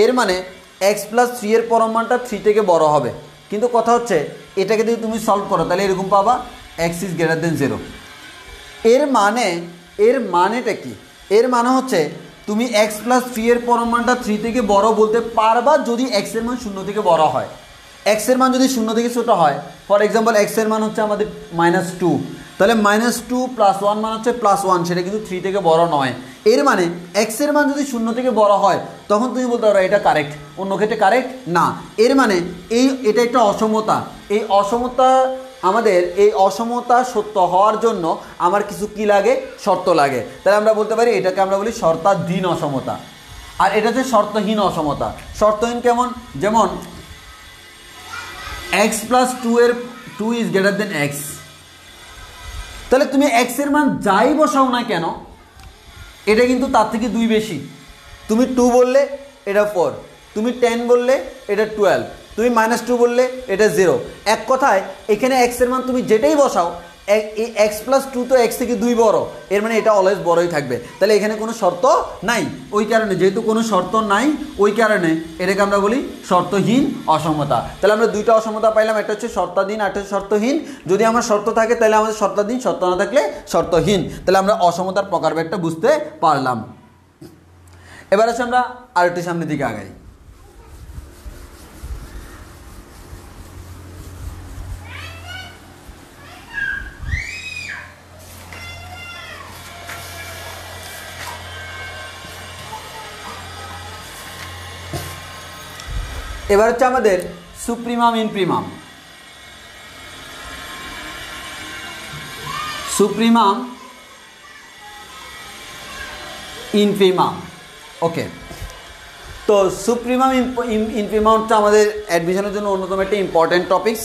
এর মানে এক্স প্লাস 3 এর পরম মানটা 3 থেকে বড় হবে। কিন্তু কথা হচ্ছে এটাকে যদি তুমি সলভ করো তাহলে এরকম পাবা এক্স ইজ গ্রেটার দেন 0। এর মানেটা কি? এর মানে হচ্ছে তুমি এক্স প্লাস 3 এর পরম মানটা 3 থেকে বড় বলতে পারবা যদি এক্স এর মান 0 থেকে বড় হয়। এক্স এর মান যদি 0 থেকে ছোট হয়, ফর এক্সাম্পল এক্স এর মান হচ্ছে আমাদের -2, তাহলে -2 + 1 মান হচ্ছে +1, সেটা কিন্তু 3 থেকে বড় নয়। এর মানে এক্স এর মান যদি 0 থেকে বড় হয় তখন তুমি বলতে পারো এটা কারেক্ট, অন্য ক্ষেত্রে কারেক্ট না। এর মানে এটা একটা অসমতা। এই অসমতা আমাদের এই অসমতা সত্য হওয়ার জন্য আমার কিছু কি লাগে, শর্ত লাগে। তাহলে আমরা বলতে পারি এটাকে আমরা বলি শর্তাধীন অসমতা। আর এটা হচ্ছে শর্তহীন অসমতা। শর্তহীন কেমন? যেমন x plus 2 is greater then x, তাহলে তুমি এক্স এর মান যাই বসাও না কেন এটা কিন্তু তার থেকে 2 বেশি। তুমি 2 বললে এটা 4, তুমি 10 বললে এটা 12, তুমি -2 বললে এটা 0। এক কথায় এখানে এক্স এর মান তুমি যেটাই বসাও এই এক্স প্লাস 2 তো এক্স থেকে 2 বড়, এর মানে এটা অলওয়েজ বড়ই থাকবে। তাহলে এখানে কোনো শর্ত নাই। ওই কারণে যেহেতু কোনো শর্ত নাই ওই কারণে এটাকে আমরা বলি শর্তহীন অসমতা। তাহলে আমরা দুইটা অসমতা পাইলাম, একটা হচ্ছে শর্তাধীন আর একটা হচ্ছে শর্তহীন। যদি আমার শর্ত থাকে তাহলে আমাদের শর্তাধীন, শর্ত না থাকলে শর্তহীন। তাহলে আমরা অসমতার প্রকারভেদটা বুঝতে পারলাম। এবার আছে আমরা আরেকটু সামনের দিকে আগাই। এবার হচ্ছে আমাদের সুপ্রিমাম ইনপ্রিমাম। সুপ্রিমাম ইনফিমাম, ওকে। তো সুপ্রিমাম ইনফিমাম হচ্ছে আমাদের অ্যাডমিশনের জন্য অন্যতম একটা ইম্পর্টেন্ট টপিকস।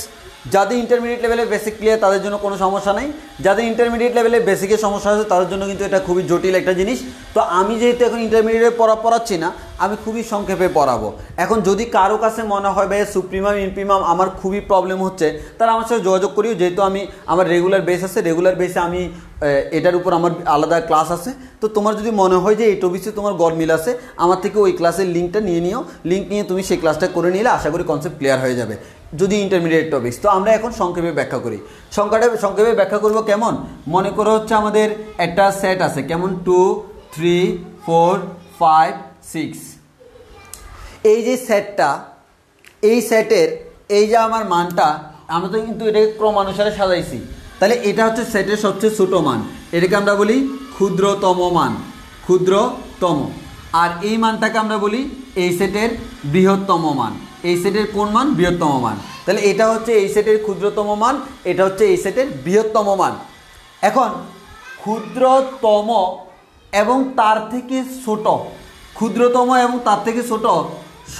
যাদের ইন্টারমিডিয়েট লেভেলে বেসিক ক্লিয়ার তাদের জন্য কোনো সমস্যা নেই, যাদের ইন্টারমিডিয়েট লেভেলে বেসিকের সমস্যা আছে তাদের জন্য কিন্তু এটা খুবই জটিল একটা জিনিস। তো আমি যেহেতু এখন ইন্টারমিডিয়েট পড়াচ্ছি না, আমি খুবই সংক্ষেপে পড়াবো। এখন যদি কারো কাছে মনে হয় ভাই সুপ্রিমাম ইনপ্রিমাম আমার খুবই প্রবলেম হচ্ছে, তাহলে আমার সাথে যোগাযোগ করিও। যেহেতু আমার রেগুলার বেস আছে, রেগুলার বেসে আমি এটার উপর আমার আলাদা ক্লাস আছে। তো তোমার যদি মনে হয় যে এই টপিক্সে তোমার গরমিল আছে, আমার থেকে ওই ক্লাসের লিঙ্কটা নিয়ে নিও। লিঙ্ক নিয়ে তুমি সেই ক্লাসটা করে নিলে আশা করি কনসেপ্ট ক্লিয়ার হয়ে যাবে যদি ইন্টারমিডিয়েট টপিক্স। তো আমরা এখন সংক্ষেপে ব্যাখ্যা করি। সংক্ষেপে ব্যাখ্যা করব কেমন? মনে করো হচ্ছে আমাদের একটা সেট আছে, কেমন 2 3 4 5 6। এই যে সেটটা, এই সেটের এই যে আমার মানটা, আমরা তো কিন্তু এটাকে ক্রমানুসারে সাজাইছি। তাহলে এটা হচ্ছে সেটের সবচেয়ে ছোট মান, এটাকে আমরা বলি ক্ষুদ্রতম মান, ক্ষুদ্রতম। আর এই মানটাকে আমরা বলি এই সেটের বৃহত্তম মান, এই সেটের কোন মান? বৃহত্তম মান। তাহলে এটা হচ্ছে এই সেটের ক্ষুদ্রতম মান, এটা হচ্ছে এই সেটের বৃহত্তম মান। এখন ক্ষুদ্রতম এবং তার থেকে ছোট, ক্ষুদ্রতম এবং তার থেকে ছোট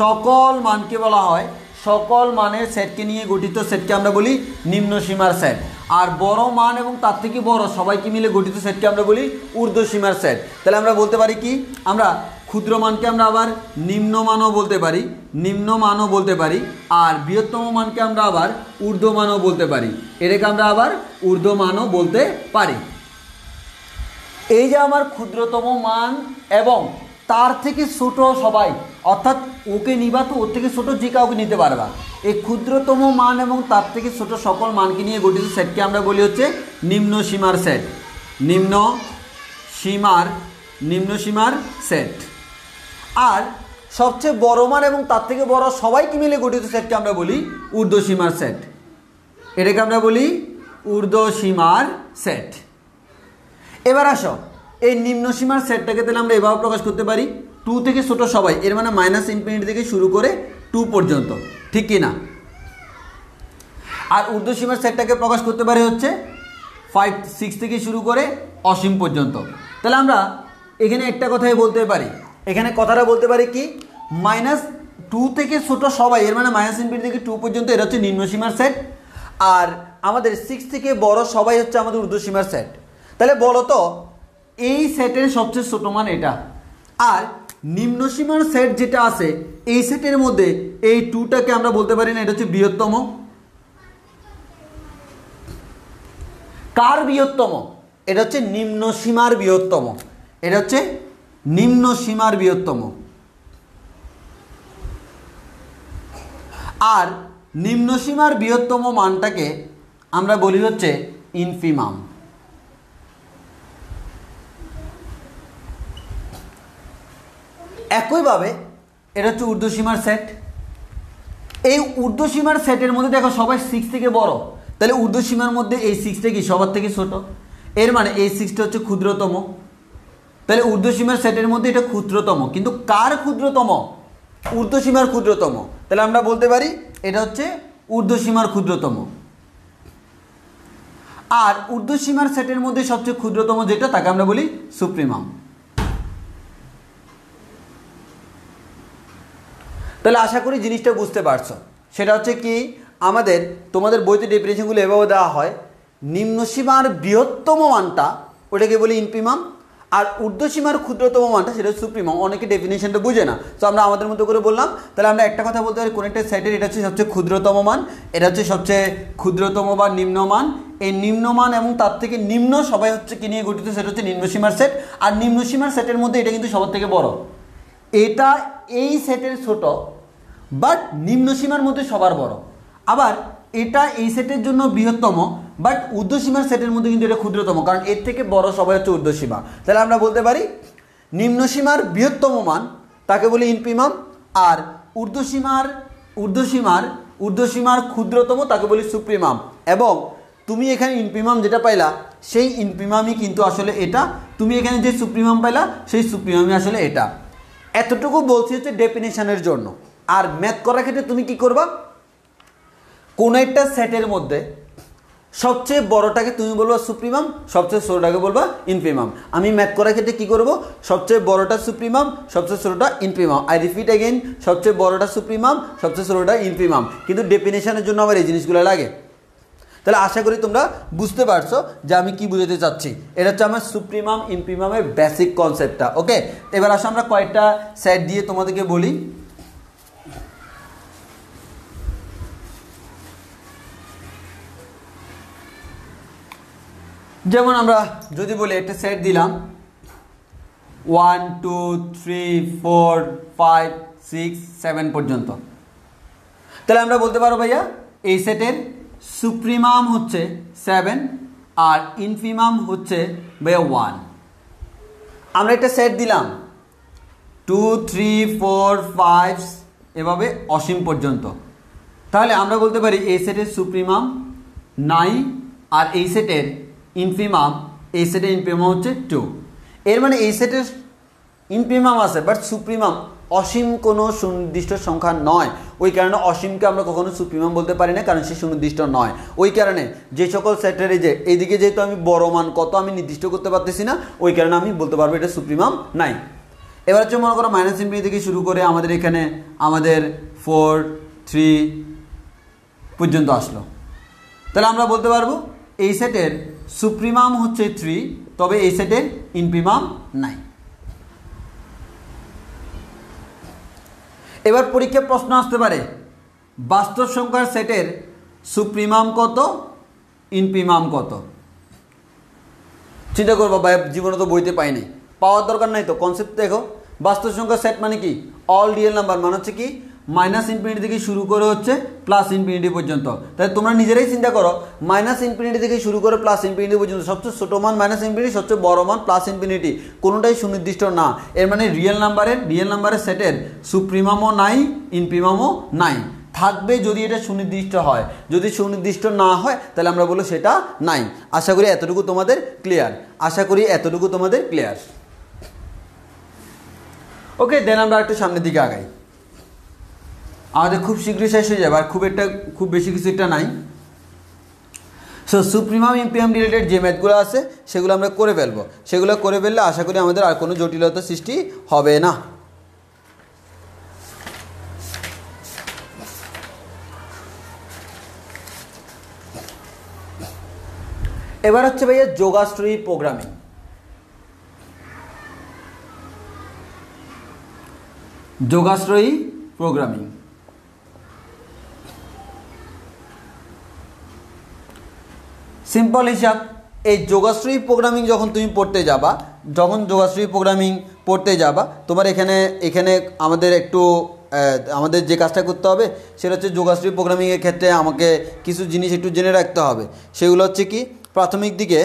সকল মানকে বলা হয়, সকল মানের সেটকে নিয়ে গঠিত সেটকে আমরা বলি নিম্ন সীমার সেট। আর বড় মান এবং তার থেকে বড় সবাইকে মিলে গঠিত সেটকে আমরা বলি ঊর্ধ্ব সীমার সেট। তাহলে আমরা বলতে পারি কি, আমরা ক্ষুদ্র মানকে আমরা আবার নিম্ন মানও বলতে পারি, নিম্ন মানও বলতে পারি, আর বৃহত্তম মানকে আমরা আবার ঊর্ধ্ব মানও বলতে পারি, এটাকে আমরা আবার ঊর্ধ্ব মানও বলতে পারি। এই যে আমার ক্ষুদ্রতম মান এবং তার থেকে ছোট সবাই, অর্থাৎ ওকে নিবা তো ওর থেকে ছোট যে কাউকে নিতে পারবা, এই ক্ষুদ্রতম মান এবং তার থেকে ছোট সকল মানকে নিয়ে গঠিত সেটকে আমরা বলি হচ্ছে নিম্ন সীমার সেট, নিম্ন সীমার সেট। আর সবচেয়ে বড় মান এবং তার থেকে বড় সবাইকে মিলে গঠিত সেটকে আমরা বলি ঊর্ধ্ব সীমার সেট, এটাকে আমরা বলি ঊর্ধ্ব সীমার সেট। এবার আসো, এই নিম্ন সীমার সেটটাকে তাহলে আমরা এভাবে প্রকাশ করতে পারি, 2 থেকে ছোট সবাই, এর মানে -∞ থেকে শুরু করে 2 পর্যন্ত, ঠিক কি না? আর ঊর্ধ্ব সীমার সেটটাকে প্রকাশ করতে পারি হচ্ছে 5, 6 থেকে শুরু করে অসীম পর্যন্ত। তাহলে আমরা এখানে একটা কথাই বলতে পারি, এখানে কথাটা বলতে পারি কি, -2 থেকে ছোট সবাই, এর মানে -∞ থেকে 2 পর্যন্ত, এটা হচ্ছে নিম্ন সীমার সেট। আর আমাদের 6 থেকে বড় সবাই হচ্ছে আমাদের ঊর্ধ্ব সীমার সেট। তাহলে বলো তো এই সেটের সবচেয়ে ছোট মান এটা, আর নিম্ন সীমার সেট যেটা আছে এই সেটের মধ্যে এই 2টাকে আমরা বলতে পারি না এটা হচ্ছে বৃহত্তম। কার বৃহত্তম? এটা হচ্ছে নিম্ন সীমার বৃহত্তম, এটা হচ্ছে নিম্ন সীমার বৃহত্তম। আর নিম্ন সীমার বৃহত্তম মানটাকে আমরা বলি হচ্ছে ইনফিমাম। একইভাবে এটা হচ্ছে ঊর্ধ্বসীমার সেট। এই ঊর্ধ্বসীমার সেটের মধ্যে দেখো সবাই 6 থেকে বড়, তাহলে ঊর্ধ্বসীমার মধ্যে এই 6টা কি সবার থেকে ছোট, এর মানে এই 6টা হচ্ছে ক্ষুদ্রতম। তাহলে ঊর্ধ্বসীমার সেটের মধ্যে এটা ক্ষুদ্রতম, কিন্তু কার ক্ষুদ্রতম? ঊর্ধ্বসীমার ক্ষুদ্রতম। তাহলে আমরা বলতে পারি এটা হচ্ছে ঊর্ধ্বসীমার ক্ষুদ্রতম। আর ঊর্ধ্বসীমার সেটের মধ্যে সবচেয়ে ক্ষুদ্রতম যেটা, তাকে আমরা বলি সুপ্রিমাম। তাহলে আশা করি জিনিসটা বুঝতে পারছো। সেটা হচ্ছে কি, আমাদের তোমাদের বইতে ডেফিনেশনগুলো এভাবে দেওয়া হয়, নিম্ন সীমার বৃহত্তম মানটা ওটাকে বলি ইনফিমাম, আর ঊর্ধ্বসীমার ক্ষুদ্রতম মানটা সেটা সুপ্রিমাম। অনেকে ডেফিনেশনটা বুঝে না, তো আমরা আমাদের মতো করে বললাম। তাহলে আমরা একটা কথা বলতে পারি, কোন একটা সেটের এটা হচ্ছে সবচেয়ে ক্ষুদ্রতম মান, এটা হচ্ছে সবচেয়ে ক্ষুদ্রতম বা নিম্ন মান। এই নিম্ন মান এবং তার থেকে নিম্ন সবাই হচ্ছে কি নিয়ে গঠিত, সেটা হচ্ছে নিম্ন সীমার সেট। আর নিম্ন সীমার সেটের মধ্যে এটা কিন্তু সবার থেকে বড়, এটা এই সেটের ছোট, বাট নিম্ন সীমার মধ্যে সবার বড়। আবার এটা এই সেটের জন্য বৃহত্তম, বাট ঊর্ধ্বসীমার সেটের মধ্যে কিন্তু এটা ক্ষুদ্রতম, কারণ এর থেকে বড় সবাই হচ্ছে ঊর্ধ্বসীমা। তাহলে আমরা বলতে পারি নিম্ন সীমার বৃহত্তম মান তাকে বলি ইনফিমাম, আর ঊর্ধ্বসীমার ক্ষুদ্রতম তাকে বলি সুপ্রিমাম। এবং তুমি এখানে ইনফিমাম যেটা পাইলা সেই ইনফিমামই কিন্তু আসলে এটা, তুমি এখানে যে সুপ্রিমাম পাইলা সেই সুপ্রিমামই আসলে এটা। এতটুকু বলছি হচ্ছে ডেফিনেশনের জন্য। আর ম্যাথ করার ক্ষেত্রে তুমি কি করবা, কোন একটা সেটের মধ্যে সবচেয়ে বড়টাকে তুমি বলবা সুপ্রিমাম, সবচেয়ে ছোটটাকে বলবা ইনফিমাম। আমি ম্যাথ করার ক্ষেত্রে কি করব, সবচেয়ে বড়টা সুপ্রিমাম, সবচেয়ে ছোটটা ইনফিমাম। আই রিপিট এগেইন, সবচেয়ে বড়টা সুপ্রিমাম, সবচেয়ে ছোটটা ইনফিমাম। কিন্তু ডেফিনেশনের জন্য আমার এই জিনিসগুলো লাগে। তাহলে আশা করি তোমরা বুঝতে পারছো যে আমি কি বুঝাতে চাচ্ছি। এটা হচ্ছে আমার সুপ্রিমাম ইনফিমামের বেসিক কনসেপ্টটা। ওকে, এবার আসো আমরা কয়েকটা সেট দিয়ে তোমাদেরকে বলি। যেমন আমরা যদি বলি একটা সেট দিলাম 1 2 3 4 5 6 7 পর্যন্ত, তাহলে আমরা বলতে পারো ভাইয়া এই সেটের সুপ্রিমাম হচ্ছে 7 আর ইনফিমাম হচ্ছে ভাইয়া 1। আমরা একটা সেট দিলাম 2 3 4 5 এভাবে অসীম পর্যন্ত, তাহলে আমরা বলতে পারি এই সেটের সুপ্রিমাম 9 আর এই সেটের ইনফিমাম হচ্ছে 2। এর মানে এই সেটের ইনফিমাম আছে বাট সুপ্রিমাম অসীম কোনো সুনির্দিষ্ট সংখ্যা নয়, ওই কারণে অসীমকে আমরা কখনো সুপ্রিমাম বলতে পারি না, কারণ সে সুনির্দিষ্ট নয়। ওই কারণে যে সকল সেটের যে এইদিকে যেহেতু আমি বড় মান কত আমি নির্দিষ্ট করতে পারতেছি না, ওই কারণে আমি বলতে পারবো এটা সুপ্রিমাম নাই। এবার হচ্ছে মনে করো মাইনাস ইনফিনিটি থেকে শুরু করে আমাদের এখানে আমাদের 4, 3 পর্যন্ত আসলো, তাহলে আমরা বলতে পারবো এই সেটের সুপ্রিমাম হচ্ছে 3, তবে এই সেটের ইনপ্রিমাম নাই। এবার পরীক্ষায় প্রশ্ন আসতে পারে বাস্তব সংখ্যার সেটের সুপ্রিমাম কত, ইনপ্রিমাম কত। চিন্তা করবো ভাই, জীবনে তো বইতে পাইনি, পাওয়ার দরকার নাই তো। কনসেপ্ট দেখো, বাস্তব সংখ্যার সেট মানে কি, অল রিয়েল নাম্বার মানে হচ্ছে কি মাইনাস ইনফিনিটি থেকে শুরু করে হচ্ছে প্লাস ইনফিনিটি পর্যন্ত। তাই তোমরা নিজেরাই চিন্তা করো, মাইনাস ইনফিনিটি থেকে শুরু করে প্লাস ইনফিনিটি পর্যন্ত সবচেয়ে ছোটো মান মাইনাস ইনফিনিটি, সবচেয়ে বড় মান প্লাস ইনফিনিটি, কোনোটাই সুনির্দিষ্ট না। এর মানে রিয়েল নাম্বারের সেটের সুপ্রিমামও নাই, ইনপ্রিমামও নাই। থাকবে যদি এটা সুনির্দিষ্ট হয়, যদি সুনির্দিষ্ট না হয় তাহলে আমরা বলবো সেটা নাই। আশা করি এতটুকু তোমাদের ক্লিয়ার। ওকে, দেন আমরা একটু সামনের দিকে আগাই। আমাদের খুব শীঘ্রই শেষ হয়ে যাবে, আর খুব বেশি কিছু একটা নাই। সো সুপ্রিমাম ইনপ্রিমাম রিলেটেড যে ম্যাথগুলো আছে সেগুলো আমরা করে ফেলবো। সেগুলো করে ফেললে আশা করি আমাদের আর কোনো জটিলতা সৃষ্টি হবে না। এবার হচ্ছে ভাইয়া যোগাশ্রয়ী প্রোগ্রামিং। সিম্পল হিসাব, এই যোগাশ্রয়ী প্রোগ্রামিং যখন তুমি পড়তে যাবা, তোমার এখানে আমাদের যে কাজটা করতে হবে সেটা হচ্ছে যোগাশ্রয়ী প্রোগ্রামিংয়ের ক্ষেত্রে আমাকে কিছু জিনিস একটু জেনে রাখতে হবে। সেগুলো হচ্ছে কি, প্রাথমিক দিকে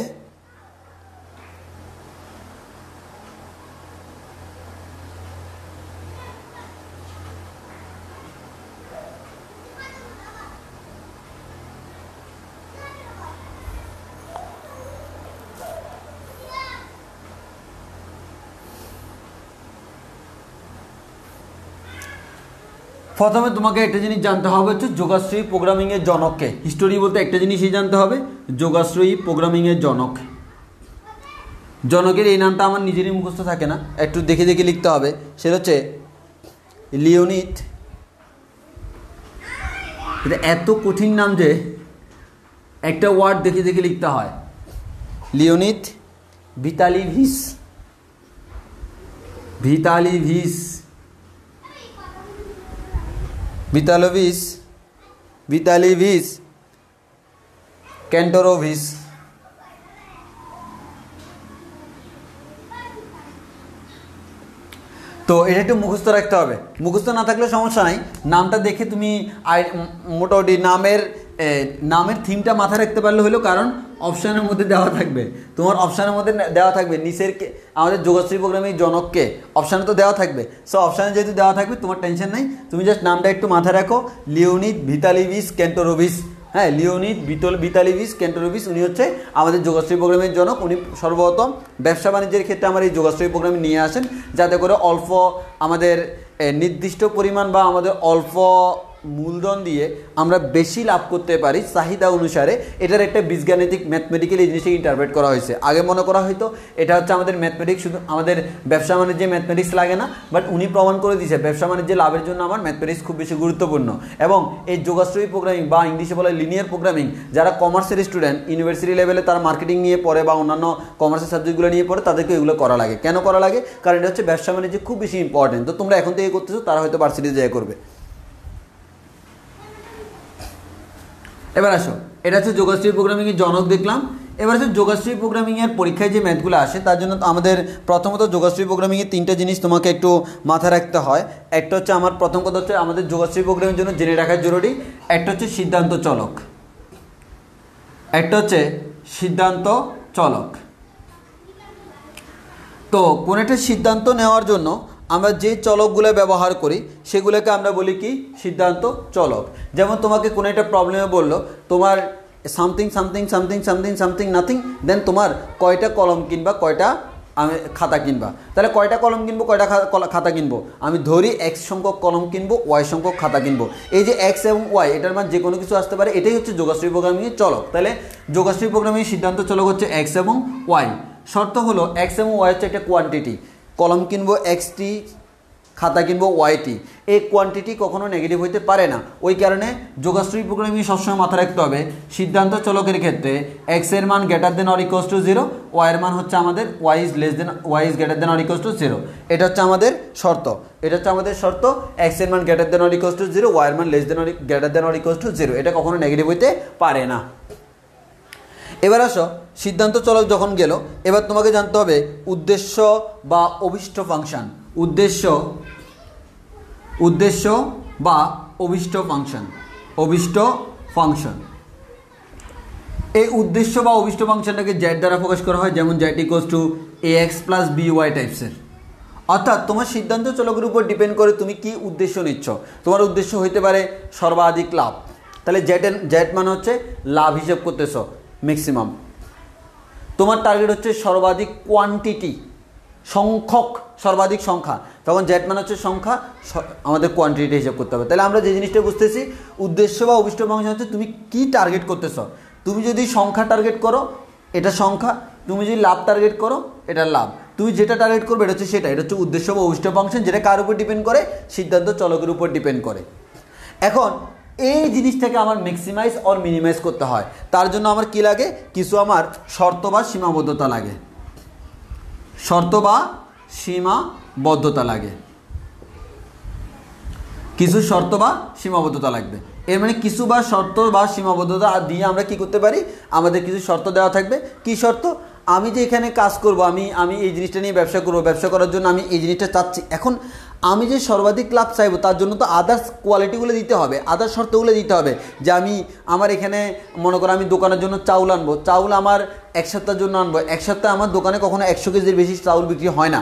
প্রথমে তোমাকে একটা জিনিস জানতে হবে হচ্ছে যোগাশ্রয়ী প্রোগ্রামিংয়ের জনককে। হিস্টোরি বলতে একটা জিনিসই জানতে হবে, যোগাশ্রয়ী প্রোগ্রামিংয়ের জনকের এই নামটা আমার নিজেরই মুখস্থ থাকে না, একটু দেখে লিখতে হবে। সেটা হচ্ছে লিওনিদ। এটা এত কঠিন নাম যে একটা ওয়ার্ড দেখে লিখতে হয়। লিওনিদ ভিতালিভিচ ক্যান্টরোভিচ। তো এটা একটু মুখস্থ রাখতে হবে, মুখস্থ না থাকলে সমস্যা নাই। নামটা দেখে তুমি মোটামুটি নামের থিমটা মাথায় রাখতে পারলে হলো, কারণ অপশানের মধ্যে দেওয়া থাকবে, তোমার অপশানের মধ্যে দেওয়া থাকবে নিচের আমাদের যোগাশ্রয়ী প্রোগ্রামিং জনককে অপশানে তো দেওয়া থাকবে। সো অপশানে যেহেতু দেওয়া থাকবে তোমার টেনশন নেই, তুমি জাস্ট নামটা একটু মাথায় রাখো, লিওনিদ ভিতালিভিচ ক্যান্টরোভিচ। হ্যাঁ, লিওনিদ ভিতালিভিচ ক্যান্টরোভিচ, উনি হচ্ছে আমাদের যোগাশ্রয়ী প্রোগ্রামের জনক। উনি সর্বপ্রথম ব্যবসা বাণিজ্যের ক্ষেত্রে আমার এই যোগাশ্রয়ী প্রোগ্রামে নিয়ে আসেন, যাতে করে অল্প আমাদের নির্দিষ্ট পরিমাণ বা আমাদের অল্প মূলধন দিয়ে আমরা বেশি লাভ করতে পারি চাহিদা অনুসারে। এটার একটা বীজগাণিতিক ম্যাথমেটিক্যাল এই জিনিসটা ইন্টারপ্রেট করা হয়েছে। আগে মনে করা হয়তো এটা হচ্ছে আমাদের ম্যাথমেটিক্স, শুধু আমাদের ব্যবসা বাণিজ্যে ম্যাথমেটিক্স লাগে না, বাট উনি প্রমাণ করে দিয়েছে ব্যবসা বাণিজ্যে লাভের জন্য আমার ম্যাথমেটিক্স খুব বেশি গুরুত্বপূর্ণ। এবং এই যোগাশ্রয়ী প্রোগ্রামিং বা ইংলিশে বলে লিনিয়ার প্রোগ্রামিং, যারা কমার্সের স্টুডেন্ট ইউনিভার্সিটি লেভেলে তারা মার্কেটিং নিয়ে পড়ে বা অন্যান্য কমার্সের সাবজেক্টগুলো নিয়ে পড়ে, তাদেরকে এগুলো করা লাগে। কেন করা লাগে? কারণ এটা হচ্ছে ব্যবসা বাণিজ্যে খুব বেশি ইম্পর্টেন্ট। তো তোমরা এখন থেকে করতেছো, তারা হয়তো ভার্সিটিতে যায় করবে। এবার আসো, এটা হচ্ছে যোগাশ্রয়ী প্রোগ্রামিংয়ের জনক দেখলাম। এবার হচ্ছে যোগাশ্রয়ী প্রোগ্রামিংয়ের পরীক্ষায় যে ম্যাথগুলো আসে, তার জন্য আমাদের প্রথমত যোগাশ্রয়ী প্রোগ্রামিংয়ের তিনটা জিনিস তোমাকে একটু মাথায় রাখতে হয়। একটা হচ্ছে আমার প্রথম কথা হচ্ছে আমাদের যোগাশ্রয়ী প্রোগ্রামের জন্য জেনে রাখা জরুরি, একটা হচ্ছে সিদ্ধান্ত চলক। তো কোন একটা সিদ্ধান্ত নেওয়ার জন্য আমরা যে চলকগুলো ব্যবহার করি সেগুলোকে আমরা বলি কি? সিদ্ধান্ত চলক। যেমন তোমাকে কোনো একটা প্রবলেমে বললো তোমার সামথিং নাথিং, দেন তোমার কয়টা কলম কিনবা কয়টা আমি খাতা কিনবা, তাহলে কয়টা কলম কিনবো, কয়টা খাতা কিনবো? আমি ধরি এক্স সংখ্যক কলম কিনবো, ওয়াই সংখ্যক খাতা কিনবো। এই যে এক্স এবং ওয়াই, এটার মান যে কোনো কিছু আসতে পারে, এটাই হচ্ছে যোগাশ্রয়ী প্রোগ্রামিংয়ের চলক। তাহলে যোগাশ্রয়ী প্রোগ্রামিংয়ের সিদ্ধান্ত চলক হচ্ছে এক্স এবং ওয়াই। শর্ত হলো এক্স এবং ওয়াই হচ্ছে একটা কোয়ান্টিটি, কলম কিনবো এক্সটি, খাতা কিনবো ওয়াইটি। এই কোয়ান্টিটি কখনো নেগেটিভ হইতে পারে না। ওই কারণে যোগাশ্রয়ী প্রোগ্রামিং সবসময় মাথায় রাখতে হবে, সিদ্ধান্ত চলকের ক্ষেত্রে এক্স এর মান greater than or equals to 0, y এর মান হচ্ছে আমাদের y is greater than or equals to 0। এটা হচ্ছে আমাদের শর্ত, এক্স এর মান greater than or equals to 0, y এর মান greater than or equals to 0। এটা কখনো নেগেটিভ হইতে পারে না। এবার আসো, সিদ্ধান্ত চলক যখন গেল, এবার তোমাকে জানতে হবে উদ্দেশ্য বা অভিষ্ট ফাংশন। উদ্দেশ্য বা অভিষ্ট ফাংশন। এই উদ্দেশ্য বা অভিষ্ট ফাংশনটাকে জেড দ্বারা প্রকাশ করা হয়, যেমন Z equals to A X plus B Y টাইপসের। অর্থাৎ তোমার সিদ্ধান্ত চলকের উপর ডিপেন্ড করে তুমি কি উদ্দেশ্য নিচ্ছ। তোমার উদ্দেশ্য হইতে পারে সর্বাধিক লাভ, তাহলে জেড মানে হচ্ছে লাভ হিসেব করতেছ ম্যাক্সিমাম। তোমার টার্গেট হচ্ছে সর্বাধিক কোয়ান্টিটি, সংখ্যক, সর্বাধিক সংখ্যা, তখন জেড মানে হচ্ছে সংখ্যা, আমাদের কোয়ান্টিটি হিসাব করতে হবে। তাহলে আমরা যে জিনিসটা বুঝতেছি, উদ্দেশ্য বা অভিষ্ট ফাংশন হচ্ছে তুমি কি টার্গেট করতেছ। তুমি যদি সংখ্যা টার্গেট করো, এটা সংখ্যা। তুমি যদি লাভ টার্গেট করো, এটা লাভ। তুমি যেটা টার্গেট করবে এটা হচ্ছে সেটা। এটা হচ্ছে উদ্দেশ্য বা অভিষ্ট ফাংশন, যেটা কার উপর ডিপেন্ড করে? সিদ্ধান্ত চলকের উপর ডিপেন্ড করে। এখন এই জিনিসটাকে আমার ম্যাক্সিমাইজ অর মিনিমাইজ করতে হয়। তার জন্য আমার কি লাগে? কিছু আমার শর্ত বা সীমাবদ্ধতা লাগে। কিছু শর্ত বা সীমাবদ্ধতা লাগবে। এর মানে কিছু বা শর্ত বা সীমাবদ্ধতা দিয়ে আমরা কি করতে পারি? আমাদের কিছু শর্ত দেওয়া থাকবে। কি শর্ত? আমি যে এখানে কাজ করব, আমি এই জিনিসটা নিয়ে ব্যবসা করব, ব্যবসা করার জন্য আমি এই জিনিসটা চাচ্ছি। এখন আমি যে সর্বাধিক লাভ চাইবো, তার জন্য তো আদার্স কোয়ালিটিগুলো দিতে হবে, আদার্স শর্তগুলো দিতে হবে। যে আমার এখানে মনে করো আমি দোকানের জন্য চাউল আনবো, চাউল আমার এক সপ্তাহের জন্য আনবো। এক সপ্তাহে আমার দোকানে কখনো 100 কেজির বেশি চাউল বিক্রি হয় না।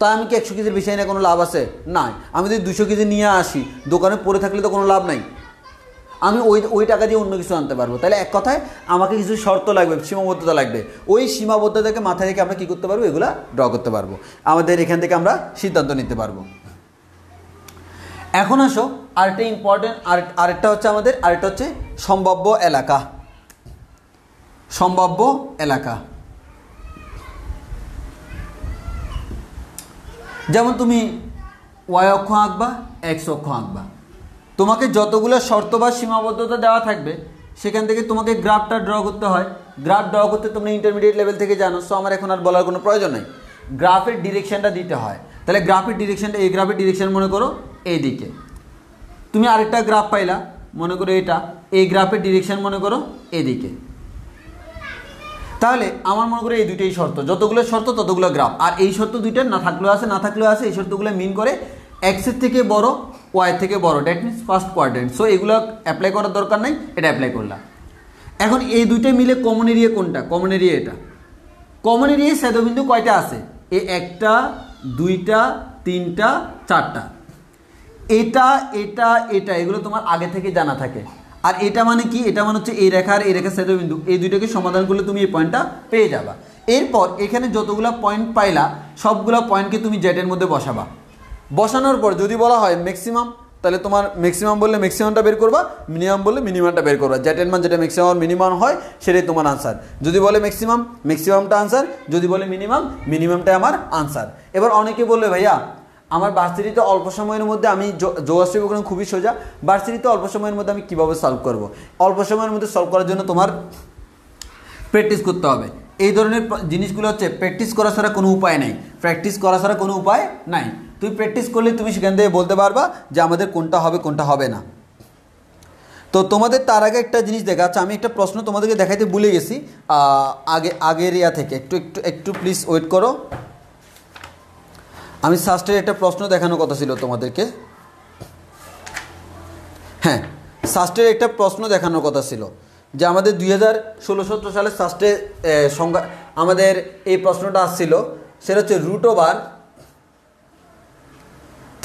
তাই আমি কি 100 কেজির বেশি না কোনো লাভ আছে? না। আমি যদি 200 কেজি নিয়ে আসি, দোকানে পড়ে থাকলে তো কোনো লাভ নাই। আমি ওই টাকা দিয়ে অন্য কিছু আনতে পারবো। তাহলে এক কথায় আমাকে কিছু শর্ত লাগবে, সীমাবদ্ধতা লাগবে। ওই সীমাবদ্ধতাকে মাথায় রেখে আমরা কী করতে পারবো? এগুলা ড্র করতে পারবো। আমাদের এখান থেকে আমরা সিদ্ধান্ত নিতে পারবো। এখন আসো আরেকটা ইম্পর্টেন্ট, আরেকটা হচ্ছে সম্ভাব্য এলাকা। যেমন তুমি ওয়াই অক্ষ আঁকবা, এক্স অক্ষ আঁকবা। তোমাকে যতগুলো শর্ত বা সীমাবদ্ধতা দেওয়া থাকবে, সেখান থেকে তোমাকে গ্রাফটা ড্র করতে হয়। গ্রাফ ড্র করতে তোমরা ইন্টারমিডিয়েট লেভেল থেকে জানো, সো আমার এখন আর বলার কোনো প্রয়োজন নেই। গ্রাফের ডিরেকশনটা দিতে হয়। তাহলে গ্রাফের ডিরেকশনটা, এই গ্রাফের ডিরেকশন মনে করো এইদিকে। তুমি আরেকটা গ্রাফ পাইলা, মনে করো এটা, এই গ্রাফের ডিরেকশন মনে করো এদিকে। তাহলে আমার মনে করো এই দুইটাই শর্ত, যতগুলো শর্ত ততগুলো গ্রাফ। আর এই শর্ত দুইটা না থাকলেও আছে, এই শর্তগুলো মিন করে এক্সের থেকে বড়, ওয়াই থেকে বড়, that means first quadrant. So এগুলো অ্যাপ্লাই করার দরকার নাই, এটা অ্যাপ্লাই করলাম। এখন এই দুইটা মিলে কমন এরিয়া কোনটা? কমন এরিয়া এটা। কমন এরিয়ায় ছেদবিন্দু কয়টা আছে? এই 1টা 2টা 3টা 4টা। এটা এগুলো তোমার আগে থেকে জানা থাকে। আর এটা মানে কি? এটা মানে হচ্ছে এই রেখা আর এই রেখার ছেদবিন্দু, এই দুইটাকে সমাধান করলে তুমি এই পয়েন্টটা পেয়ে যাবা। এরপর এখানে যতগুলা পয়েন্ট পাইলা, সবগুলা পয়েন্টকে তুমি জেডের মধ্যে বসাবা। বসানোর পর যদি বলা হয় ম্যাক্সিমাম, তাহলে তোমার ম্যাক্সিমাম বললে ম্যাক্সিমামটা বের করবা, মিনিমাম বললে মিনিমামটা বের করবা। জেডের মান যেটা ম্যাক্সিমাম মিনিমাম হয় সেটাই তোমার আনসার। যদি বলে ম্যাক্সিমামটা আনসার, যদি বলে মিনিমামটাই আমার আনসার। এবার অনেকে বলবে ভাইয়া আমার ভার্সিটিতে অল্প সময়ের মধ্যে, আমি যোগাশ্রয়ী প্রোগ্রাম খুবই সোজা, ভার্সিটিতে অল্প সময়ের মধ্যে আমি কীভাবে সলভ করব? অল্প সময়ের মধ্যে সলভ করার জন্য তোমার প্র্যাকটিস করতে হবে। এই ধরনের জিনিসগুলো হচ্ছে প্র্যাকটিস করা ছাড়া কোনো উপায় নাই। তুমি প্র্যাকটিস করলে তুমি সেখান থেকে বলতে পারবা যে আমাদের কোনটা হবে কোনটা হবে না। তো তোমাদের তার আগে একটা জিনিস দেখা যাচ্ছে, আমি একটা প্রশ্ন তোমাদেরকে দেখাইতে ভুলে গেছি আগের ইয়া থেকে। একটু প্লিজ ওয়েট করো। আমি সাস্টের একটা প্রশ্ন দেখানোর কথা ছিল তোমাদেরকে। হ্যাঁ, সাস্টের একটা প্রশ্ন দেখানোর কথা ছিল যে আমাদের 2016-17 সালে সাস্টের সংখ্যা আমাদের এই প্রশ্নটা আসছিল। সেটা হচ্ছে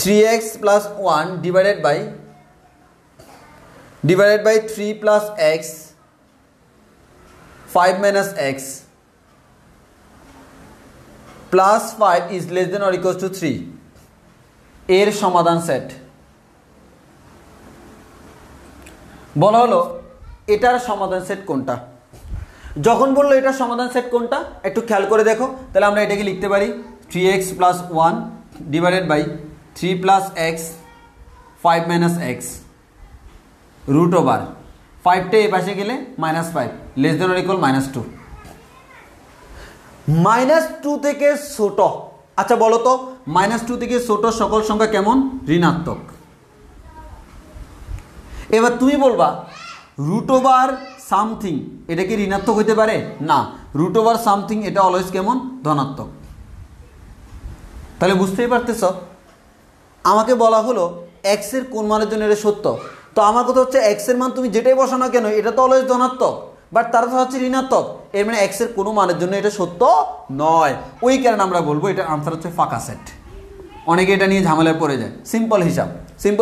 √3x + 1 divided by 3 + x 5 - x plus 5 is less than or equals to 3 এর সমাধান সেট। বলা হলো এটার সমাধান সেট কোনটা। যখন বললো এটার সমাধান সেট কোনটা একটু খেয়াল করে দেখো, তাহলে আমরা এটাকে লিখতে পারি 3x plus 1 divided by 3 plus x 5 minus x root over 5টা এ পাশে গেলে -5 লেস দেন অর ইকুয়াল -2। -2 থেকে ছোট, আচ্ছা বলো তো -2 থেকে ছোট সকল সংখ্যা কেমন? ঋণাত্মক। এবার তুমি বলবা রুট ওভার সামথিং এটা কি ঋণাত্মক হইতে পারে? না, রুট ওভার সামথিং এটা অলওয়েজ কেমন? ধনাত্মক। তাহলে বুঝতেই পারতেছ আমাকে বলা হলো এক্স এর কোন মানের জন্য এটা সত্য। তো আমার কথা হচ্ছে এক্স এর মান তুমি যেটাই বসাও না কেন এটা তো অলওয়েজ ধনাত্মক, বাট তারা তো হচ্ছে ঋণাত্মক, এর মানে এক্স এর কোনো মানের জন্য এটা সত্য নয়। ওই কারণে আমরা বলবো এটা আনসার হচ্ছে ফাঁকা সেট। অনেকে এটা নিয়ে ঝামেলায় পড়ে যায়। সিম্পল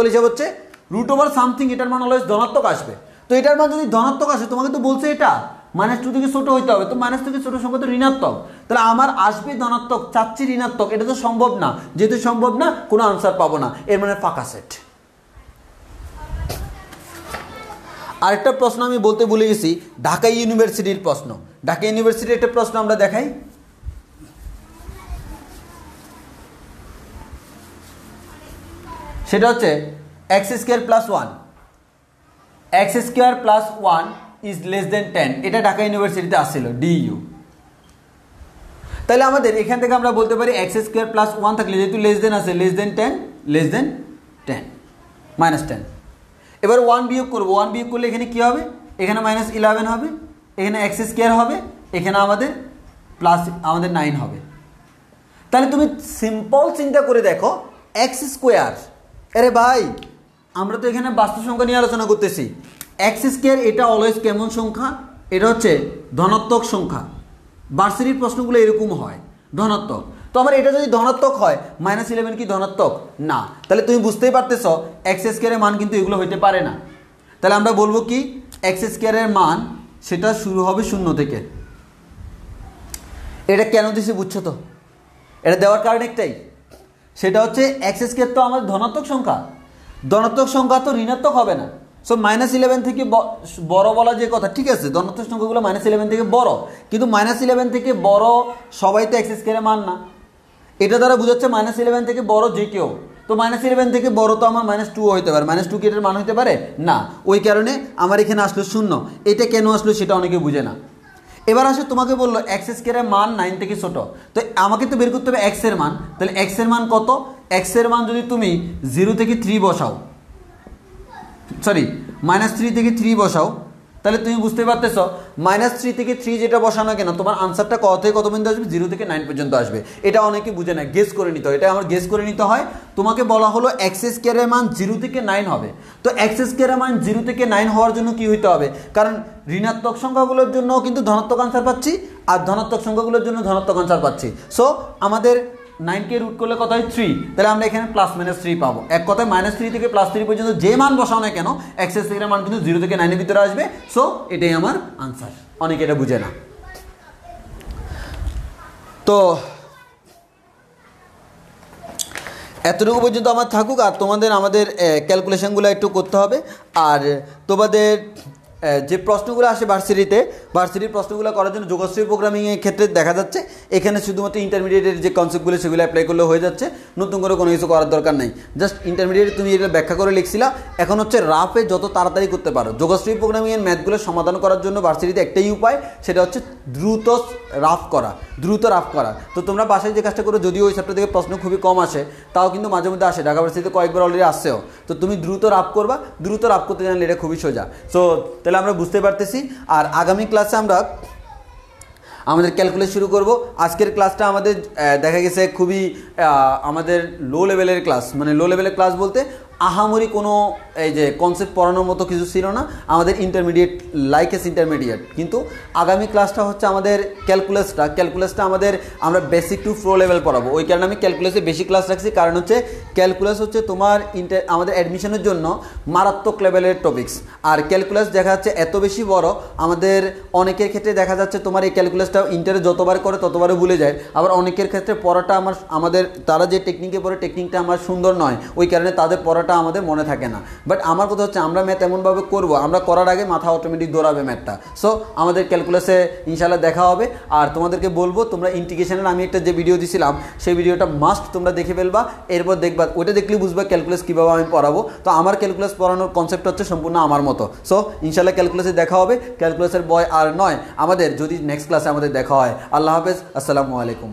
হিসাব হচ্ছে রুট ওভার সামথিং এটার মান অলওয়েজ ধনাত্মক আসবে। তো এটার মান যদি ধনাত্মক আসে তোমাকে তো বলছে এটা -2 থেকে ছোট হইতে হবে, তো -2 থেকে ছোট সংখ্যা তো ঋণাত্মক, তাহলে আমার আসবে ধনাত্মক, চাচ্ছি ঋণাত্মক, এটা তো সম্ভব না। যেহেতু সম্ভব না কোনো আনসার পাবো না, এর মানে ফাঁকা সেট। আরেকটা প্রশ্ন আমি বলতে ভুলে গেছি, ঢাকা ইউনিভার্সিটির প্রশ্ন। ঢাকা ইউনিভার্সিটির একটা প্রশ্ন আমরা দেখাই। সেটা হচ্ছে x square plus 1 is less দেন 10। এটা ঢাকা ইউনিভার্সিটিতে আসছিল ডিইউ। তাহলে আমাদের এখান থেকে আমরা বলতে পারি x স্কয়ার প্লাস 1 থাকলে যেহেতু লেস দেন আছে লেস দেন 10 -10। এবার 1 বিয়োগ করবো, 1 বিয়োগ করলে এখানে কি হবে? এখানে -11 হবে, এখানে x স্কয়ার হবে, এখানে আমাদের প্লাস 9 হবে। তাহলে তুমি সিম্পল চিন্তা করে দেখো x স্কয়ার, আরে ভাই আমরা তো এখানে বাস্তব সংখ্যা নিয়ে আলোচনা করতেছি। x স্কয়ার এটা অলওয়েজ কেমন সংখ্যা? এটা হচ্ছে ধনাত্মক সংখ্যা। ভার্সিটির প্রশ্নগুলো এরকম হয় ধনাত্মক। তো আমার এটা যদি ধনাত্মক হয় -11 কি ধনাত্মক? না। তাহলে তুমি বুঝতেই পারতেছ x স্কয়ারের মান কিন্তু এগুলো হইতে পারে না। তাহলে আমরা বলবো কি x স্কয়ারের মান সেটা শুরু হবে 0 থেকে। এটা কেন দিছি বুঝছো তো? এটা দেওয়ার কারণ একটাই, সেটা হচ্ছে x স্কয়ার তো আমার ধনাত্মক সংখ্যা, ধনাত্মক সংখ্যা তো ঋণাত্মক হবে না। সো -11 থেকে বড় বলা যে কথা, ঠিক আছে ধনাত্মক সংখ্যাগুলো -11 থেকে বড়, কিন্তু -11 থেকে বড় সবাই তো x স্কয়ারের মান না। এটা দ্বারা বোঝাচ্ছে -11 থেকে বড় যে কেউ। তো -11 থেকে বড় তো আমার -2 হইতে পারে, -2 কি এটার মান হইতে পারে না। ওই কারণে আমার এখানে আসলো 0। এটা কেন আসলো সেটা অনেকে বুঝে না। এবার আসে তোমাকে বললো x স্কয়ারের মান 9 থেকে ছোট, তো আমাকে তো বের করতে হবে x এর মান। তাহলে x এর মান কত? x এর মান যদি তুমি 0 থেকে 3 বসাও, সরি -3 থেকে 3 বসাও, তাহলে তুমি বুঝতে পারতেছ -3 থেকে 3 যেটা বসানো কেন তোমার আনসারটা কত থেকে কত পর্যন্ত আসবে? 0 থেকে 9 পর্যন্ত আসবে। এটা অনেকে বুঝে না, গেস করে নিতে হয়। এটা আমার গেস করে নিতে হয়। তোমাকে বলা হলো x স্কয়ারের মান 0 থেকে 9 হবে। তো x স্কয়ারের মান 0 থেকে 9 হওয়ার জন্য কি হইতে হবে? কারণ ঋণাত্মক সংখ্যাগুলোর জন্য কিন্তু ধনাত্মক আনসার পাচ্ছি, আর ধনাত্মক সংখ্যাগুলোর জন্য ধনাত্মক আনসার পাচ্ছি। সো আমাদের 9 কে রুট করলে কত হয়? 3। তাহলে আমরা এখানে +-3 পাবো। এক কথায় -3 থেকে +3 পর্যন্ত যে মান বসাও না কেন x স্কয়ারের মান কিন্তু 0 থেকে 9 এর ভিতরে আসবে। সো এটাই আমার আনসার। অনেকে এটা বুঝে না। তো এতটুকু পর্যন্ত আমার থাকুক, আর তোমাদের আমাদের ক্যালকুলেশনগুলো একটু করতে হবে। আর তোমাদের যে প্রশ্নগুলো আসে ভার্সিটির প্রশ্নগুলো করার জন্য যোগশ্রী প্রোগ্রামিংয়ের ক্ষেত্রে দেখা যাচ্ছে এখানে শুধুমাত্র ইন্টারমিডিয়েটের যে কনসেপ্টগুলো সেগুলো অ্যাপ্লাই করলে হয়ে যাচ্ছে, নতুন করে কোনো কিছু করার দরকার নেই। জাস্ট ইন্টারমিডিয়েটে তুমি এটা ব্যাখ্যা করে লিখছিলা, এখন হচ্ছে রাফে যত তাড়াতাড়ি করতে পারো। যোগশ্রী প্রোগ্রামিংয়ের ম্যাথগুলো সমাধান করার জন্য ভার্সিটিতে একটাই উপায়, সেটা হচ্ছে দ্রুত রাফ করা। তো তোমরা বাসায় যে কাজটা করো, যদিও ওই চ্যাপ্টার থেকে প্রশ্ন খুবই কম আসে, তাও কিন্তু মাঝে মধ্যে আসে। ঢাকা ভার্সিটিতে কয়েকবার অলরেডি আসছেও। তো তুমি দ্রুত রাফ করবা, দ্রুত রাফ করতে জানলে এটা খুবই সোজা। সো তাহলে আমরা বুঝতে পারতেছি। আর আগামী ক্লাসে আমরা আমাদের ক্যালকুলেট শুরু করব। আজকের ক্লাসটা আমাদের দেখা গেছে খুবই আমাদের লো লেভেলের ক্লাস, মানে লো লেভেলের ক্লাস বলতে আহামরি কোনো এই যে কনসেপ্ট পড়ানোর মতো কিছু ছিল না, আমাদের ইন্টারমিডিয়েট লাইক এস ইন্টারমিডিয়েট। কিন্তু আগামী ক্লাসটা হচ্ছে আমাদের ক্যালকুলাসটা আমরা বেসিক টু প্রো লেভেল পড়াবো। ওই কারণে আমি ক্যালকুলাসে বেশি ক্লাস রাখছি, কারণ হচ্ছে ক্যালকুলাস হচ্ছে তোমার আমাদের অ্যাডমিশনের জন্য মারাত্মক লেভেলের টপিক্স। আর ক্যালকুলাস দেখা যাচ্ছে এত বেশি বড়, আমাদের অনেকের ক্ষেত্রে দেখা যাচ্ছে তোমার এই ক্যালকুলাসটা ইন্টারে যতবার করে ততবারও ভুলে যায়। আবার অনেকের ক্ষেত্রে পড়াটা আমাদের তারা যে টেকনিকে পড়ে টেকনিকটা আমার সুন্দর নয়, ওই কারণে তাদের পড়াটা আমাদের মনে থাকে না। বাট আমার কথা হচ্ছে আমরা ম্যাথ এমনভাবে করবো, আমরা করার আগে মাথা অটোমেটিক দৌড়াবে ম্যাথটা। সো আমাদের ক্যালকুলাসে ইনশাল্লাহ দেখা হবে। আর তোমাদেরকে বলবো তোমরা ইন্টিগ্রেশনের আমি একটা যে ভিডিও দিছিলাম সেই ভিডিওটা মাস্ট তোমরা দেখে ফেলবা, এরপর দেখবা, ওইটা দেখলেই বুঝবা ক্যালকুলাস কীভাবে আমি পড়াবো। তো আমার ক্যালকুলাস পড়ানোর কনসেপ্ট হচ্ছে সম্পূর্ণ আমার মতো। সো ইনশাল্লাহ ক্যালকুলাসে দেখা হবে। ক্যালকুলাসের বয় আর নয় আমাদের, যদি নেক্সট ক্লাসে আমাদের দেখা হয়। আল্লাহ হাফেজ, আসসালামু আলাইকুম।